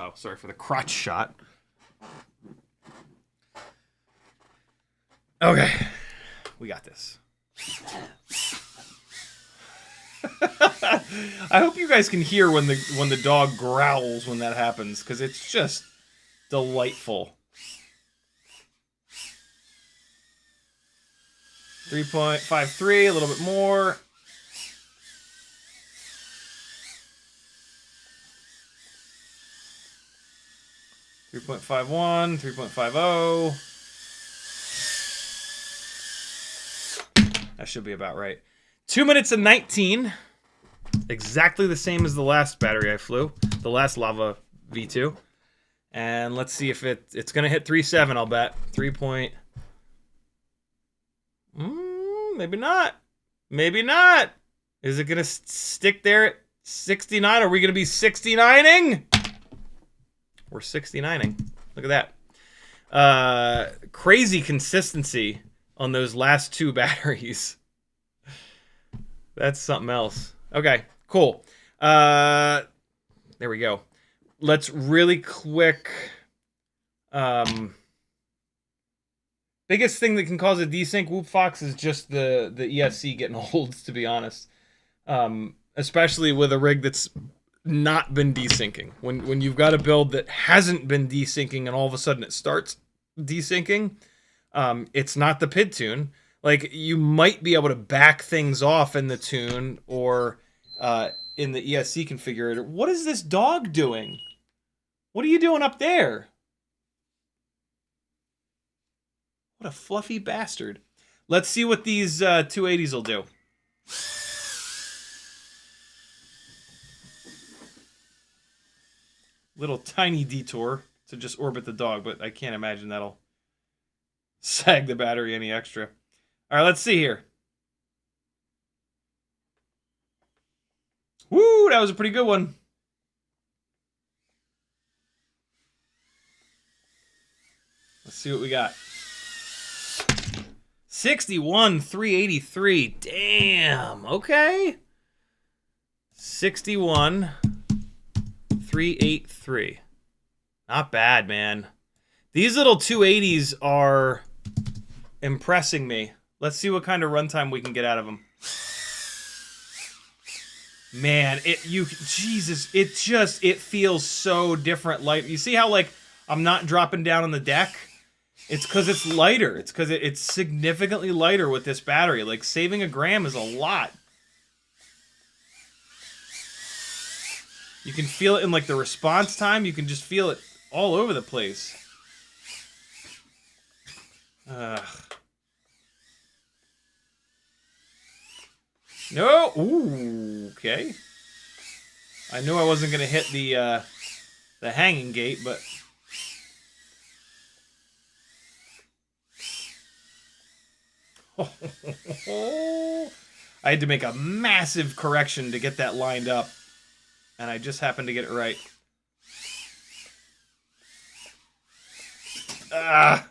Oh, sorry for the crotch shot. Okay, we got this. I hope you guys can hear when the dog growls when that happens, because it's just delightful. 3.53, a little bit more. .51, 3.50. That should be about right. 2 minutes and 19. Exactly the same as the last battery I flew. The last Lava V2. And let's see if it's going to hit 3.7, I'll bet. 3. Maybe not. Maybe not. Is it going to stick there at 69? Are we going to be 69ing? We're 69ing. Look at that. Crazy consistency on those last two batteries. That's something else. Okay, cool. There we go. Let's really quick... biggest thing that can cause a desync whoop fox is just the ESC getting old, to be honest. Especially with a rig that's not been desyncing. When you've got a build that hasn't been desyncing and all of a sudden it starts desyncing, it's not the PID tune. Like, you might be able to back things off in the tune or in the ESC configurator. What is this dog doing? What are you doing up there? What a fluffy bastard. Let's see what these 280s will do. Little tiny detour to just orbit the dog, but I can't imagine that'll sag the battery any extra. All right, let's see here. Woo, that was a pretty good one. Let's see what we got. 61,383. Damn. Okay. 61,383. Not bad, man. These little 280s are impressing me. Let's see what kind of runtime we can get out of them. Man, it feels so different. Light. You see how, like, I'm not dropping down on the deck? It's because it's lighter. It's because it's significantly lighter with this battery. Like, saving a gram is a lot. You can feel it in, like, the response time. You can just feel it all over the place. No. Ooh, okay. I knew I wasn't going to hit the hanging gate, but... I had to make a massive correction to get that lined up, and I just happened to get it right. Ah!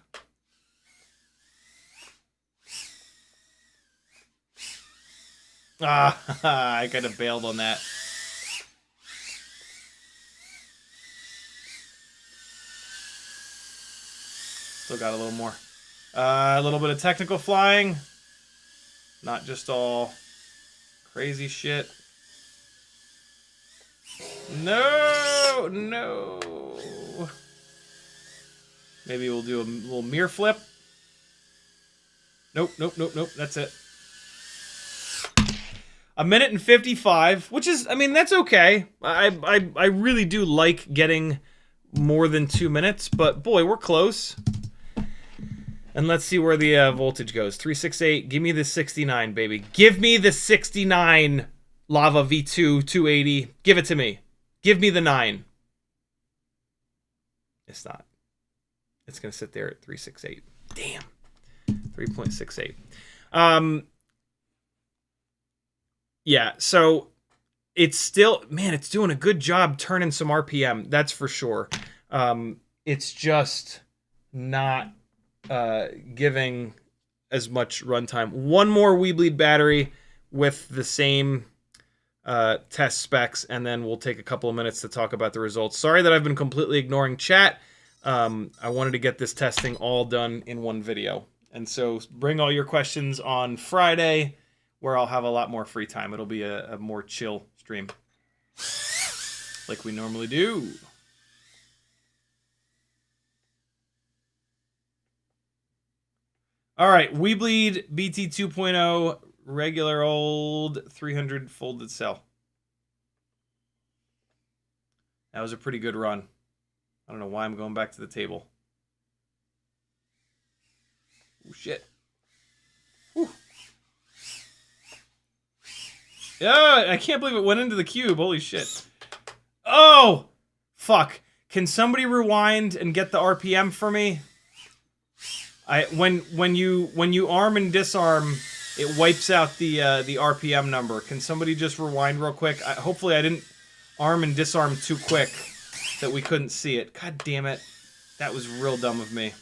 I could have bailed on that. Still got a little more. A little bit of technical flying. Not just all crazy shit. No! No! Maybe we'll do a little mirror flip. Nope, nope, nope, nope. That's it. 1 minute and 55, which is, I mean, that's okay. I really do like getting more than 2 minutes, but boy, we're close. And let's see where the voltage goes. 368, give me the 69, baby. Give me the 69 Lava V2 280. Give it to me. Give me the 9. It's not. It's going to sit there at 368. Damn. 3.68. Yeah, so it's still, man, it's doing a good job turning some RPM. That's for sure. It's just not giving as much runtime. One more WeBleed battery with the same test specs, and then we'll take a couple of minutes to talk about the results. Sorry that I've been completely ignoring chat. I wanted to get this testing all done in one video. And so bring all your questions on Friday, where I'll have a lot more free time. It'll be a more chill stream, like we normally do. All right, WeBleed BT 2.0, regular old 300 folded cell. That was a pretty good run. I don't know why I'm going back to the table. Oh, shit. Whew. Yeah, I can't believe it went into the cube. Holy shit. Oh, fuck. Can somebody rewind and get the RPM for me? When you arm and disarm it wipes out the RPM number. Can somebody just rewind real quick? Hopefully I didn't arm and disarm too quick that we couldn't see it. God damn it. That was real dumb of me.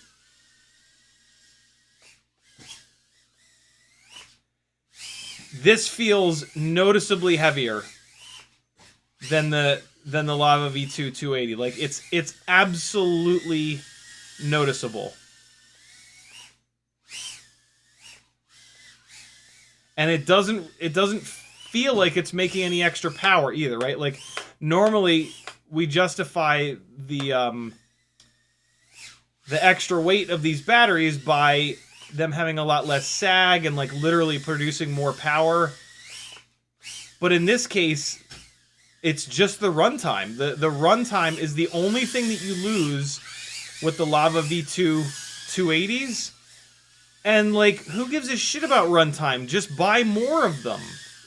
This feels noticeably heavier than the Lava V2 280. Like it's absolutely noticeable. And it doesn't feel like it's making any extra power either, right? Like normally we justify the extra weight of these batteries by them having a lot less sag and like literally producing more power. But in this case, it's just the runtime. The runtime is the only thing that you lose with the Lava V2 280s. And like, who gives a shit about runtime? Just buy more of them,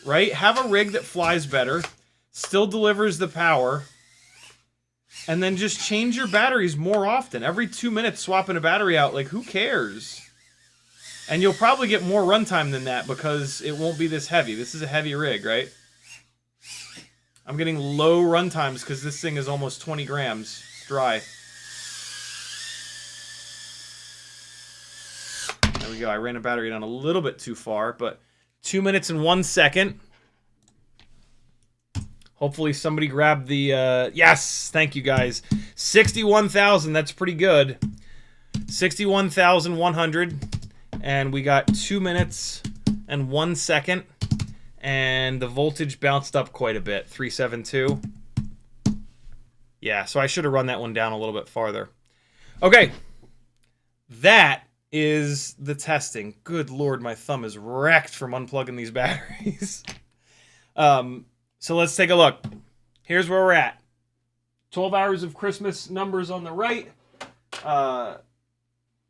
right? Have a rig that flies better, still delivers the power, and then just change your batteries more often. Every 2 minutes swapping a battery out, like who cares? And you'll probably get more runtime than that because it won't be this heavy. This is a heavy rig, right? I'm getting low runtimes because this thing is almost 20 grams dry. There we go. I ran a battery down a little bit too far, but 2 minutes and 1 second. Hopefully somebody grabbed the, yes, thank you guys. 61,000, that's pretty good. 61,100. And we got 2 minutes and 1 second. And the voltage bounced up quite a bit. 372. Yeah, so I should have run that one down a little bit farther. Okay. That is the testing. Good Lord, my thumb is wrecked from unplugging these batteries. So let's take a look. Here's where we're at. 12 hours of Christmas numbers on the right.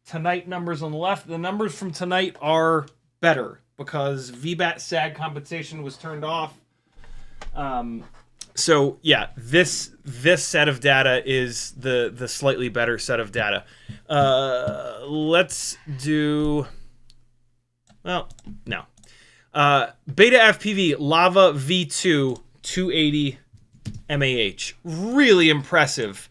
Tonight numbers on the left. The numbers from tonight are better because VBAT SAG compensation was turned off. So yeah, this set of data is the slightly better set of data. Let's do, well, no. BetaFPV Lava V2 280 MAH. Really impressive.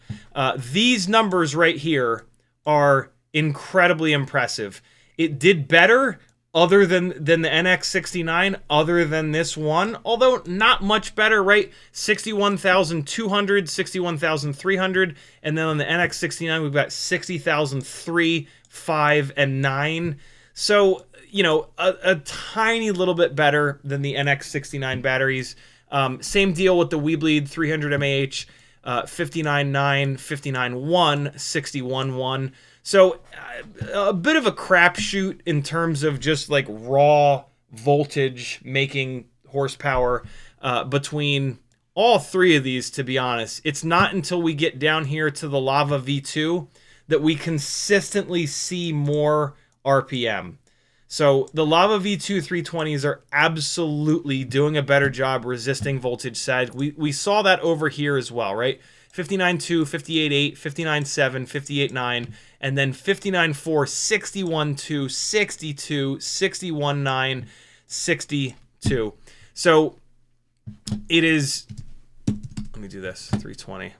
These numbers right here are incredibly impressive. It did better other than the NX69, other than this one, although not much better, right? 61,200, 61,300, and then on the NX69 we've got 60,003, 5, and 9. So, you know, a tiny little bit better than the NX69 batteries. Same deal with the WeBleed 300 mAh, 59.9, 59.1, 61.1. So a bit of a crapshoot in terms of just like raw voltage making horsepower between all three of these, to be honest. It's not until we get down here to the Lava V2 that we consistently see more RPM. So the Lava V2 320s are absolutely doing a better job resisting voltage sag. We saw that over here as well, right? 59.2, 58.8, 59.7, 58.9, and then 59.4, 61.2, 62, 61.9, 62. So it is, let me do this, 320.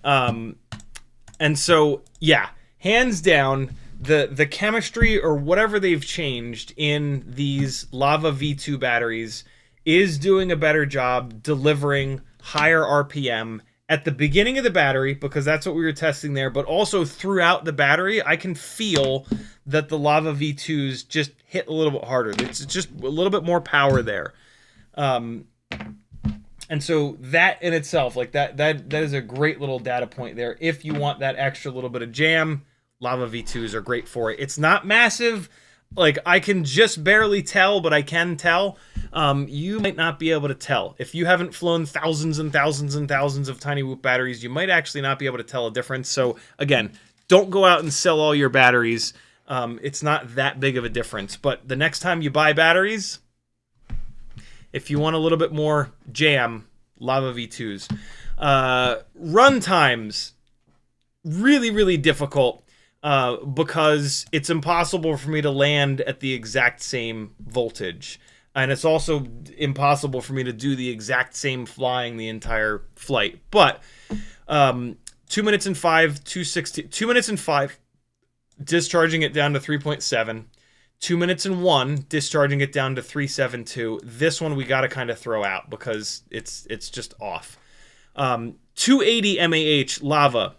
And so, yeah, hands down, the chemistry or whatever they've changed in these Lava V2 batteries is doing a better job delivering higher RPM at the beginning of the battery, because that's what we were testing there, but also throughout the battery, I can feel that the Lava V2s just hit a little bit harder. It's just a little bit more power there. And so that in itself, like that is a great little data point there. If you want that extra little bit of jam, Lava V2s are great for it. It's not massive. Like, I can just barely tell, but I can tell. You might not be able to tell. If you haven't flown thousands and thousands and thousands of Tinywhoop batteries, you might actually not be able to tell a difference. So, again, don't go out and sell all your batteries. It's not that big of a difference. But the next time you buy batteries, if you want a little bit more jam, Lava V2s. Run times, really, really difficult. because it's impossible for me to land at the exact same voltage. And it's also impossible for me to do the exact same flying the entire flight. But 2 minutes and 5, 2 minutes and 5, discharging it down to 3.7. 2 minutes and 1, discharging it down to 3.72. This one we got to kind of throw out because it's just off. 280 MAH lava.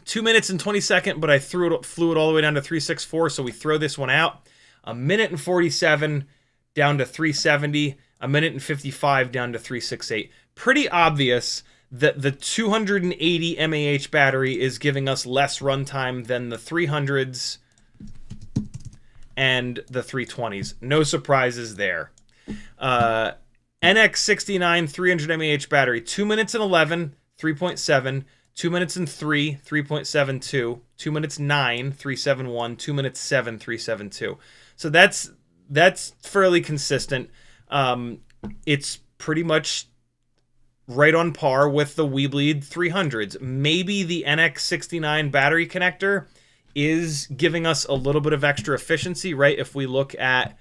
2 minutes and 22nd, but I flew it all the way down to 3.64, so we throw this one out. 1 minute and 47 down to 3.70. 1 minute and 55 down to 3.68. Pretty obvious that the 280 MAH battery is giving us less runtime than the 300s and the 320s. No surprises there. NX69 300 MAH battery, 2 minutes and 11, 3.7, 2 minutes and 3, 3.72, 2 minutes 9, 3.71, 2 minutes 7, 3.72. So that's fairly consistent. It's pretty much right on par with the WeBleed 300s. Maybe the NX69 battery connector is giving us a little bit of extra efficiency, right? If we look at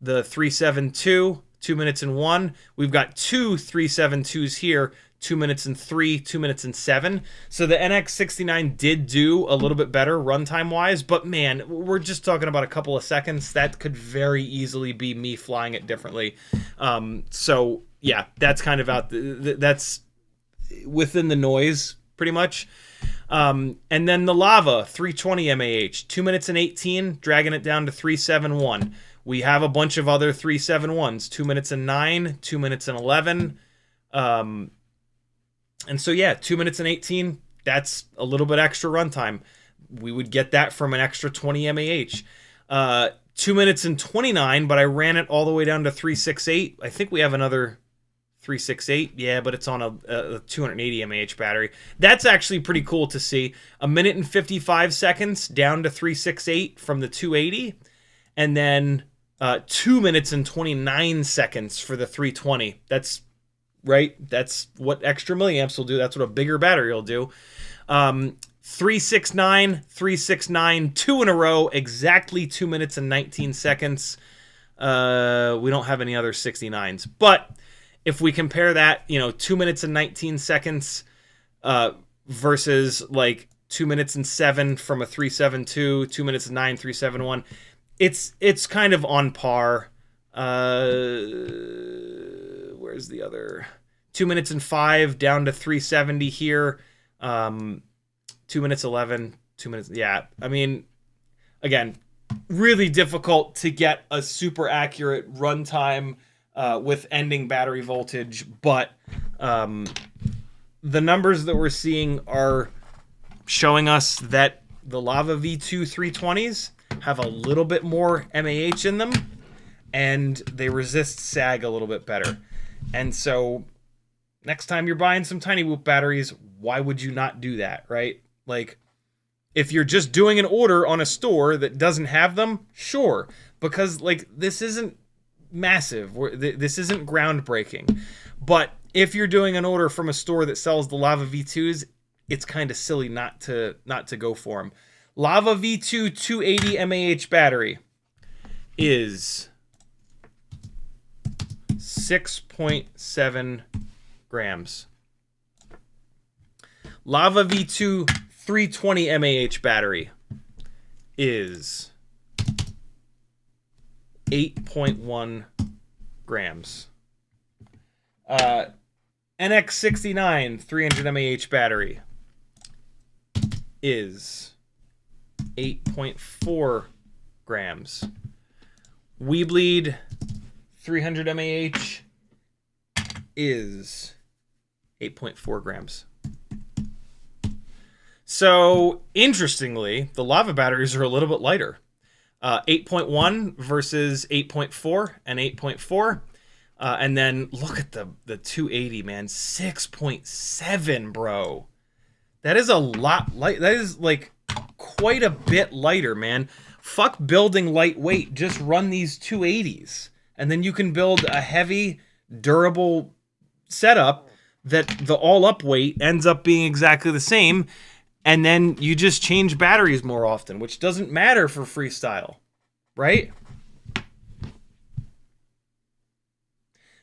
the 3.72, 2 minutes and 1, we've got two 3.72s here, 2 minutes and 3, 2 minutes and 7. So the NX69 did do a little bit better runtime wise, but man, we're just talking about a couple of seconds. That could very easily be me flying it differently. So yeah, that's kind of out. That's within the noise pretty much. And then the lava 320 MAH, 2 minutes and 18, dragging it down to 3.71. We have a bunch of other 3.71s, 2 minutes and 9, 2 minutes and 11. And so, yeah, 2 minutes and 18, that's a little bit extra runtime. We would get that from an extra 20 MAH. 2 minutes and 29, but I ran it all the way down to 3.68. I think we have another 3.68. Yeah, but it's on a 280 MAH battery. That's actually pretty cool to see. 1 minute and 55 seconds down to 3.68 from the 280. And then 2 minutes and 29 seconds for the 320. That's right. That's what extra milliamps will do. That's what a bigger battery will do. 369, 369, 2 in a row, exactly 2 minutes and 19 seconds. We don't have any other 69s. But if we compare that, 2 minutes and 19 seconds versus like 2 minutes and 7 from a 372, 2 minutes and 9, 371, it's kind of on par. Where's the other? 2 minutes and 5 down to 370 here. 2 minutes 11, 2 minutes. Yeah, I mean, again, really difficult to get a super accurate runtime with ending battery voltage, but the numbers that we're seeing are showing us that the Lava V2 320s have a little bit more MAH in them, and they resist sag a little bit better. And so next time you're buying some Tinywhoop batteries, why would you not do that, right? Like, if you're just doing an order on a store that doesn't have them, sure, because like this isn't massive. This isn't groundbreaking. But if you're doing an order from a store that sells the Lava V2s, it's kind of silly not to go for them. Lava V2 280 MAH battery is 6.7 grams. Lava V2 320 MAH battery is 8.1 grams. NX69 300 MAH battery is 8.4 grams. WeBleed 300 MAH is 8.4 grams. So, interestingly, the lava batteries are a little bit lighter. 8.1 versus 8.4 and 8.4. And then look at the 280, man. 6.7, bro. That is a lot light. That is like quite a bit lighter, man. Fuck building lightweight. Just run these 280s. And then you can build a heavy, durable setup that the all-up weight ends up being exactly the same. and then you just change batteries more often, which doesn't matter for freestyle, right?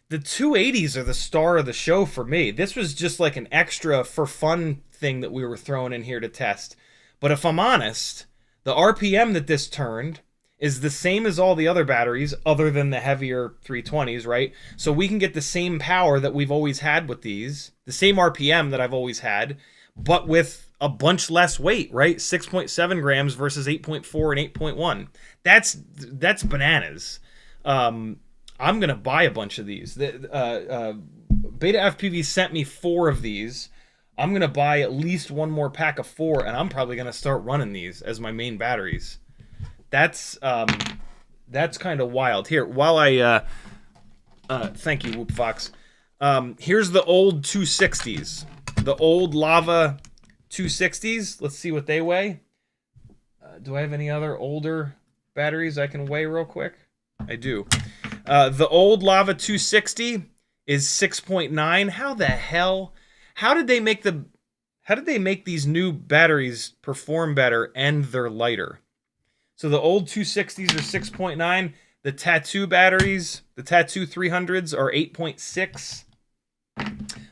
The 280s are the star of the show for me. This was just like an extra for fun thing that we were throwing in here to test. But if I'm honest, the RPM that this turned is the same as all the other batteries other than the heavier 320s, right? So we can get the same power that we've always had with these, the same RPM that I've always had, but with a bunch less weight, right? 6.7 grams versus 8.4 and 8.1. That's bananas. I'm going to buy a bunch of these. BetaFPV sent me 4 of these. I'm going to buy at least one more pack of 4, and I'm probably going to start running these as my main batteries. That's kind of wild. Here, while I... thank you, Whoop Fox. Here's the old 260s. The old Lava 260s. Let's see what they weigh. Do I have any other older batteries I can weigh real quick? I do. The old Lava 260 is 6.9. How the hell? How did they make these new batteries perform better and they're lighter? So the old 260s are 6.9. The Tattoo batteries, the Tattoo 300s are 8.6.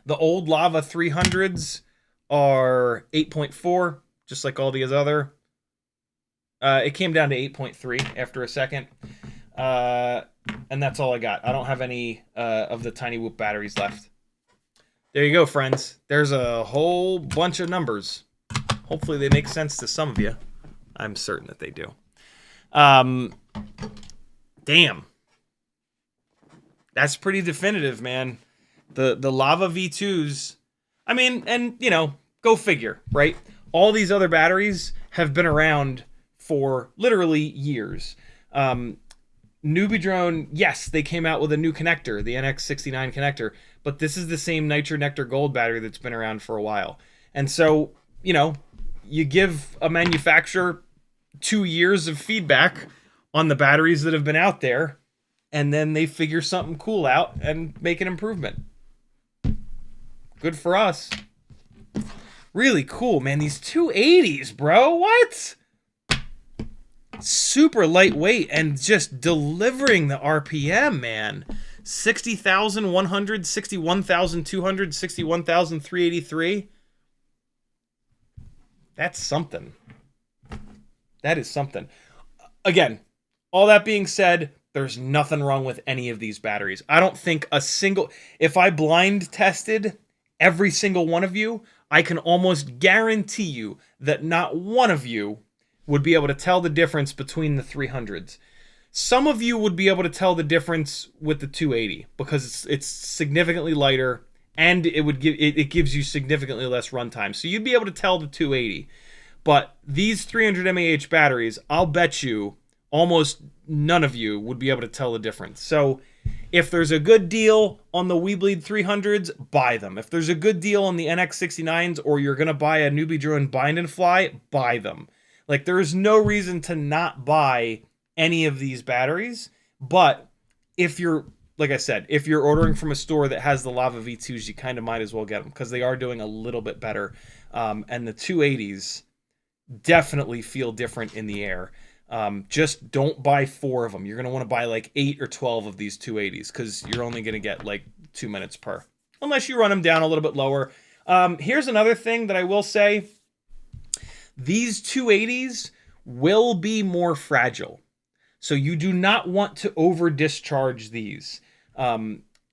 The old Lava 300s are 8.4, just like all these other. It came down to 8.3 after a second. And that's all I got. I don't have any of the Tinywhoop batteries left. There you go, friends. There's a whole bunch of numbers. Hopefully they make sense to some of you. I'm certain that they do. Damn. That's pretty definitive, man. The Lava V2s. I mean, and, you know, go figure, right? All these other batteries have been around for literally years. Newbie Drone, yes, they came out with a new connector, the NX69 connector, but this is the same Nitro Nectar Gold battery that's been around for a while. And so, you know, you give a manufacturer 2 years of feedback on the batteries that have been out there, and then they figure something cool out and make an improvement. Good for us. Really cool, man. These 280s, bro. What? Super lightweight and just delivering the RPM, man. 60,100, 61,200, 61,383. That's something. That is something. Again, all that being said, there's nothing wrong with any of these batteries. I don't think a single... If I blind tested every single one of you, I can almost guarantee you that not one of you would be able to tell the difference between the 300s. Some of you would be able to tell the difference with the 280 because it's significantly lighter and it gives you significantly less runtime. So you'd be able to tell the 280. But these 300 mAh batteries, I'll bet you almost none of you would be able to tell the difference. So if there's a good deal on the WeBleed 300s, buy them. If there's a good deal on the NX69s, or you're going to buy a Newbie Drone bind and fly, buy them. Like, there is no reason to not buy any of these batteries. But if you're, like I said, if you're ordering from a store that has the Lava V2s, you kind of might as well get them because they are doing a little bit better. And the 280s definitely feel different in the air. Just don't buy 4 of them. You're going to want to buy like 8 or 12 of these 280s because you're only going to get like 2 minutes per. Unless you run them down a little bit lower. Here's another thing that I will say. These 280s will be more fragile. So you do not want to over discharge these.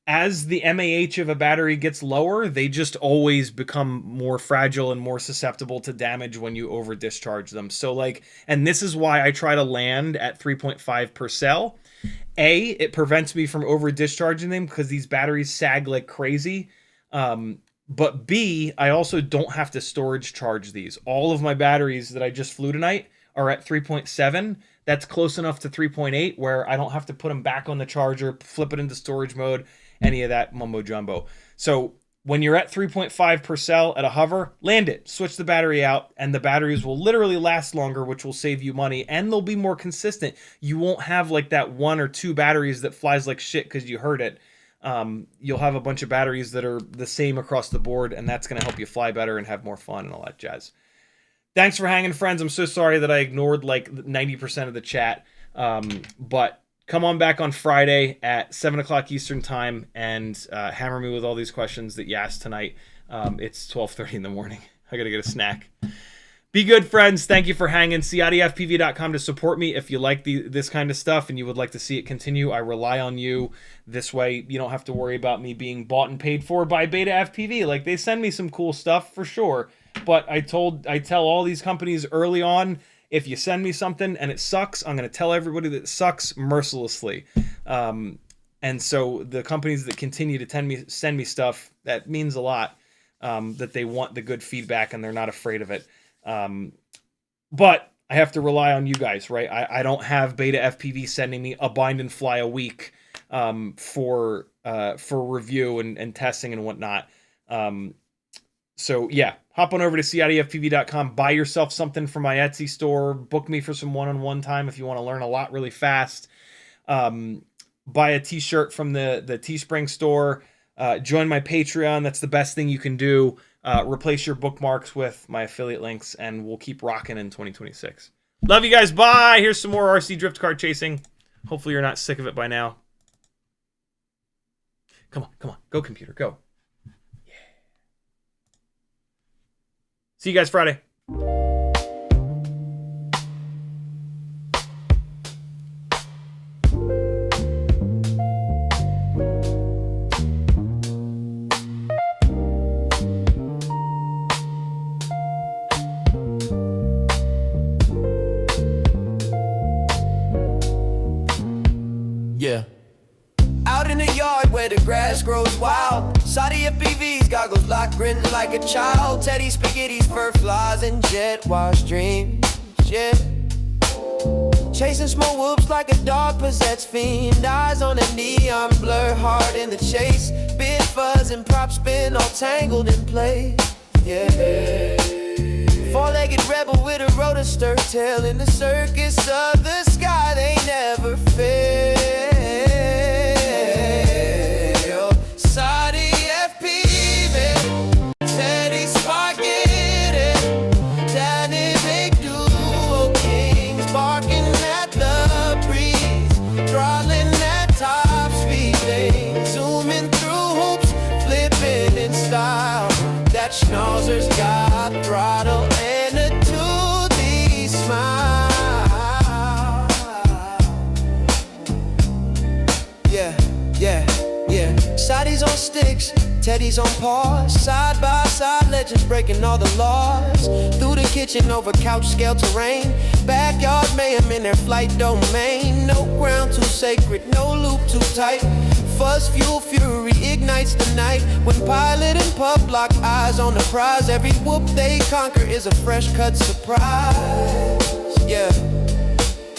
As the MAH of a battery gets lower, they just always become more fragile and more susceptible to damage when you over discharge them. So like, and this is why I try to land at 3.5 per cell. A, it prevents me from over discharging them because these batteries sag like crazy. But B, I also don't have to storage charge these. All of my batteries that I just flew tonight are at 3.7. That's close enough to 3.8 where I don't have to put them back on the charger, flip it into storage mode, any of that mumbo jumbo. So when you're at 3.5 per cell at a hover, land it, switch the battery out, and the batteries will literally last longer, which will save you money, and they'll be more consistent. You won't have like that 1 or 2 batteries that flies like shit because you heard it. You'll have a bunch of batteries that are the same across the board, and that's going to help you fly better and have more fun and all that jazz. thanks for hanging, friends. I'm so sorry that I ignored like 90% of the chat. But come on back on Friday at 7 o'clock Eastern time and hammer me with all these questions that you asked tonight. It's 12:30 in the morning. I gotta get a snack. Be good, friends. Thank you for hanging. CiottiFPV.com to support me if you like this kind of stuff and you would like to see it continue. I rely on you. This way, you don't have to worry about me being bought and paid for by BetaFPV. Like, they send me some cool stuff for sure. But I tell all these companies early on, if you send me something and it sucks, I'm going to tell everybody that it sucks mercilessly. And so the companies that continue to send me stuff, that means a lot, that they want the good feedback and they're not afraid of it. But I have to rely on you guys, right? I don't have BetaFPV sending me a bind and fly a week for review and testing and whatnot. So yeah, hop on over to CiottiFPV.com, buy yourself something from my Etsy store, book me for some one-on-one time if you want to learn a lot really fast. Buy a t-shirt from the Teespring store, join my Patreon. That's the best thing you can do. Replace your bookmarks with my affiliate links, and we'll keep rocking in 2026. Love you guys. Bye. Here's some more RC drift car chasing. Hopefully you're not sick of it by now. Come on. Go, computer. Go. Yeah. See you guys Friday. Yeah. Out in the yard where the grass grows wild, CiottiFPV's goggles locked, grinning like a child. Teddy spaghetti's, fur flies, and jet wash dreams. Yeah. Chasing small whoops like a dog possessed fiend. Eyes on a neon blur, hard in the chase. Bit fuzz and prop spin, all tangled in place. Yeah. Four-legged rebel with a rotor stir tail in the circus of the sky. They never fail. CiottiFPV, Teddy spaghetti, dynamic duo kings, barking at the breeze, throttling at top speed. They zooming through hoops, flipping in style. That schnauzer's got throttle and a 2D smile. Yeah. Shotty's on sticks, Teddy's on paws. Side by side, legends breaking all the laws. Through the kitchen, over couch scale terrain. Backyard mayhem in their flight domain. No ground too sacred, no loop too tight. Fuzz, fuel, fury ignites the night. When pilot and pup lock eyes on the prize, every whoop they conquer is a fresh cut surprise. Yeah.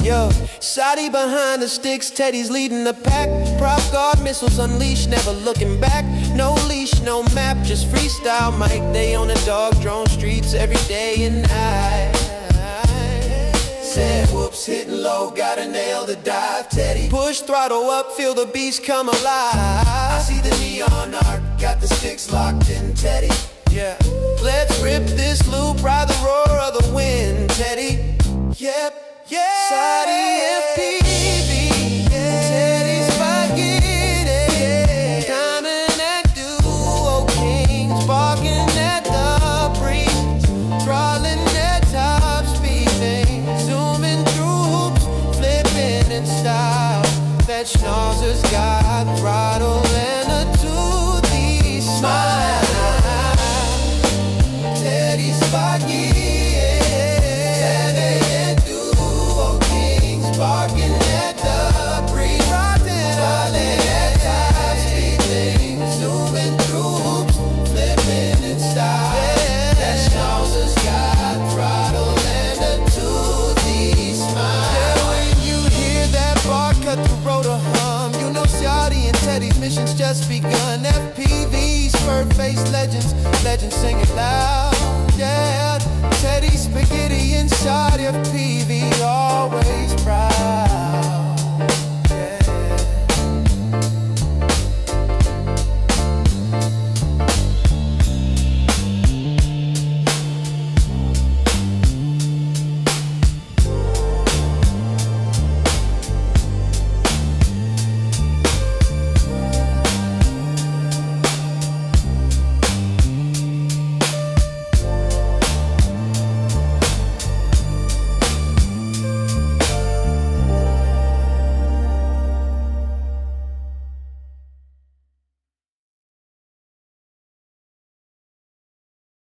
Yo, Shotty behind the sticks, Teddy's leading the pack. Prop guard missiles unleashed, never looking back. No leash, no map, just freestyle mic. They on the dog drone streets every day and night. Said whoops, hitting low, gotta nail the dive. Teddy push throttle up, feel the beast come alive. I see the neon arc, got the sticks locked in. Teddy, yeah. Let's rip this loop